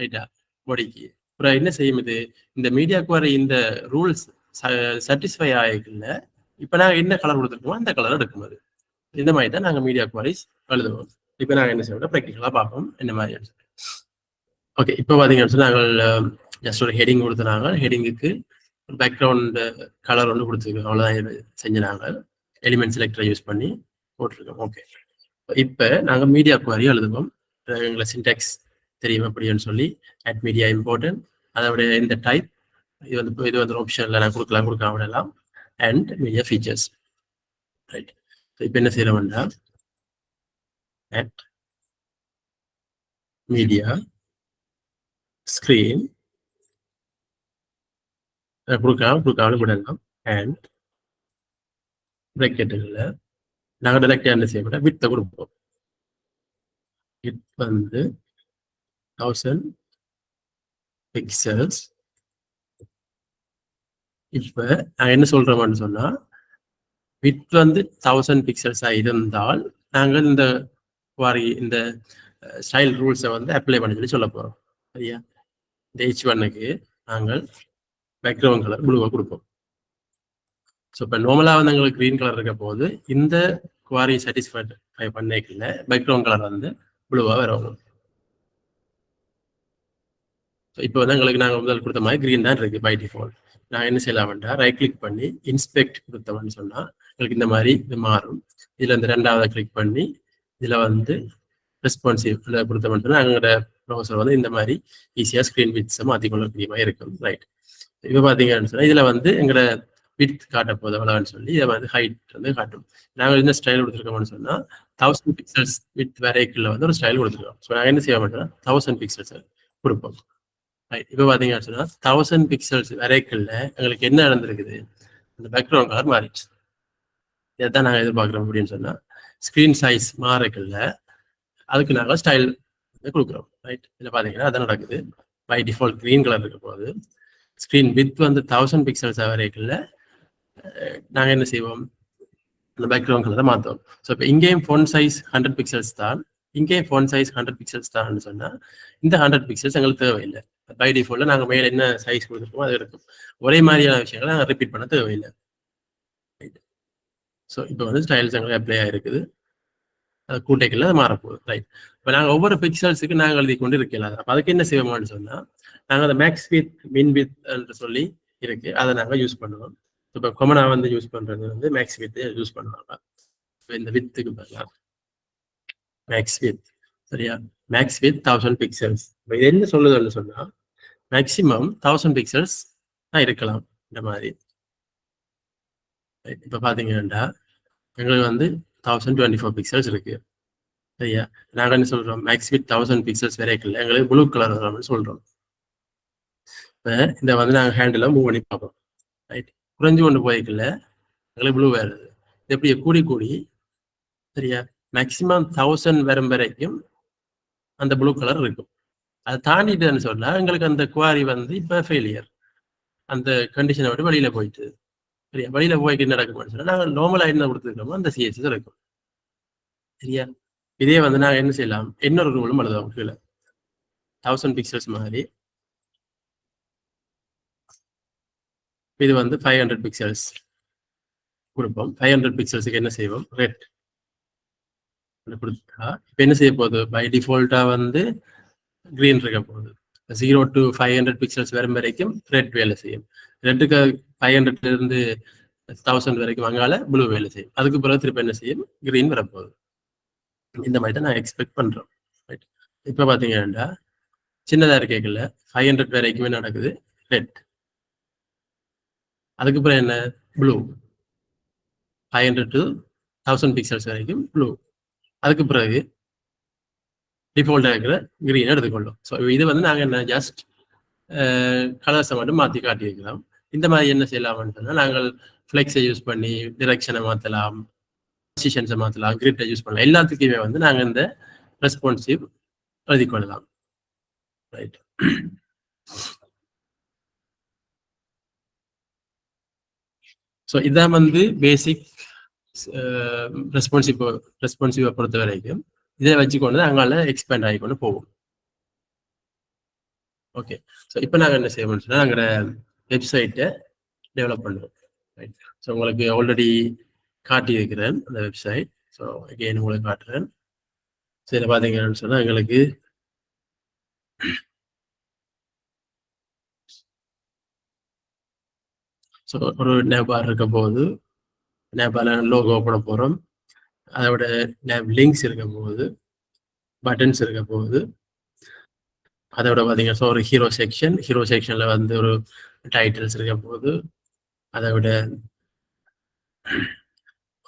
ரைட்டா, பாடிக்கு. அப்புறம் என்ன செய்யும் இது, இந்த மீடியா குவாரி இந்த ரூல்ஸ் சாட்டிஸ்ஃபை ஆகிக்கல, இப்போ நாங்கள் என்ன கலர் கொடுத்துருக்கோமோ அந்த கலர் எடுக்கும். அது இந்த மாதிரி தான் நாங்கள் மீடியா குவாரிஸ் எழுதுவோம். இப்போ நாங்கள் என்ன செய்வோம், ப்ராக்டிக்கலாக பார்ப்போம் என்ன மாதிரி. ஓகே, இப்போ பார்த்தீங்கன்னு சொன்னால் நாங்கள் ஜஸ்ட் ஒரு ஹெடிங் கொடுத்துனாங்க. ஹெடிங்குக்கு பேக்ரவுண்ட் கலர் ஒன்று கொடுத்துருக்கோம், அவ்வளோதான் செஞ்சுனாங்க. எலிமெண்ட் செலக்டரை யூஸ் பண்ணி போட்டிருக்கோம். ஓகே, இப்போ நாங்கள் மீடியா குவாரி எழுதுவோம். எங்களை சின்டாக்ஸ் தெரியும் அப்படின்னு சொல்லி அட் மீடியா இம்பார்ட்டன்ட், அதோட இந்த டைப் இது வந்து ஆப்ஷனில் நான் கொடுக்க விடலாம். And media features, right. இப்போ என்ன செய்யறோம்னா அட் மீடியா ஸ்கிரீன் கொடுக்காம விடலாம். அண்ட் பிராக்கெட்டுகளை நாங்கள் டைரக்டா என்ன செய்ய விட வித்தை கொடுப்போம். வித் வந்து 1000 பிக்சல்ஸ். இப்ப நாங்கள் என்ன சொல்றோம்னு சொன்னா, வித் வந்து 1000 பிக்சல்ஸா இருந்தால் நாங்கள் இந்த குவாரி இந்த ஸ்டைல் ரூல்ஸை வந்து அப்ளை பண்ண சொல்லி சொல்ல போறோம். சரியா, இந்த H1க்கு நாங்கள் பேக்ரவுண்ட் கலர் ப்ளூவாக கொடுப்போம். ஸோ இப்போ நார்மலாக வந்து எங்களுக்கு க்ரீன் கலர் இருக்க போது இந்த குவாரி சாட்டிஸ்ஃபை பண்ணிக்கல பேக்ரவுண்ட் கலர் வந்து ப்ளூவாக வரும். ஸோ இப்போ வந்து எங்களுக்கு நாங்கள் முதல் கொடுத்த மாதிரி க்ரீன் தான் இருக்குது பை டிஃபால்ட். நான் என்ன செய்யலாம்டா, ரைட் கிளிக் பண்ணி இன்ஸ்பெக்ட் கொடுத்தோம்னு சொன்னால் எங்களுக்கு இந்த மாதிரி இது மாறும். இதில் இந்த ரெண்டாவது கிளிக் பண்ணி இதில் வந்து ரெஸ்பான்சிவ் கொடுத்தோம்னு சொன்னால் எங்களோட ப்ரௌசர் வந்து இந்த மாதிரி ஈஸியாக ஸ்க்ரீன் விட்ஸை மாற்றிக்கொள்ளக்கூடிய மாதிரி இருக்கும். ரைட், இப்போ பார்த்தீங்கன்னு சொன்னால் இதில் வந்து எங்களோட வித் காட்ட போது எவ்வளோன்னு சொல்லி இதை வந்து ஹைட் வந்து காட்டும். நாங்கள் என்ன ஸ்டைல் கொடுத்துருக்கோம்னு சொன்னால் 1000 பிக்சல்ஸ் வித் வெரைக்கிளில் வந்து ஒரு ஸ்டைல் கொடுத்துருக்கோம். ஸோ நாங்கள் என்ன செய்ய மாட்டோம்னா 1000 பிக்சல்ஸ் கொடுப்போம். ரைட், இப்போ பார்த்தீங்கன்னு சொன்னால் 1000 பிக்சல்ஸ் வெரைக்கிளில் எங்களுக்கு என்ன நடந்திருக்குது, அந்த பேக்ரவுண்ட் கலர் மாறிடுச்சு. இதை தான் நாங்கள் எதிர்பார்க்குறோம். அப்படின்னு சொன்னால் ஸ்க்ரீன் சைஸ் மாறக்கில்ல அதுக்கு நாங்கள் ஸ்டைல் கொடுக்குறோம். ரைட், இதில் பார்த்தீங்கன்னா அதான் நடக்குது. பை டிஃபால்ட் க்ரீன் கலர் இருக்க போது ஸ்க்ரீன் வித் வந்து 1000 பிக்சல்ஸ் வரைக்குள்ள நாங்கள் என்ன செய்வோம், அந்த பேக்ரவுண்ட் கலரை மாற்றுவோம். ஸோ இப்போ இங்கேயும் ஃபோன் சைஸ் 100 பிக்சல்ஸ் தான், இங்கேயும் ஃபோன் சைஸ் 100 பிக்சல்ஸ் தான் சொன்னால் இந்த 100 பிக்சல்ஸ் எங்களுக்கு தேவையில்லை. பை டிஃபால்ட்டில் நாங்கள் மேலே என்ன சைஸ் கொடுத்துருக்கோமோ அது இருக்கும். ஒரே மாதிரியான விஷயங்களை நாங்கள் ரிப்பீட் பண்ண தேவையில்லை. ஸோ இப்போ வந்து ஸ்டைல்ஸ் எங்களுக்கு அப்ளை ஆகிருக்குது, அது கூட்டைக்குள்ள அது மாறப்போகுது. ரைட், இப்போ நாங்கள் ஒவ்வொரு பிக்சல்ஸுக்கு நாங்கள் எழுதி கொண்டு இருக்கலாம். அப்போ அதுக்கு என்ன செய்வோம்னு சொன்னால் நாங்கள் அந்த மேக்ஸ் வித் மின் வித் என்று சொல்லி இருக்கு, அதை நாங்கள் யூஸ் பண்ணுவோம். இப்போ காமனாக வந்து யூஸ் பண்ணுறது வந்து மேக்ஸ் வித் யூஸ் பண்ணுவாங்க. இப்போ இந்த வித்துக்கு பதிலாக மேக்ஸ் வித், சரியா, மேக்ஸ் வித் 1000 பிக்சல்ஸ். இப்போ இது என்ன சொல்லுதுன்னு சொன்னால் மேக்சிமம் 1000 பிக்சல்ஸ் தான் இருக்கலாம் இந்த மாதிரி. இப்போ பார்த்தீங்கன்னா எங்களுக்கு வந்து 1024 பிக்சல்ஸ் இருக்கு. சரியா, நாங்கள் என்ன சொல்றோம், மேக்ஸ் வித் 1000 பிக்சல்ஸ் வரைக்கும் எங்களுக்கு ப்ளூ கலர் வரும்னு சொல்றோம். இப்போ இந்த வந்து நாங்கள் ஹேண்டில் மூவ் பண்ணி பார்ப்போம். ரைட், குறைஞ்சு கொண்டு போய்க்கல எங்களுக்கு ப்ளூ வருது. இது எப்படி கூடி கூடி, சரியா, மேக்சிமம் 1000 வரும் வரைக்கும் அந்த ப்ளூ கலர் இருக்கும். அதை தாண்டிட்டுன்னு சொன்னா எங்களுக்கு அந்த குவாரி வந்து இப்போ ஃபெயிலியர், அந்த கண்டிஷனை விட்டு வெளியில போயிட்டு, சரியா, வெளியில போய்க்கு என்ன நடக்கும்னு சொன்னா நாங்கள் நார்மலாக என்ன கொடுத்துருக்கோமோ அந்த சிஎஸ்எஸ் இருக்கும். சரியா, இதே வந்து நாங்கள் என்ன செய்யலாம், இன்னொரு ரூலும் எழுதுவோம் கீழே 1000 பிக்சல்ஸ் மாதிரி. இது வந்து 500 பிக்சல்ஸ் கொடுப்போம். 500 பிக்சல்ஸுக்கு என்ன செய்வோம், ரெட் கொடுத்தா இப்போ என்ன செய்ய போகுது, பை டிஃபால்ட்டா வந்து கிரீன் இருக்க போகுது. 0 to 500 பிக்சல்ஸ் வரும் வரைக்கும் ரெட் வேலை செய்யும். ரெட்டுக்கு 500 இருந்து 1000 வரைக்கும் அங்கால ப்ளூ வேலை செய்யும். அதுக்கு பிறகு திருப்பி என்ன செய்யும், கிரீன் வரப்போகுது. இந்த மாதிரி தான் நான் எக்ஸ்பெக்ட் பண்றோம். ரைட். இப்போ பார்த்தீங்கன்னா சின்னதா இருக்கேக்கல 500 வரைக்குமே நடக்குது ரெட். அதுக்கு பிறகு என்ன, ப்ளூ 500 to 1000 பிக்சல்ஸ் வரைக்கும் ப்ளூ. அதுக்கு பிறகு டிஃபால்ட்டாக இருக்கிற கிரீன் எடுத்துக்கொள்ளும். ஸோ இது வந்து நாங்கள் என்ன ஜஸ்ட் கலர்ஸை மட்டும் மாற்றி காட்டியிருக்கிறோம். இந்த மாதிரி என்ன செய்யலாம்னு சொன்னால் நாங்கள் ஃப்ளெக்ஸை யூஸ் பண்ணி டிரெக்ஷனை மாற்றலாம், பொசிஷன்ஸை மாற்றலாம், கிரிட்டை யூஸ் பண்ணலாம். எல்லாத்துக்குமே வந்து நாங்கள் இந்த ரெஸ்பான்சிவ் எழுதி கொள்ளலாம். ரைட். ஸோ இதான் வந்து பேசிக் ரெஸ்பான்சிவை பொறுத்த வரைக்கும். இதை வச்சுக்கொண்டு அங்கால எக்ஸ்பேண்ட் ஆகிக்கொண்டு போவோம். ஓகே. ஸோ இப்போ நாங்கள் என்ன செய்வோம்னு சொன்னால் நாங்கள் வெப்சைட்டை டெவலப் பண்ணுவோம். ரைட். ஸோ உங்களுக்கு ஆல்ரெடி காட்டி இருக்கிறேன் அந்த வெப்சைட். ஸோ அகெயின் உங்களுக்கு காட்டுறேன். ஸோ இதில் பார்த்தீங்கன்னு சொன்னால் எங்களுக்கு ஸோ ஒரு நேபார் இருக்க போது நேபாள லோகோ போட போகிறோம். அதோட லிங்க்ஸ் இருக்க போகுது, பட்டன்ஸ் இருக்க போகுது. அதோட பார்த்தீங்கன்னா ஸோ ஒரு ஹீரோ செக்ஷனில் வந்து ஒரு டைட்டில்ஸ் இருக்க போகுது. அதை விட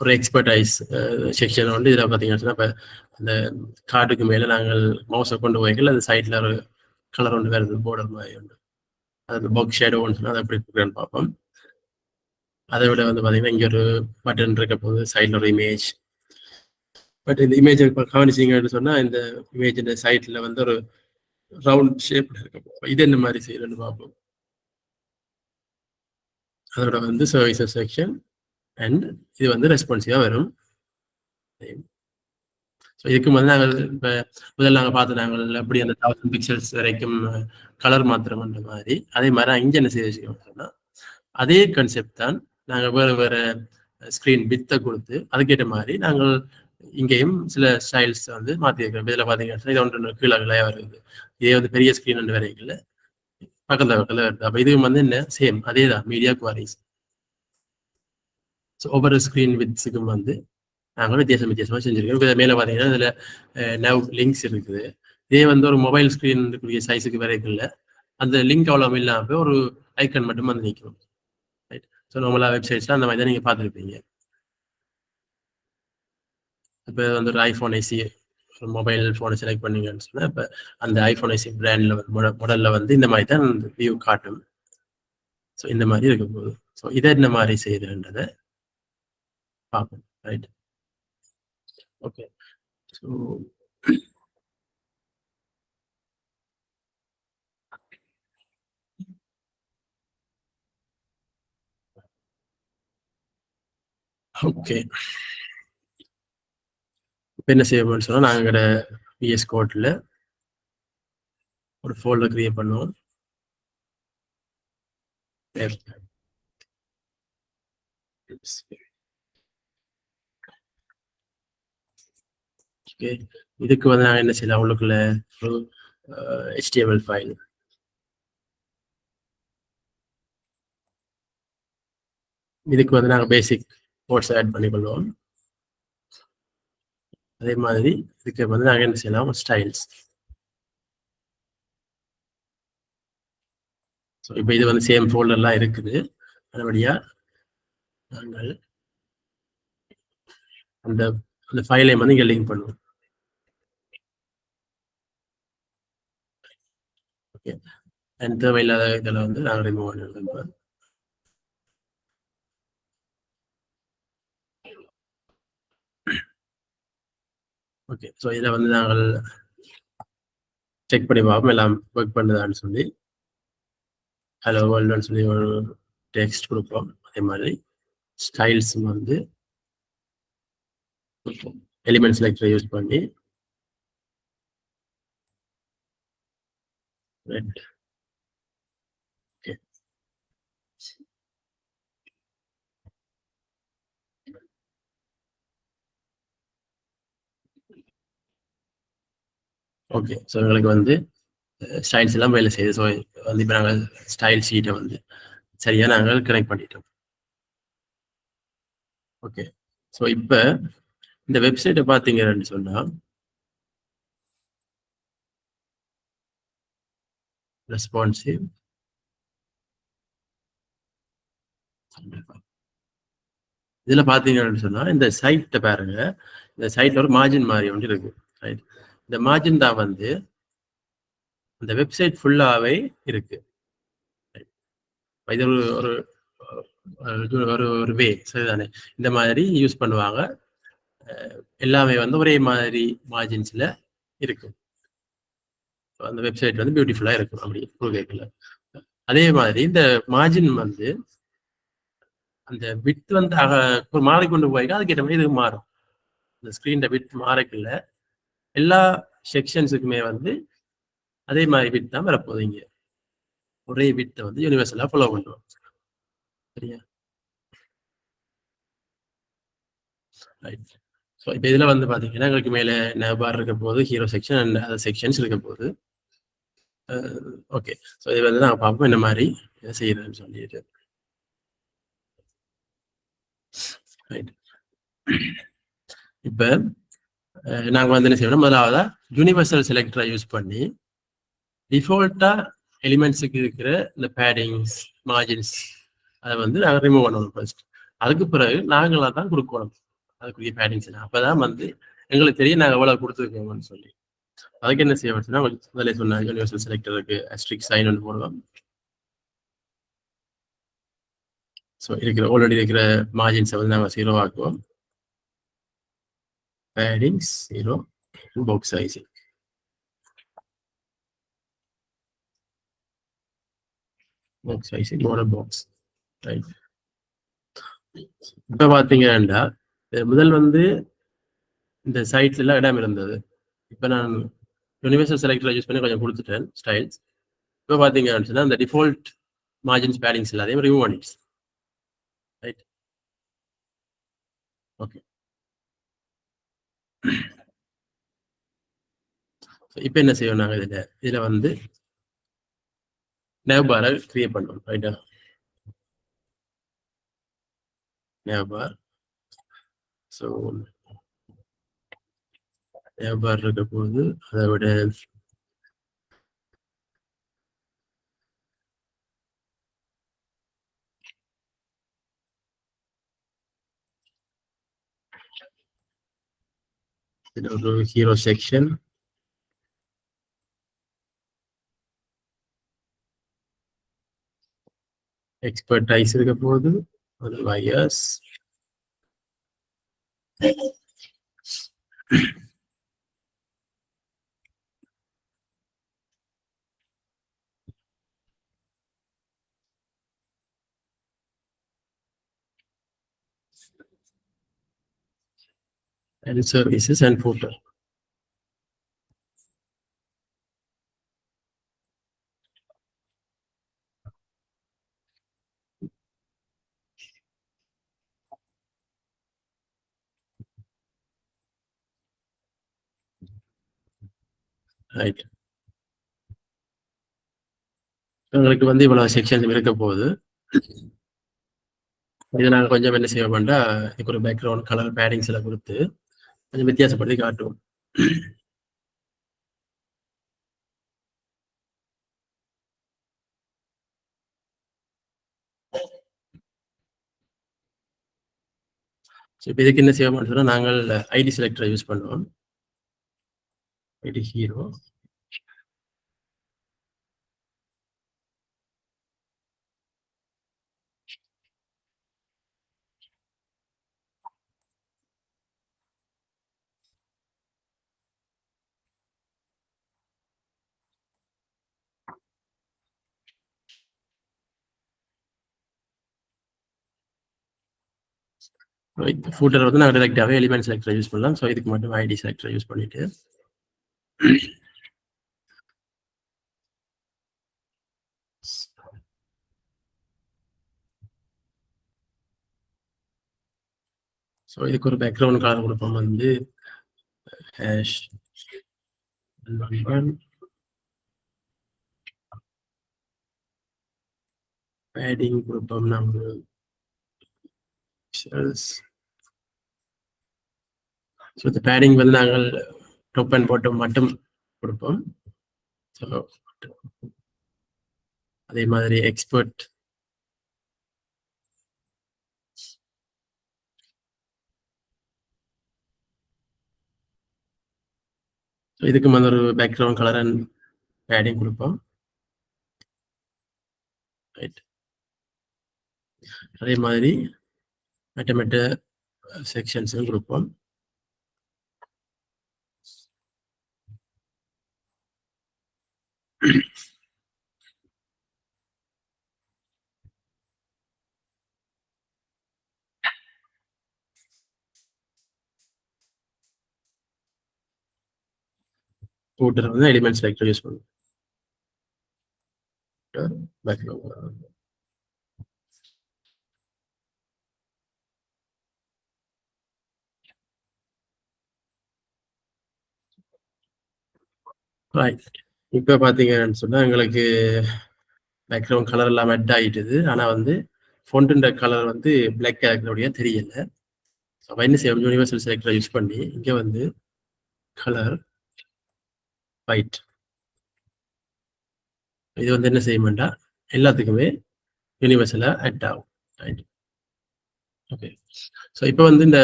ஒரு எக்ஸ்பர்டைஸ் செக்ஷன் வந்து இதில் பார்த்தீங்கன்னா இப்போ அந்த கார்டுக்கு மேலே நாங்கள் மவுஸை கொண்டு போய்க்கல அந்த சைடில் ஒரு கலர் ஒன்று வருது, போர்டர் மாதிரி ஒன்று, அது பாக்ஸ் ஷேடோ ஒன்று சொன்னால் அதை எப்படி கொடுக்குறேன்னு பார்ப்போம். அதை விட வந்து பார்த்தீங்கன்னா இங்கே ஒரு பட்டன் இருக்க போகுது, சைடில் ஒரு இமேஜ். பட் இந்த இமேஜை இப்போ கவனிச்சிங்கன்னு சொன்னால் இந்த இமேஜ் இந்த சைட்டில் வந்து ஒரு ரவுண்ட் ஷேப்ல இருக்க போகும். இது என்ன மாதிரி செய்யறேன்னு பார்ப்போம். அதோட வந்து சர்வீசஸ் செக்ஷன் அண்ட் இது வந்து ரெஸ்பான்சிவாக வரும். ஸோ இதுக்கு வந்து நாங்கள் இப்போ முதல்ல நாங்கள் பார்த்து நாங்கள் எப்படி அந்த 1000 பிக்சல்ஸ் வரைக்கும் கலர் மாத்திரம்ன்ற மாதிரி அதே மாதிரி இங்கே என்ன செய்ய வச்சுக்கோங்கன்னா அதே கான்செப்ட் தான் நாங்கள் வேறு வேறு ஸ்க்ரீன் பித்தை கொடுத்து அதுக்கேற்ற மாதிரி நாங்கள் இங்கேயும் சில ஸ்டைல்ஸ் வந்து மாற்றிருக்கிறோம். இதில் பார்த்தீங்கன்னா இது ஒன்று கீழே விளையா வருது, இதே வந்து பெரிய ஸ்க்ரீன் ஒன்று வரைக்கும் பக்கத்தில் பக்கத்தில் வருது. அப்போ இதுவும் வந்து என்ன சேம் அதே தான் மீடியா குவாரிஸ். ஸோ ஒவ்வொரு ஸ்க்ரீன் வித்ஸுக்கும் வந்து நாங்கள் வித்தியாசமாக செஞ்சுருக்கோம். இதை மேலே பார்த்தீங்கன்னா இதில் நவ் லிங்க்ஸ் இருக்குது. இதே வந்து ஒரு மொபைல் ஸ்க்ரீன் இருக்கக்கூடிய சைஸுக்கு வரைக்கும் இல்லை, அந்த லிங்க் அவ்வளோ இல்லாமல் ஒரு ஐக்கன் மட்டும் வந்து நிற்கும். ரைட். ஸோ நார்மலாக வெப்சைட்ஸில் அந்த மாதிரி தான் நீங்கள் பார்த்துருப்பீங்க. இப்போ வந்து ஒரு ஐஃபோன் ஐசி ஒரு மொபைல் ஃபோனை செலக்ட் பண்ணீங்கன்னு சொன்னால் இப்போ அந்த ஐஃபோன் ஐசி பிராண்டில் மாடலில் வந்து இந்த மாதிரி தான் வியூ காட்டும். ஸோ இந்த மாதிரி இருக்க போகுது. ஸோ இதை என்ன மாதிரி செய்யுதுன்றதை பார்ப்போம். ரைட். ஓகே. ஸோ ஓகே, இப்போ என்ன செய்வோம்னு சொன்னால் நாங்கள் VS கோடில் ஒரு ஃபோல்டர் கிரியேட் பண்ணுவோம். ஓகே, இதுக்கு வந்து நாங்கள் என்ன செய்யலாம், உள்ளுக்குள்ள ஒரு HTML ஃபைல், இதுக்கு வந்து நாங்கள் பேசிக் கோட்ஸ் ஆட் பண்ணிக்கொள்வோம். அதே மாதிரி இதுக்கு வந்து நாங்கள் என்ன செய்யலாம், ஸ்டைல்ஸ். ஸோ இப்போ இது வந்து சேம் ஃபோல்டர்லாம் இருக்குது. அதுபடியாக நாங்கள் அந்த அந்த ஃபைலை வந்து இங்கே லிங்க் பண்ணுவோம். ஓகே, அண்ட் தேவையில்லாத இதில் வந்து நாங்கள் ரிமூவ் பண்ணிடுவோம். ஓகே, ஸோ இதில் வந்து நாங்கள் செக் பண்ணி பார்ப்போம் எல்லாம் ஒர்க் பண்ணுதான்னு சொல்லி. ஹலோ வேர்ல்டுன்னு சொல்லி ஒரு டெக்ஸ்ட் கொடுப்போம். அதே மாதிரி ஸ்டைல்ஸ் வந்து எலிமெண்ட் செலக்டரை யூஸ் பண்ணி ரெட். Okay, okay. ஸோ எங்களுக்கு வந்து ஸ்டைல்ஸ் எல்லாம் வேலை செய்யுது. ஸோ வந்து இப்போ நாங்கள் ஸ்டைல் ஷீட்டை வந்து சரியாக நாங்கள் கனெக்ட் பண்ணிட்டோம். ஓகே. ஸோ இப்ப இந்த வெப்சைட்டை பார்த்தீங்கன்னு சொன்னா ரெஸ்பான்சிவ் இதுல பாத்தீங்கன்னு சொன்னா இந்த சைட்டை பாருங்க. இந்த சைட்ல ஒரு மார்ஜின் மாதிரி ஒன்று இருக்கு. ரைட். இந்த மார்ஜின் தான் வந்து இந்த வெப்சைட் ஃபுல்லாவே இருக்கு. இது ஒரு ஒரு ஒரு ஒரு வே சரிதானே. இந்த மாதிரி யூஸ் பண்ணுவாங்க. எல்லாமே வந்து ஒரே மாதிரி மார்ஜின்ஸ்ல இருக்கும். அந்த வெப்சைட் வந்து பியூட்டிஃபுல்லா இருக்கும் அப்படி கேட்கல. அதே மாதிரி இந்த மார்ஜின் வந்து அந்த வித் வந்து மாறிக்கொண்டு போய் அதுக்கேற்ற மாதிரி இது மாறும். இந்த ஸ்கிரீன் வித் மாறக்குள்ள எல்லா செக்ஷன்ஸுக்குமே வந்து அதே மாதிரி வித் தான் வரப்போகுது. இங்க ஒரே வித்தை வந்து யூனிவர்சலா ஃபாலோ பண்ணுவோம். சரியா? ரைட். ஸோ இப்போ இதில் வந்து பார்த்தீங்கன்னா எங்களுக்கு மேலே நேபார் இருக்க போது hero section and other sections இருக்க போது. ஓகே. ஸோ இது வந்து நாங்கள் பார்ப்போம் என்ன மாதிரி செய்யறதுன்னு சொல்லிட்டு. ரைட். இப்போ நாங்கள் வந்து என்ன செய்யணும், முதலாவதா யூனிவர்சல் செலக்டரை யூஸ் பண்ணி டிஃபால்ட்டா எலிமெண்ட்ஸுக்கு இருக்கிற இந்த பேடிங்ஸ் மார்ஜின்ஸ் அதை வந்து நாங்கள் ரிமூவ் பண்ணணும் ஃபர்ஸ்ட். அதுக்கு பிறகு நாங்களாக தான் கொடுக்கணும் அதுக்குரிய பேடிங்ஸ். அப்போதான் வந்து எங்களுக்கு தெரியும் நாங்கள் எவ்வளோ கொடுத்துருக்கோம்னு சொல்லி. அதுக்கு என்ன செய்ய வச்சுன்னா முதல்ல சொன்னாங்க யூனிவர்சல் செலக்டருக்கு ஸ்ட்ரிக் சைன் ஒன்று போடுவோம். ஸோ இருக்கிற ஆல்ரெடி இருக்கிற மார்ஜின்ஸை வந்து நாங்கள் 0 ஆக்குவோம். Paddings 0, box size border box. Right. இப்போ பார்த்தீங்கன்னா முதல் வந்து இந்த சைட்ல எல்லாம் இடம் இருந்தது. இப்போ நான் யூனிவர்சல் செலக்டரை யூஸ் பண்ணி கொஞ்சம் கொடுத்துட்டேன் ஸ்டைல்ஸ். இப்போ பார்த்தீங்கன்னா அந்த டிஃபால்ட் மார்ஜின்ஸ் பேடிங்ஸ் எல்லாத்தையும் ரிமூவ் பண்ணிடுச்சு. ரைட். ஓகே. இப்போ என்ன செய்வோம் நாங்கள் இதில் வந்து நேவ்பாரை கிரியேட் பண்ணுவோம். ரைட்டா? நேவ்பார். ஸோ நேவ்பார் இருக்க போது அதை விட ஒரு ஹீரோ செக்ஷன் எக்ஸ்பர்டைஸ் இருக்க போது ஒரு wires and services and footer. Right. உங்களுக்கு வந்து இவ்வளவு செக்ஷன் இருக்க போகுது. இதை நாங்கள் கொஞ்சம் என்ன செய்ய வேண்டா, இதுக்கு ஒரு பேக்ரவுண்ட் கலர் பேடிங்ஸ் எல்லாம் கொடுத்து கொஞ்சம் வித்தியாசப்படுத்தி காட்டுவோம். இப்போ இதுக்கு என்ன செய்ய மாட்டோம்னா நாங்கள் ஐடி செலக்டரை யூஸ் பண்ணுவோம். ஐடி ஹீரோ ஃபூட்டர் வந்து நாங்கள் டிரெக்டாகவே எலிமெண்ட் செலக்டரை யூஸ் பண்ணலாம். ஸோ இதுக்கு மட்டும் ஐடி செலக்டரை யூஸ் பண்ணிட்டு ஸோ இதுக்கு ஒரு பேக்ரவுண்ட் கலர் கொடுப்போம் வந்து ஹேஷ் பேடிங் கொடுப்போம் நம்ம ஸோ இந்த பேடிங் வந்து நாங்கள் டாப் அண்ட் பாட்டம் மட்டும் கொடுப்போம். ஸோ அதே மாதிரி எக்ஸ்பர்ட் இதுக்கு வந்து ஒரு பேக்ரவுண்ட் கலர் அண்ட் பேடிங் கொடுப்போம். ரைட். அதே மாதிரி மற்ற செக்ஷன்ஸும் கொடுப்போம். ஃபூட்டர் வந்து எலிமெண்ட் செலக்டர் யூஸ் பண்ணுவோம். Background right. இப்போ பார்த்தீங்கன்னு சொன்னால் எங்களுக்கு பேக்ரவுண்ட் கலர் எல்லாம் மெட் ஆகிட்டுது. ஆனால் வந்து ஃபோன்ட்டுன்ற கலர் வந்து பிளாக் கலருடைய தெரியல. ஸோ என்ன செய்வோம், யூனிவர்சல் செலக்டரை யூஸ் பண்ணி இங்கே வந்து கலர் ஒயிட், இது வந்து என்ன செய்யமாட்டா எல்லாத்துக்குமே யூனிவர்சலாக ஆட் ஆகும். ரைட். ஓகே. ஸோ இப்போ வந்து இந்த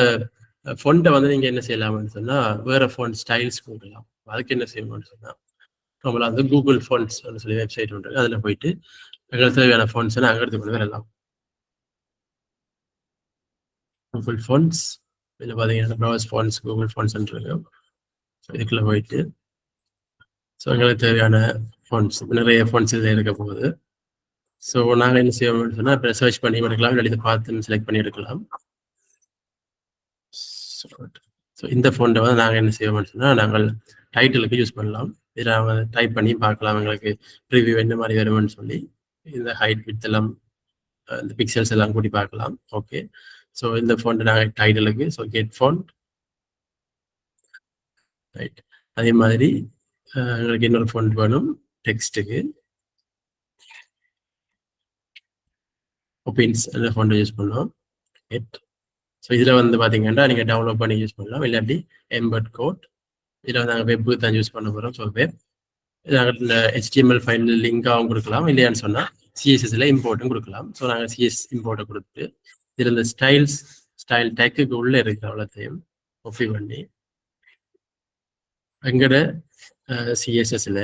ஃபோன்ட்டை வந்து நீங்கள் என்ன செய்யலாம்னு சொன்னால் வேறு ஃபோன் ஸ்டைல்ஸ் கொடுக்கலாம். அதுக்கு என்ன செய்யணும்னு சொன்னால் நம்மள வந்து கூகுள் ஃபோன்ஸ் சொல்லி வெப்சைட் உண்டு, அதில் போயிட்டு எங்களுக்கு தேவையான ஃபோன்ஸை நாங்கள் எடுத்துக்கொண்டு வரலாம். கூகுள் ஃபோன்ஸ் இதில் பார்த்தீங்கன்னா ப்ரௌஸ் ஃபோன்ஸ், கூகுள் ஃபோன்ஸ் இருக்கு. ஸோ இதுக்குள்ளே போயிட்டு ஸோ எங்களுக்கு தேவையான ஃபோன்ஸ் நிறைய ஃபோன்ஸ் இதில் இருக்க போகுது. ஸோ நாங்கள் என்ன செய்வோம்னு சொன்னால் இப்போ சர்ச் பண்ணி எடுக்கலாம், இல்லை இதை பார்த்து செலக்ட் பண்ணி எடுக்கலாம். ஸோ இந்த ஃபோன்ட்டை வந்து நாங்கள் என்ன செய்வோம்னு சொன்னால் நாங்கள் டைட்டிலுக்கு யூஸ் பண்ணலாம். இதில் நாங்கள் டைப் பண்ணி பார்க்கலாம் எங்களுக்கு ரிவ்யூ என்ன மாதிரி வரும்னு சொல்லி. இந்த ஹைட் வித் எல்லாம் இந்த பிக்சல்ஸ் எல்லாம் கூட்டி பார்க்கலாம். ஓகே. ஸோ இந்த ஃபோன்ட்டை நாங்கள் டைட்டிலுக்கு ஸோ கெட் ஃபோன். ரைட். அதே மாதிரி எங்களுக்கு இன்னொரு ஃபோன் வேணும் டெக்ஸ்ட்டுக்கு. ஒபின்ஸ் அந்த ஃபோன்ட்டை யூஸ் பண்ணோம். ஸோ இதில் வந்து பார்த்தீங்கன்னா நீங்கள் டவுன்லோட் பண்ணி யூஸ் பண்ணலாம், இல்லாட்டி எம்பர்ட் கோட். இதில் வந்து நாங்கள் வெப்புக்கு தான் யூஸ் பண்ண போகிறோம். ஸோ வெப் நாங்கள் இந்த HTML ஃபைல் லிங்காகவும் கொடுக்கலாம், இல்லையான்னு சொன்னால் CSSல இம்போர்ட்டும் கொடுக்கலாம். ஸோ நாங்கள் CS இம்போர்ட்டை கொடுத்துட்டு இதில் இந்த ஸ்டைல் டேக்குக்கு உள்ளே இருக்கிற அவ்வளோத்தையும் ஒப்பி பண்ணி எங்கட CSSல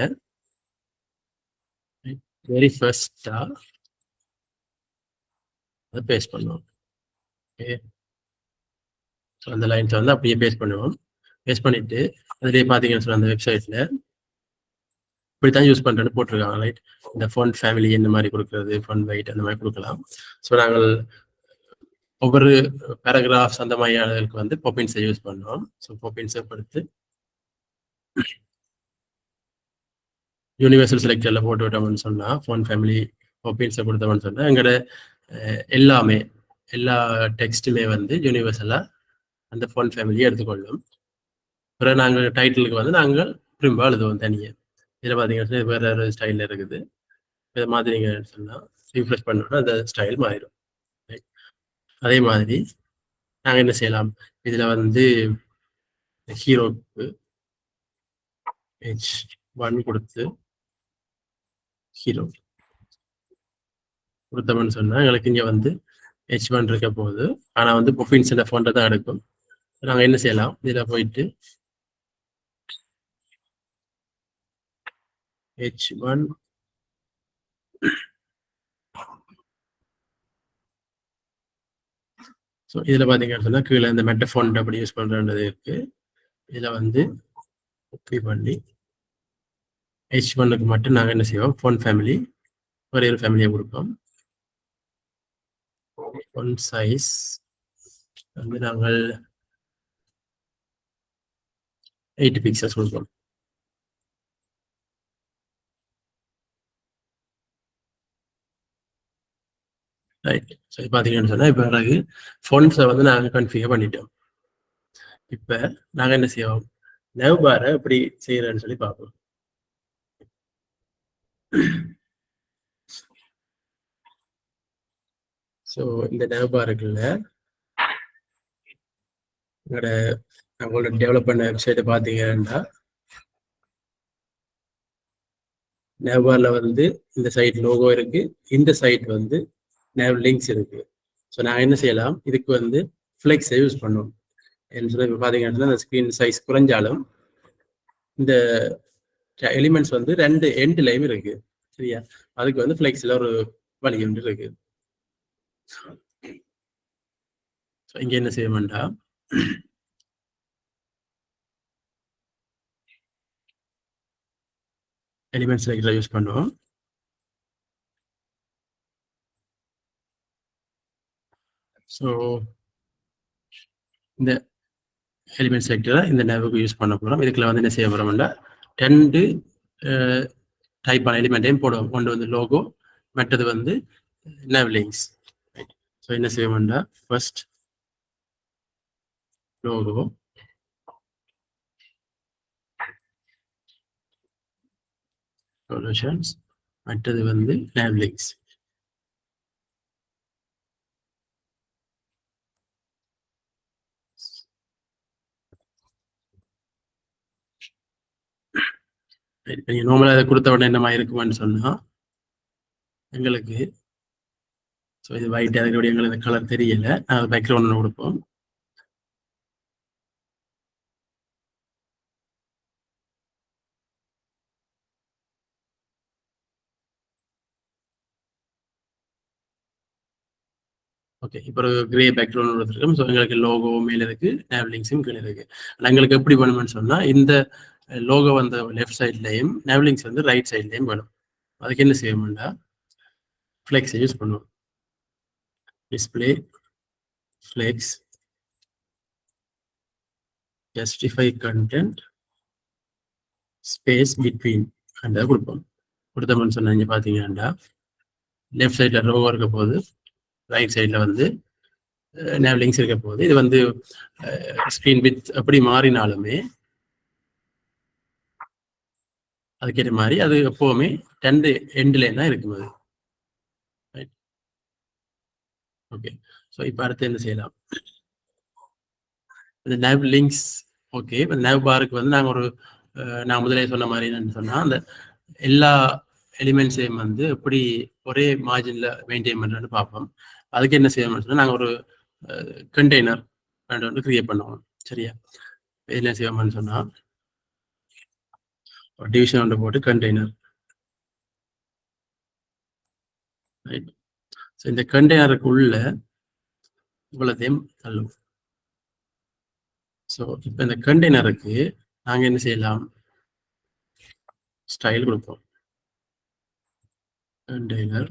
வெரி ஃபர்ஸ்டாக அதை பேஸ்ட் பண்ணுவோம். ஓகே. ஸோ அந்த லைன்ஸை வந்து அப்படியே பேஸ்ட் பண்ணுவோம். பேஸ்ட் பண்ணிவிட்டு அதிலே பார்த்தீங்கன்னு சொன்னால் அந்த வெப்சைட்டில் இப்படி தான் யூஸ் பண்ணுறேன்னு போட்டிருக்காங்க. ரைட். இந்த ஃபோன் ஃபேமிலி இந்த மாதிரி கொடுக்குறது, ஃபோன் வெயிட் அந்த மாதிரி கொடுக்கலாம். ஸோ நாங்கள் ஒவ்வொரு பேராகிராஃப்ஸ் அந்த மாதிரியானதுக்கு வந்து பொப்பின்ஸை யூஸ் பண்ணோம். ஸோ பொப்பின்ஸை கொடுத்து யூனிவர்சல் செலக்டரில் போட்டு விட்டோம்னு சொன்னால் ஃபோன் ஃபேமிலி பொப்பின்ஸை கொடுத்தோம்னு சொன்னால் எங்களோட எல்லாமே எல்லா டெக்ஸ்ட்டுமே வந்து யூனிவர்சலாக அந்த ஃபோன் ஃபேமிலியை எடுத்துக்கொள்ளும். அப்புறம் நாங்கள் டைட்டிலுக்கு வந்து நாங்கள் திரும்ப எழுதுவோம் தனியாக. இதில் பார்த்தீங்கன்னா வேறு ஒரு ஸ்டைலில் இருக்குது. இதை மாதிரி நீங்கள் சொன்னால் ரீஃப்ரெஷ் பண்ணோன்னா அந்த ஸ்டைல் மாறிடும். அதே மாதிரி நாங்கள் என்ன செய்யலாம், இதில் வந்து ஹீரோக்கு H1 கொடுத்து ஹீரோ கொடுத்தோம்னு சொன்னால் எங்களுக்கு இங்கே வந்து H1 இருக்க போகுது. ஆனால் வந்து பொஃபின்ஸ் இந்த ஃபோன்ட்டை தான் எடுக்கும். நாங்கள் என்ன செய்யலாம், இதில் போயிட்டு H1 ஸோ இதில் பார்த்தீங்கன்னு சொன்னால் கீழே இந்த மெட்ட ஃபோன் அப்படி யூஸ் பண்ணுறது இருக்குது. இதில் வந்து ஒப்பி பண்ணி H1க்கு மட்டும் நாங்கள் என்ன செய்வோம், ஃபோன் ஃபேமிலி ஒரே ஒரு ஃபேமிலியை கொடுப்போம். ஃபோன் சைஸ் வந்து நாங்கள் 8 பிக்சல்ஸ் கொடுப்போம். ரைட். ஸோ பார்த்தீங்கன்னு சொன்னால் இப்போ பிறகு ஃபோன்ஸை வந்து நாங்கள் கன்ஃபிகர் பண்ணிட்டோம். இப்போ நாங்கள் என்ன செய்வோம், நவ் பாரை எப்படி செய்யறேன்னு சொல்லி பார்ப்போம். ஸோ இந்த நவ் பாருக்குள்ள எங்களோட உங்களோட டெவலப் பண்ண வெப்சைட்டை பார்த்தீங்கன்னா நேபார்ல வந்து இந்த சைட் லோகோ இருக்கு, இந்த சைட் வந்து நேவ் லிங்க்ஸ் இருக்கு. ஸோ நான் என்ன செய்யலாம், இதுக்கு வந்து ஃப்ளெக்ஸை யூஸ் பண்ணுவோம். என்ன சொல்லி இப்போ பார்த்தீங்கன்னா இந்த ஸ்க்ரீன் சைஸ் குறைஞ்சாலும் இந்த எலிமெண்ட்ஸ் வந்து ரெண்டு எண்ட்லையும் இருக்கு. சரியா, அதுக்கு வந்து ஃப்ளெக்ஸில் ஒரு வழி ஒன்று இருக்கு. ஸோ இங்கே என்ன செய்ய வேண்டாம், எலிமெண்ட் செலக்டர் யூஸ் பண்ணுவோம். ஸோ இந்த எலிமெண்ட் செலக்டரை இந்த நேவுக்கு யூஸ் பண்ண போகிறோம். இதுக்குள்ள வந்து என்ன செய்ய போகிறோம்னா 2 டைப்பான எலிமெண்ட்டையும் போடுவோம். ஒன்று வந்து லோகோ, மற்றது வந்து nav links. ஸோ என்ன செய்வோம்னா ஃபர்ஸ்ட் லோகோ, சொல்யூஷன்ஸ், மற்றது வந்து nav links. நீங்கள் நார்மலாக அதை கொடுத்த உடனே என்ன மாதிரி இருக்குமான்னு சொன்னால் எங்களுக்கு, ஸோ இது ஒயிட், அதுக்கு எங்களுக்கு கலர் தெரியல, பேக்ரவுண்ட் ஒன்று கொடுப்போம். ஓகே, இப்போ ஒரு கிரே பேக்ரவுண்ட் கொடுத்துருக்கோம். ஸோ எங்களுக்கு லோகோ மேலே இருக்கு, nav linksம் கீழே இருக்கு. ஆனால் எங்களுக்கு எப்படி வேணும்னு சொன்னால் இந்த லோகோ வந்து லெஃப்ட் சைட்லையும் nav links வந்து ரைட் சைட்லையும் வேணும். அதுக்கு என்ன செய்யணும்னா ஃப்ளெக்ஸை யூஸ் பண்ணுவோம். Display flex justify content space between அந்த கொடுப்போம். கொடுத்தோம்னு சொன்னா இங்கே பார்த்தீங்கன்னா லெஃப்ட் சைடில் லோகோ இருக்க போது, ரைட் சைடில் வந்து nav links இருக்க போது. இது வந்து ஸ்க்ரீன் வித் அப்படி மாறினாலுமே அதுக்கேற்ற மாதிரி அது எப்போவுமே 2 எண்ட்லேயும் தான் இருக்கும் அது. Right, okay. ஸோ இப்போ அடுத்து என்ன செய்யலாம், இந்த nav links. ஓகே, இப்போ nav பாருக்கு வந்து நாங்கள் ஒரு நான் முதலே சொன்ன மாதிரி என்னன்னு சொன்னால் அந்த எல்லா எலிமெண்ட்ஸையும் வந்து எப்படி ஒரே மார்ஜினில் மெயின்டைன் பண்ணுறேன்னு பார்ப்போம். அதுக்கு என்ன செய்யணும்னு சொன்னால் நாங்கள் ஒரு கண்டெய்னர் வந்து கிரியேட் பண்ணுவோம். சரியா, என்ன செய்வோம்னு சொன்னால் ஒரு டிவிஷன் ஒன்று போட்டு கண்டெய்னர். ரைட், ஸோ இந்த கண்டெய்னருக்குள்ள இவ்வளோத்தையும் தள்ளும். ஸோ இப்போ இந்த கண்டெய்னருக்கு நாங்கள் என்ன செய்யலாம், ஸ்டைல் கொடுப்போம், கண்டெய்னர்.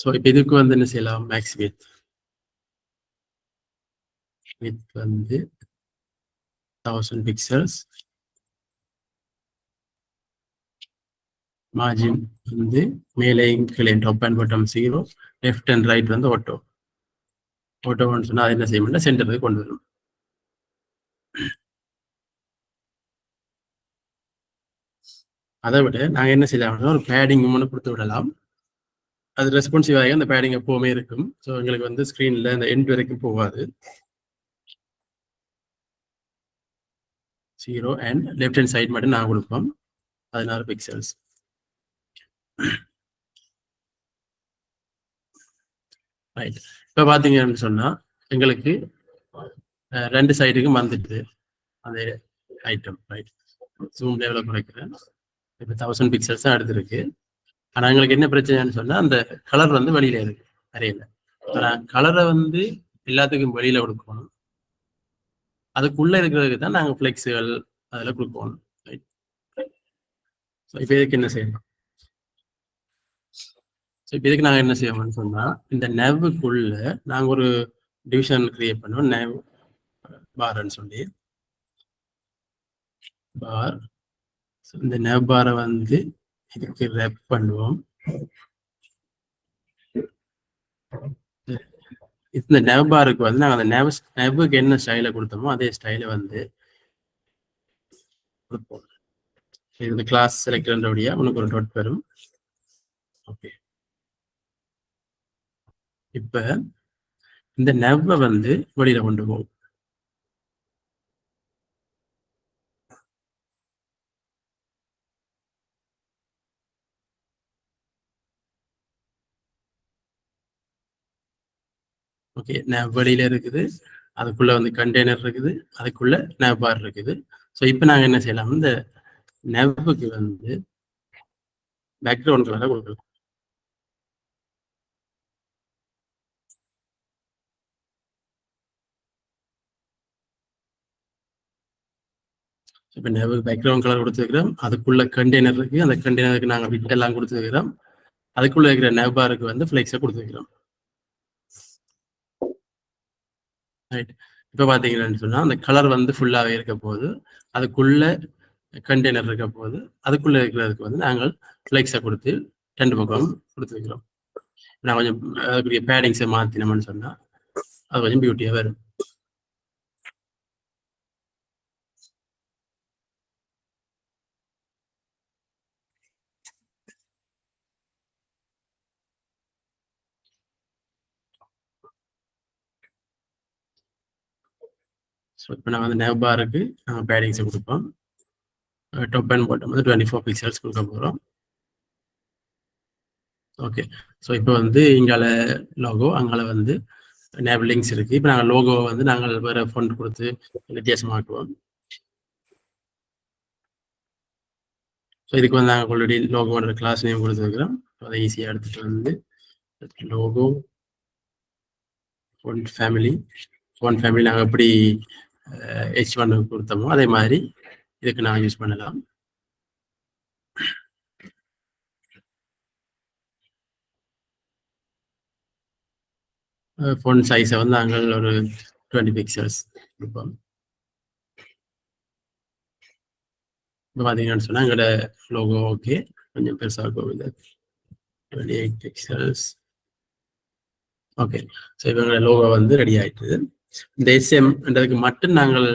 ஸோ இப்போ இதுக்கு வந்து என்ன செய்யலாம், மேக்ஸ் வித் வந்து 1000 பிக்சல்ஸ், மார்ஜின் வந்து மேலே கீழே top and bottom 0, left and right வந்து ஆட்டோ. ஆட்டோன்னு சொன்னால் அது என்ன செய்யணும்னா சென்டருக்கு கொண்டு வரும். அதை விட நாங்கள் என்ன செய்யலாம்னா ஒரு பேடிங் ஒன்று கொடுத்து விடலாம். அது ரெஸ்பான்சிவாக அந்த பேடிங் எப்போவுமே இருக்கும். ஸோ எங்களுக்கு வந்து ஸ்க்ரீனில் அந்த எண்ட் வரைக்கும் போகாது. 0 அண்ட் லெஃப்ட் ஹேண்ட் சைட் மட்டும் நான் கொடுப்போம் 16 பிக்சல்ஸ். ரைட், இப்போ பார்த்தீங்கன்னு சொன்னால் எங்களுக்கு 2 சைடுக்கும் வந்துட்டு அந்த ஐட்டம். ரைட், ஜூம் லெவலில் குறைக்கிறேன். இப்போ 1000 பிக்சல்ஸ் தான் எடுத்துருக்கு. ஆனால் எங்களுக்கு என்ன பிரச்சனைன்னு சொன்னால் அந்த கலர் வந்து வெளியில இருக்கு அறையில். ஆனால் கலரை வந்து எல்லாத்துக்கும் வெளியில கொடுக்கணும். அதுக்குள்ள இருக்கிறதுக்கு தான் நாங்கள் ஃப்ளெக்ஸுகள் அதில் கொடுப்போம். ரைட், ஸோ இப்போ இதுக்கு என்ன செய்யணும், ஸோ இப்போ இதுக்கு நாங்கள் என்ன செய்வோம்னு சொன்னால் இந்த நெவுக்குள்ள நாங்கள் ஒரு டிவிஷன் கிரியேட் பண்ணுவோம், நெவ் பார்ன்னு சொல்லி பார். இந்த நெவ் பாரை வந்து இதுக்கு ரெப் பண்ணுவோம். இந்த நெவ் பாருக்கு வந்து நாங்கள் அந்த நெவுக்கு என்ன ஸ்டைலை கொடுத்தோமோ அதே ஸ்டைலை வந்து கொடுப்போம். இந்த கிளாஸ் செலக்டர்ன்றபடியா உனக்கு ஒரு டாட் வரும். ஓகே, இப்போ இந்த நெவ்வை வந்து வெளியில கொண்டு போகும். ஓகே, nav வெளியில இருக்குது, அதுக்குள்ள வந்து கண்டெய்னர் இருக்குது, அதுக்குள்ள nav பார் இருக்குது. ஸோ இப்போ நாங்கள் என்ன செய்யலாம், இந்த navக்கு வந்து பேக்ரவுண்ட் கலரை கொடுக்கலாம். இப்போ nav பேக்ரவுண்ட் கலர் கொடுத்துருக்கிறோம், அதுக்குள்ள கண்டெய்னர் இருக்கு, அந்த கண்டெய்னருக்கு நாங்கள் பிட் எல்லாம் கொடுத்துருக்கிறோம், அதுக்குள்ள இருக்கிற nav பாருக்கு வந்து ஃப்ளெக்ஸை கொடுத்துருக்கிறோம். ரைட், இப்போ பார்த்தீங்கன்னு சொன்னால் அந்த கலர் வந்து ஃபுல்லாகவே இருக்க போது, அதுக்குள்ள கண்டெய்னர் இருக்க போது, அதுக்குள்ள இருக்கிறதுக்கு வந்து நாங்கள் ஃப்ளெக்ஸை கொடுத்து 2 பக்கம் கொடுத்துருக்கிறோம். நான் கொஞ்சம் அதுக்குரிய பேடிங்ஸை மாற்றினோம்னு சொன்னால் அது கொஞ்சம் பியூட்டியாக வரும். ஸோ இப்போ நாங்கள் வந்து nav பாருக்கு பேடிங்ஸை கொடுப்போம். டாப் அண்ட் பாட்டம் வந்து 24 பிக்சல்ஸ் கொடுக்க போகிறோம். ஓகே, ஸோ இப்போ வந்து இங்கால லோகோ, அங்கால வந்து nav லிங்க்ஸ் இருக்குது. இப்போ நாங்கள் லோகோ வந்து நாங்கள் வேறு ஃபண்ட் கொடுத்து வித்தியாசமாக்குவோம். ஸோ இதுக்கு வந்து நாங்கள் ஆல்ரெடி லோகோன்ற கிளாஸ் நேம் கொடுத்துருக்கிறோம். அதை ஈஸியாக எடுத்துகிட்டு வந்து லோகோ ஃபண்ட் ஃபேமிலி நாங்கள் எப்படி H1 கொடுத்தோமோ அதே மாதிரி இதுக்கு நாங்கள் யூஸ் பண்ணலாம். ஃபோன் சைஸை வந்து நாங்கள் ஒரு 20 பிக்சல்ஸ் கொடுப்போம். இப்போ பார்த்தீங்கன்னு சொன்னால் எங்களோட லோகோ ஓகே, கொஞ்சம் பெருசாக இருக்கும், இது 28 பிக்சல்ஸ். ஓகே, ஸோ இப்போ எங்களோட லோகோ வந்து ரெடி ஆகிட்டுது. இந்த எஸ்எம்ன்றதுக்கு மட்டும் நாங்கள்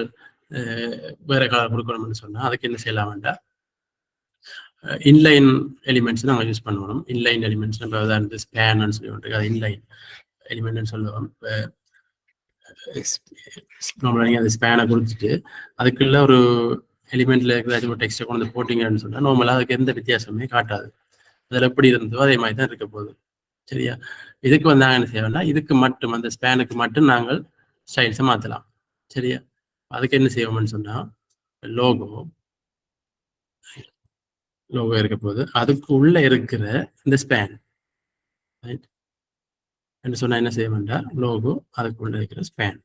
வேறு கலர் கொடுக்கணும்னு சொன்னால் அதுக்கு என்ன செய்யலாம் வேண்டாம், இன்லைன் எலிமெண்ட்ஸ் நாங்கள் யூஸ் பண்ணுவோம். இன்லைன் எலிமெண்ட்ஸ் நம்ம வந்து ஸ்பேன்னு சொல்லிட்டு அது இன்லைன் எலிமெண்ட்னு சொல்லுவோம். நீங்கள் அந்த ஸ்பேனை கொடுத்துட்டு அதுக்குள்ள ஒரு எலிமெண்ட்ல ஏதாச்சும் ஒரு டெக்ஸ்ட்டை கொண்டு போட்டிங்கன்னு சொன்னால் நார்மலாக அதுக்கு எந்த வித்தியாசமே காட்டாது. அதில் எப்படி இருந்ததோ அதே மாதிரி தான் இருக்க போகுது. சரியா, இதுக்கு வந்து நாங்கள் என்ன செய்வோம்னா இதுக்கு மட்டும் அந்த ஸ்பேனுக்கு மட்டும் நாங்கள் ஸ்டைல்ஸை மாற்றலாம். சரியா, அதுக்கு என்ன செய்வோம்னு சொன்னால் லோகோ இருக்க போது அதுக்கு உள்ள இருக்கிற இந்த ஸ்பேன் ரைட் என்று சொன்னா என்ன செய்ய வேண்டாம், லோகோ அதுக்குள்ள இருக்கிற ஸ்பேன்.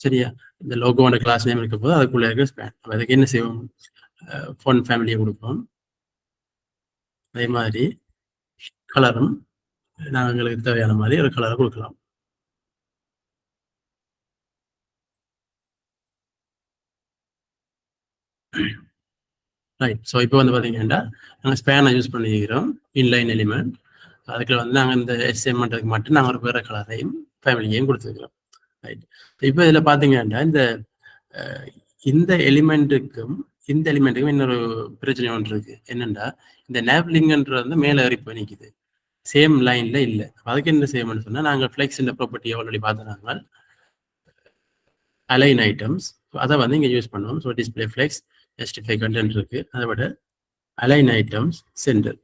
சரியா, இந்த லோகோட கிளாஸ் நேம் இருக்க போது அதுக்குள்ள இருக்கிற ஸ்பேன். அதுக்கு என்ன செய்வோம், ஃபோன் ஃபேமிலியை கொடுப்போம். அதே மாதிரி கலரும் நாங்களுக்கு தேவையான மாதிரி ஒரு கலரை கொடுக்கலாம். ரைட், ஸோ இப்போ வந்து பார்த்தீங்கன்னா நாங்கள் ஸ்பேனை யூஸ் பண்ணிக்கிறோம், இன்லைன் எலிமெண்ட். அதுக்கு வந்து நாங்கள் இந்த எஸ்எம்ன்றதுக்கு மட்டும் நாங்கள் ஒரு வேறு கலரையும் ஃபேமிலியையும் கொடுத்துருக்கிறோம். ரைட், இப்போ இதில் பார்த்தீங்கன்னா இந்த எலிமெண்ட்டுக்கும் இந்த எலிமெண்ட்டுக்கும் இன்னொரு பிரச்சனை ஒன்று இருக்கு. என்னென்னா இந்த நேவ்லிங்க்ன்றது வந்து மேலே ஏறி போய் நிற்குது, சேம் லைன்ல இல்லை. அதுக்கு என்ன செய்யணும்னு சொன்னால் நாங்கள் ஃப்ளெக்ஸ் இந்த ப்ராப்பர்ட்டியை ஆல்ரெடி பார்த்துனாங்க, அலைன் ஐட்டம்ஸ், அதை வந்து இங்கே யூஸ் பண்ணுவோம். So display flex justify content இருக்கு, அதை விட align items center.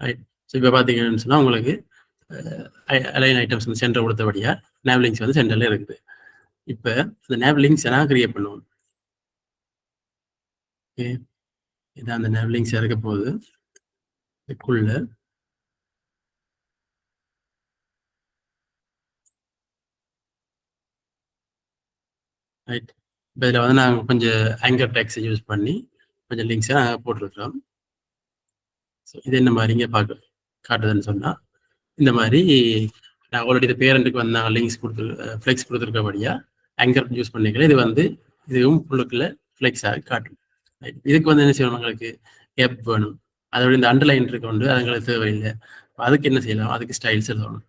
Right, so இப்போ பார்த்தீங்கன்னு சொன்னால் உங்களுக்கு அலைன் ஐட்டம்ஸ் வந்து சென்டர் கொடுத்தபடியா நேவ்லிங்ஸ் வந்து சென்டர்ல இருக்குது. இப்போ இந்த நேவ்லிங்ஸ் எல்லாம் கிரியேட் பண்ணுவோம். ஓகே, இதான் அந்த நேவ்லிங்ஸ் இருக்க போது இதுக்குள்ள ரைட். இப்போ இதில் வந்து நாங்கள் கொஞ்சம் ஆங்கர் டேக்ஸை யூஸ் பண்ணி கொஞ்சம் லிங்க்ஸை நாங்கள் போட்டிருக்கிறோம். ஸோ இது என்ன மாதிரி இங்கே காட்டுதுன்னு சொன்னால் இந்த மாதிரி நான் ஆல்ரெடி இந்த பேரண்ட்டுக்கு வந்து நாங்கள் லிங்க்ஸ் ஃப்ளெக்ஸ் கொடுத்துருக்கபடியா ஆங்கர் யூஸ் பண்ணிக்கல. இது வந்து இதுவும் உள்ளுக்குள்ள ஃப்ளெக்ஸாக காட்டும். இதுக்கு வந்து என்ன செய்யணும், உங்களுக்கு எப் வேணும், அதோட இந்த அண்டர்லைன் இருக்க உண்டு, அது எங்களுக்கு தேவையில்லை. அதுக்கு என்ன செய்யலாம், அதுக்கு ஸ்டைல்ஸ் எழுதணும்.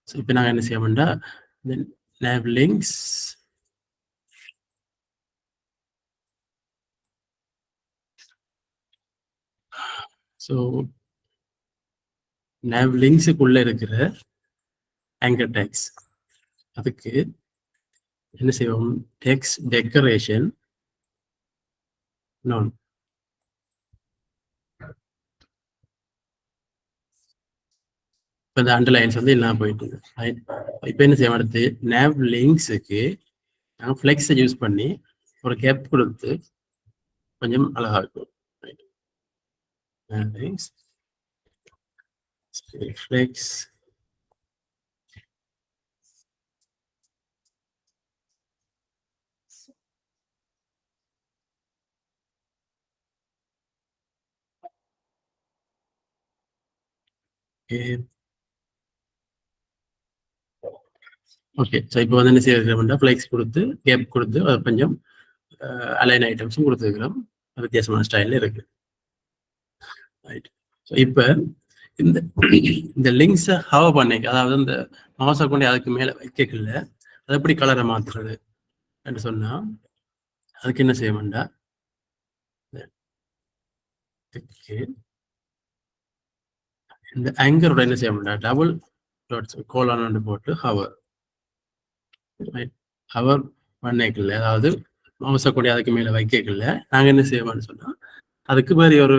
ஸோ இப்போ நாங்கள் என்ன செய்யணும்னா nav links ஸோ nav linksக்குள்ள இருக்கிற ஆங்கர் டேக்ஸ் அதுக்கு என்ன செய்வோம், டெக்ஸ்ட் டெக்கரேஷன் none. இப்போ இந்த அண்டர்லைன்ஸ் வந்து எல்லாம் போயிட்டு இப்போ என்ன செய்ய அடுத்து nav லிங்க்ஸுக்கு நாங்கள் ஃப்ளெக்ஸை யூஸ் பண்ணி ஒரு கேப் கொடுத்து கொஞ்சம் அழகா இருக்கும். nav links flex okay. So இப்போ வந்து என்ன செய்யறோம்னா ஃப்ளெக்ஸ் கொடுத்து கேப் கொடுத்து அது கொஞ்சம் அலைன் ஐட்டம்ஸும் கொடுத்துருக்கிறோம். வித்தியாசமான ஸ்டைலில் இருக்கு. ரைட். ஸோ இப்போ இந்த இந்த லிங்க்ஸை ஹவ் பண்ணிக்க, அதாவது இந்த மவுஸை கொண்டு அதுக்கு மேலே வைக்கல, அது எப்படி கலரை மாற்றுறது என்று சொன்னால் அதுக்கு என்ன செய்ய வேண்டாம், இந்த ஆங்கரோட என்ன செய்ய வேண்டாம், டபுள் டாட்ஸ் கோலான் போட்டு ஹவர் ஹவர் பண்ணிக்கல, அதாவது மவுஸை கொண்டு அதுக்கு மேலே வைக்கல, நாங்கள் என்ன செய்வோம்னு சொன்னால் அதுக்கு மாதிரி ஒரு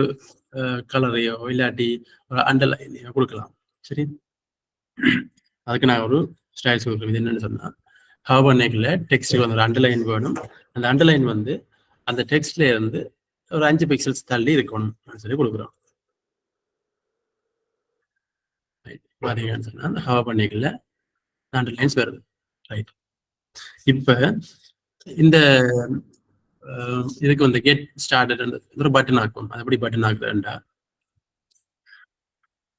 கலரையோ இல்லாட்டி ஒரு அண்டர்லைனையோ கொடுக்கலாம். சரி, அதுக்கு நான் ஒரு ஸ்டைல்ஸ் கொடுக்குறேன். இது என்னன்னு சொன்னா ஹவ் பண்ணிக்கல டெக்ஸ்ட்டுக்கு வந்து ஒரு அண்டர்லைன் வேணும். அந்த அண்டர்லைன் வந்து அந்த டெக்ஸ்ட்ல இருந்து ஒரு 5 பிக்சல்ஸ் தள்ளி இருக்கணும் சொல்லி கொடுக்குறோம். பார்த்தீங்கன்னு சொன்னா அந்த ஹவ் பண்ணிக்கல அண்டர்லைன்ஸ் வருது. ரைட். இப்போ இந்த இதுக்கு வந்து கெட் ஸ்டார்டட் ஒரு பட்டன் ஆக்கும். அது எப்படி பட்டன் ஆக்குறேன்டா,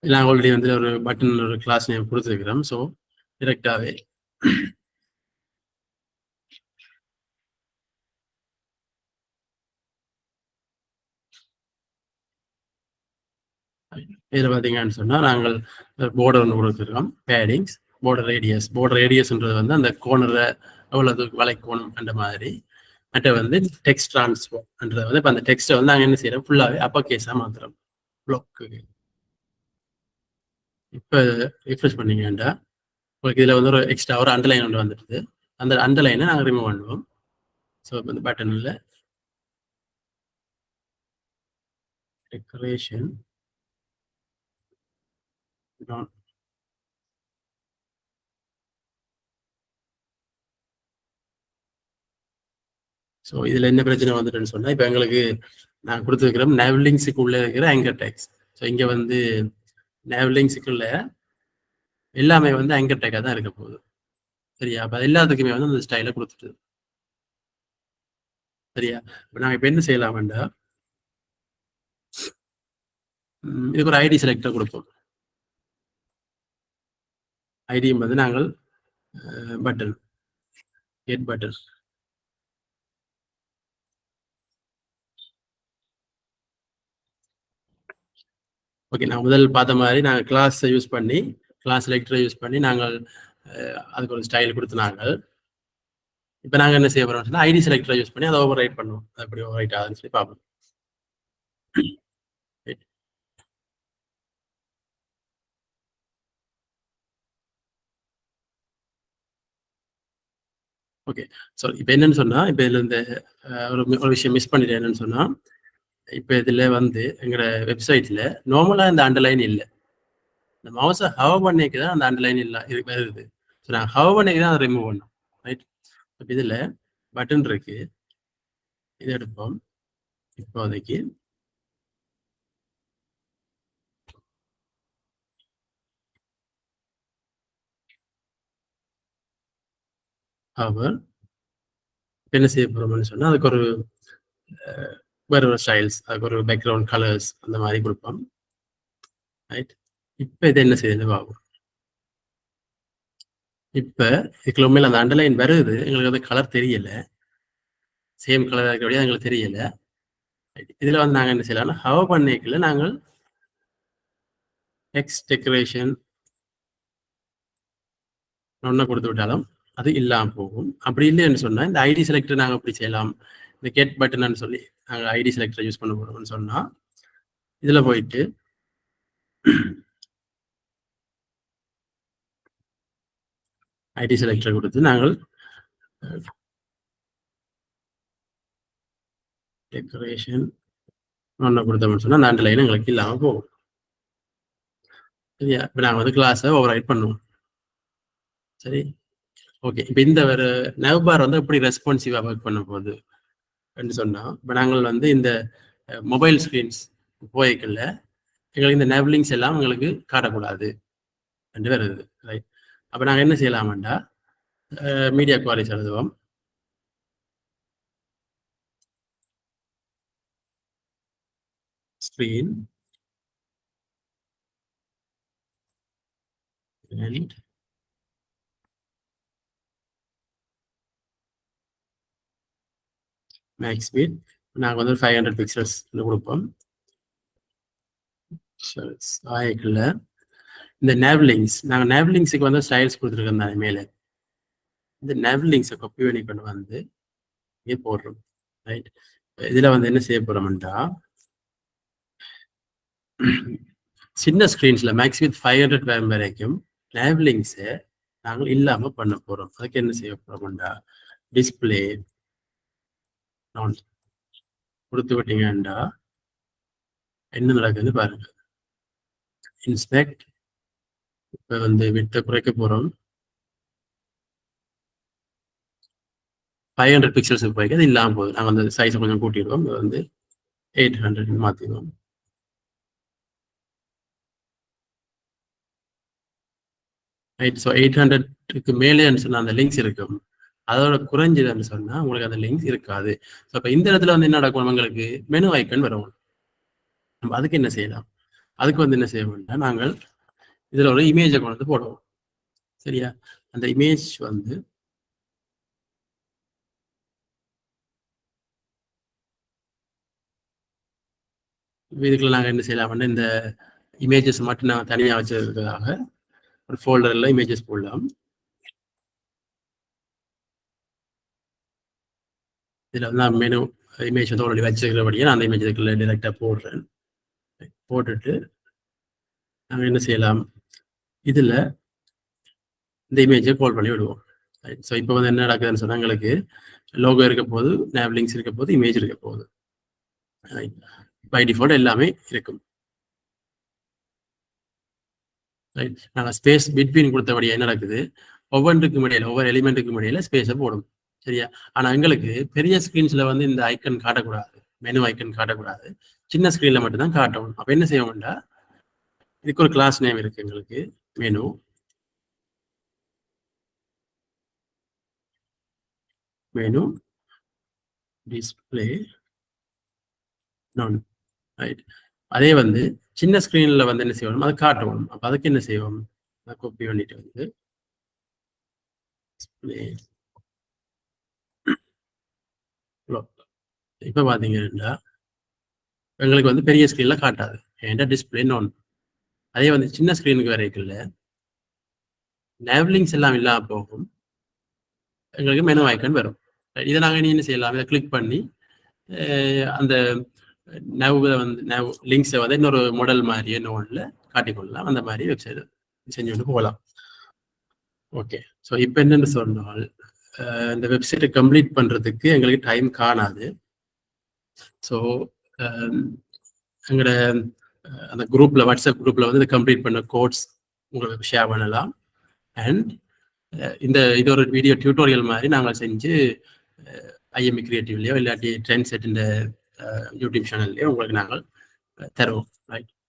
நான் ஆல்ரெடி வந்து ஒரு பட்டன் ஒரு கிளாஸ் நேம் கொடுத்துருக்கிறோம். ஸோ டிரெக்டாகவே இதில் பார்த்தீங்கன்னு சொன்னால் நாங்கள் போர்டர் ஒன்று கொடுத்துருக்கோம், பேடிங்ஸ், போர்டர் ரேடியஸ்ன்றது வந்து அந்த கோனரை எவ்வளவு வளைக்கோணும் அந்த மாதிரி. மற்ற வந்து டெக்ஸ்ட் டிரான்ஸ்ஃபர்ன்றது வந்து இப்போ அந்த டெக்ஸ்ட்டை வந்து நாங்கள் என்ன செய்யறோம், ஃபுல்லாகவே அப்பர் கேஸாக மாற்றுறோம் ப்ளாக்கு. இப்போ ரிஃப்ரெஷ் பண்ணீங்கன்னா உங்களுக்கு இதில் வந்து ஒரு எக்ஸ்ட்ரா ஒரு அண்டர்லைன் ஒன்று வந்துடுது. அந்த அண்டர்லைனை நாங்கள் ரிமூவ் பண்ணுவோம். ஸோ இப்போ இந்த பட்டனில் டெக்கரேஷன் ஸோ இதில் என்ன பிரச்சனை வந்துட்டுன்னு சொன்னால், இப்போ எங்களுக்கு நான் கொடுத்துருக்கிறோம் நேவ்லிங்ஸுக்குள்ளே இருக்கிற ஆங்கர் டேக்ஸ். ஸோ இங்கே வந்து நேவ்லிங்ஸுக்குள்ள எல்லாமே வந்து ஆங்கர் டேக்காக தான் இருக்க போகுது. சரியா, அப்போ எல்லாத்துக்குமே வந்து அந்த ஸ்டைலை கொடுத்துட்டு. சரியா, இப்போ நாங்கள் இப்போ என்ன செய்யலாம் வேண்டாம், இதுக்கு ஒரு ஐடி செலக்டர் கொடுப்போம். ஐடியும் வந்து நாங்கள் பட்டன் கெட் பட்டன். ஓகே, நான் முதல் பார்த்த மாதிரி நாங்கள் கிளாஸை யூஸ் பண்ணி கிளாஸ் செலக்டரை யூஸ் பண்ணி நாங்கள் அதுக்கு ஒரு ஸ்டைல் கொடுத்துனாங்க. இப்போ நாங்கள் என்ன செய்ய போகிறோம், ஐடி செலக்டரை யூஸ் பண்ணி அதை ஓவர் ரைட் பண்ணுவோம். அது எப்படி ஓவர் ரைட் ஆகுதுன்னு சொல்லி பார்ப்போம். ஓகே, ஸோ இப்போ என்னன்னு சொன்னால், இப்போ இதில் இந்த ஒரு விஷயம் மிஸ் பண்ணிட்டேன். என்னன்னு சொன்னால், இப்போ இதில் வந்து எங்களோட வெப்சைட்டில் நார்மலாக இந்த அண்டர்லைன் இல்லை. இந்த மவுஸை ஹவ் பண்ணிக்கு தான் அந்த அண்டர்லைன் இல்லை இது வருது. ஸோ நான் ஹவ் பண்ணிக்கு தான் அதை ரிமூவ் பண்ணோம். ரைட். இப்போ இதில் பட்டன் இருக்கு, இது எடுப்போம். இப்போதைக்கு அவர் என்ன செய்ய போகிறோம்னு சொன்னால் அதுக்கு ஒரு வேறு ஒரு ஸ்டைல்ஸ், அதுக்கு ஒரு பேக்ரவுண்ட் கலர்ஸ் அந்த மாதிரி கொடுப்போம். ரைட். இப்போ இது என்ன செய்யுது ஆகும். இப்போ இதுக்குள்ள உண்மையில் அந்த அண்டர்லைன் வருது, எங்களுக்கு அது கலர் தெரியல, சேம் கலர் இருக்கிறபடியா எங்களுக்கு தெரியல. இதில் வந்து நாங்கள் என்ன செய்யலாம்னா ஹவ் பண்ணிக்கல நாங்கள் டெக்ஸ்ட் டெக்கரேஷன் ஒன்றை கொடுத்து விட்டாலும் அது இல்லாமல் போகும். அப்படி இல்லைன்னு சொன்னால் இந்த ஐடி செலக்டர் நாங்கள் அப்படி செய்யலாம். இந்த கெட் பட்டன்னு சொல்லி நாங்கள் ஐடி செலக்டரை யூஸ் பண்ண போகிறோம்னு சொன்னால் இதில் போயிட்டு ஐடி செலக்டரை கொடுத்து நாங்கள் டெக்கரேஷன் ஒன்று கொடுத்தோம்னு சொன்னால் அந்த அண்டர்லைன் எங்களுக்கு இல்லாமல் போகும். சரியா? இப்போ நாங்கள் வந்து கிளாஸை ஓவர் ரைட் பண்ணுவோம். சரி, ஓகே. இப்போ இந்த ஒரு நவ்பார் வந்து எப்படி ரெஸ்பான்சிவாக ஒர்க் பண்ண போகுது அப்படின்னு சொன்னால், இப்போ நாங்கள் வந்து இந்த மொபைல் ஸ்க்ரீன்ஸ் போய்க்கல எங்களுக்கு இந்த நெவ்லிங்ஸ் எல்லாம் எங்களுக்கு காட்டக்கூடாது என்று வருது. ரைட், அப்போ நாங்கள் என்ன செய்யலாமாண்டா மீடியா குவாரிஸ் எழுதுவோம். ஸ்க்ரீன் and மேக்ஸ் ஸ்பீட் நாங்கள் வந்து 500 பிக்சல்ஸ் கொடுப்போம். சாயக்கில் இந்த நேவ்லிங்ஸ் நாங்கள் நேவ்லிங்ஸுக்கு வந்து ஸ்டைல்ஸ் கொடுத்துருக்கோம் தானே மேலே. இந்த நேவ்லிங்ஸை காப்பி பண்ணி கொண்டு வந்து இங்கே போடுறோம். ரைட், இதில் வந்து என்ன செய்ய போகிறோம்டா சின்ன ஸ்க்ரீன்ஸில் மேக்ஸ் வித் 500 வேம் வரைக்கும் நேவ்லிங்ஸை நாங்கள் இல்லாமல் பண்ண போகிறோம். அதுக்கு என்ன செய்ய போகிறோம்டா டிஸ்பிளே நான் கொடுத்து விட்டீங்கண்டா என்ன நடக்குதுன்னு பாருங்க. இன்ஸ்பெக்ட், இப்போ வந்து விட்ட குறைக்க போகிறோம். 500 பிக்சல்ஸுக்கு போய்க்கு அது இல்லாமல் போகுது. நாங்கள் அந்த சைஸை கொஞ்சம் கூட்டிடுவோம். அது வந்து 800 மாற்றிடுவோம். ரைட், ஸோ 800க்கு மேலேன்னு சொன்னால் அந்த லிங்க்ஸ் இருக்கும். அதோட குறைஞ்சதுன்னு சொன்னால் உங்களுக்கு அந்த லிங்க்ஸ் இருக்காது. ஸோ இப்போ இந்த இடத்துல வந்து என்ன நடக்கும், உங்களுக்கு மெனு ஐக்கன் வரும். நம்ம அதுக்கு என்ன செய்யலாம், அதுக்கு வந்து என்ன செய்ய வேண்டாம், நாங்கள் இதில் ஒரு இமேஜை கொண்டு வந்து போடுவோம். சரியா, அந்த இமேஜ் வந்து இதுக்குள்ள நாங்கள் என்ன செய்யலாம்னா இந்த இமேஜஸ் மட்டும் நாங்கள் தனியாக வச்சதுக்காக ஒரு ஃபோல்டரில் இமேஜஸ் போடலாம். இதில் வந்து நான் மெனு இமேஜ் வந்து ஆல்ரெடி வச்சுக்கிறபடியே நான் அந்த இமேஜ் இதுக்குள்ள டைரெக்டாக போடுறேன். போட்டுட்டு நாங்கள் என்ன செய்யலாம், இதில் இந்த இமேஜை கால் பண்ணி விடுவோம். ஸோ இப்போ வந்து என்ன நடக்குதுன்னு சொன்னால் எங்களுக்கு லோகோ இருக்க போது, நேவ்லிங்ஸ் இருக்க போது, இமேஜ் இருக்க போகுது. பை டிஃபால்ட் எல்லாமே இருக்கும். ரைட், நாங்கள் ஸ்பேஸ் பிட்வீன் கொடுத்தபடியே என்ன நடக்குது, ஒவ்வொன்றுக்கும் இடையில ஒவ்வொரு எலிமெண்ட்டுக்கும் இடையில ஸ்பேஸை போடும். சரியா, ஆனால் எங்களுக்கு பெரிய ஸ்க்ரீன்ஸில் வந்து இந்த ஐக்கன் காட்டக்கூடாது, மெனு ஐக்கன் காட்டக்கூடாது, சின்ன ஸ்க்ரீனில் மட்டும்தான் காட்டணும். அப்போ என்ன செய்ய வேண்டாம், இதுக்கு ஒரு கிளாஸ் நேம் இருக்கு எங்களுக்கு, மெனு மெனு டிஸ்பிளே நான். ரைட், அதே வந்து சின்ன ஸ்க்ரீனில் வந்து என்ன செய்வோம், அதை காட்டுவோம். அப்போ அதுக்கு என்ன செய்வோம், அதை காப்பி பண்ணிட்டு வந்து டிஸ்பிளே. இப்போ பார்த்தீங்கன்னா எங்களுக்கு வந்து பெரிய ஸ்க்ரீனில் காட்டாது, ஏன்டா டிஸ்பிளே நான். அதே வந்து சின்ன ஸ்க்ரீனுக்கு வரைக்குள்ள நேவ்லிங்ஸ் எல்லாம் இல்லாமல் போகும், எங்களுக்கு மெனு ஐக்கன் வரும். இதை நாங்கள் என்ன செய்யலாம், இதை கிளிக் பண்ணி அந்த நவ்வை வந்து நவ் லிங்க்ஸை வந்து இன்னொரு மாடல் மாதிரியே நோனில் காட்டிக்கொள்ளலாம். அந்த மாதிரி வெப்சைட் செஞ்சு கொண்டு போகலாம். ஓகே, ஸோ இப்போ என்னென்னு சொன்னால் இந்த வெப்சைட்டை கம்ப்ளீட் பண்ணுறதுக்கு எங்களுக்கு டைம் காணாது. ஸோ எங்களோட அந்த குரூப்பில், வாட்ஸ்அப் குரூப்பில் வந்து இதை கம்ப்ளீட் பண்ண கோட்ஸ் உங்களுக்கு ஷேர் பண்ணலாம். அண்ட் இது ஒரு வீடியோ டியூட்டோரியல் மாதிரி நாங்கள் செஞ்சு ஐஎம்இ கிரியேட்டிவ்லையோ இல்லாட்டி ட்ரெண்ட் செட் இந்த யூடியூப் சேனல்லையோ உங்களுக்கு நாங்கள் தருவோம். ரைட்,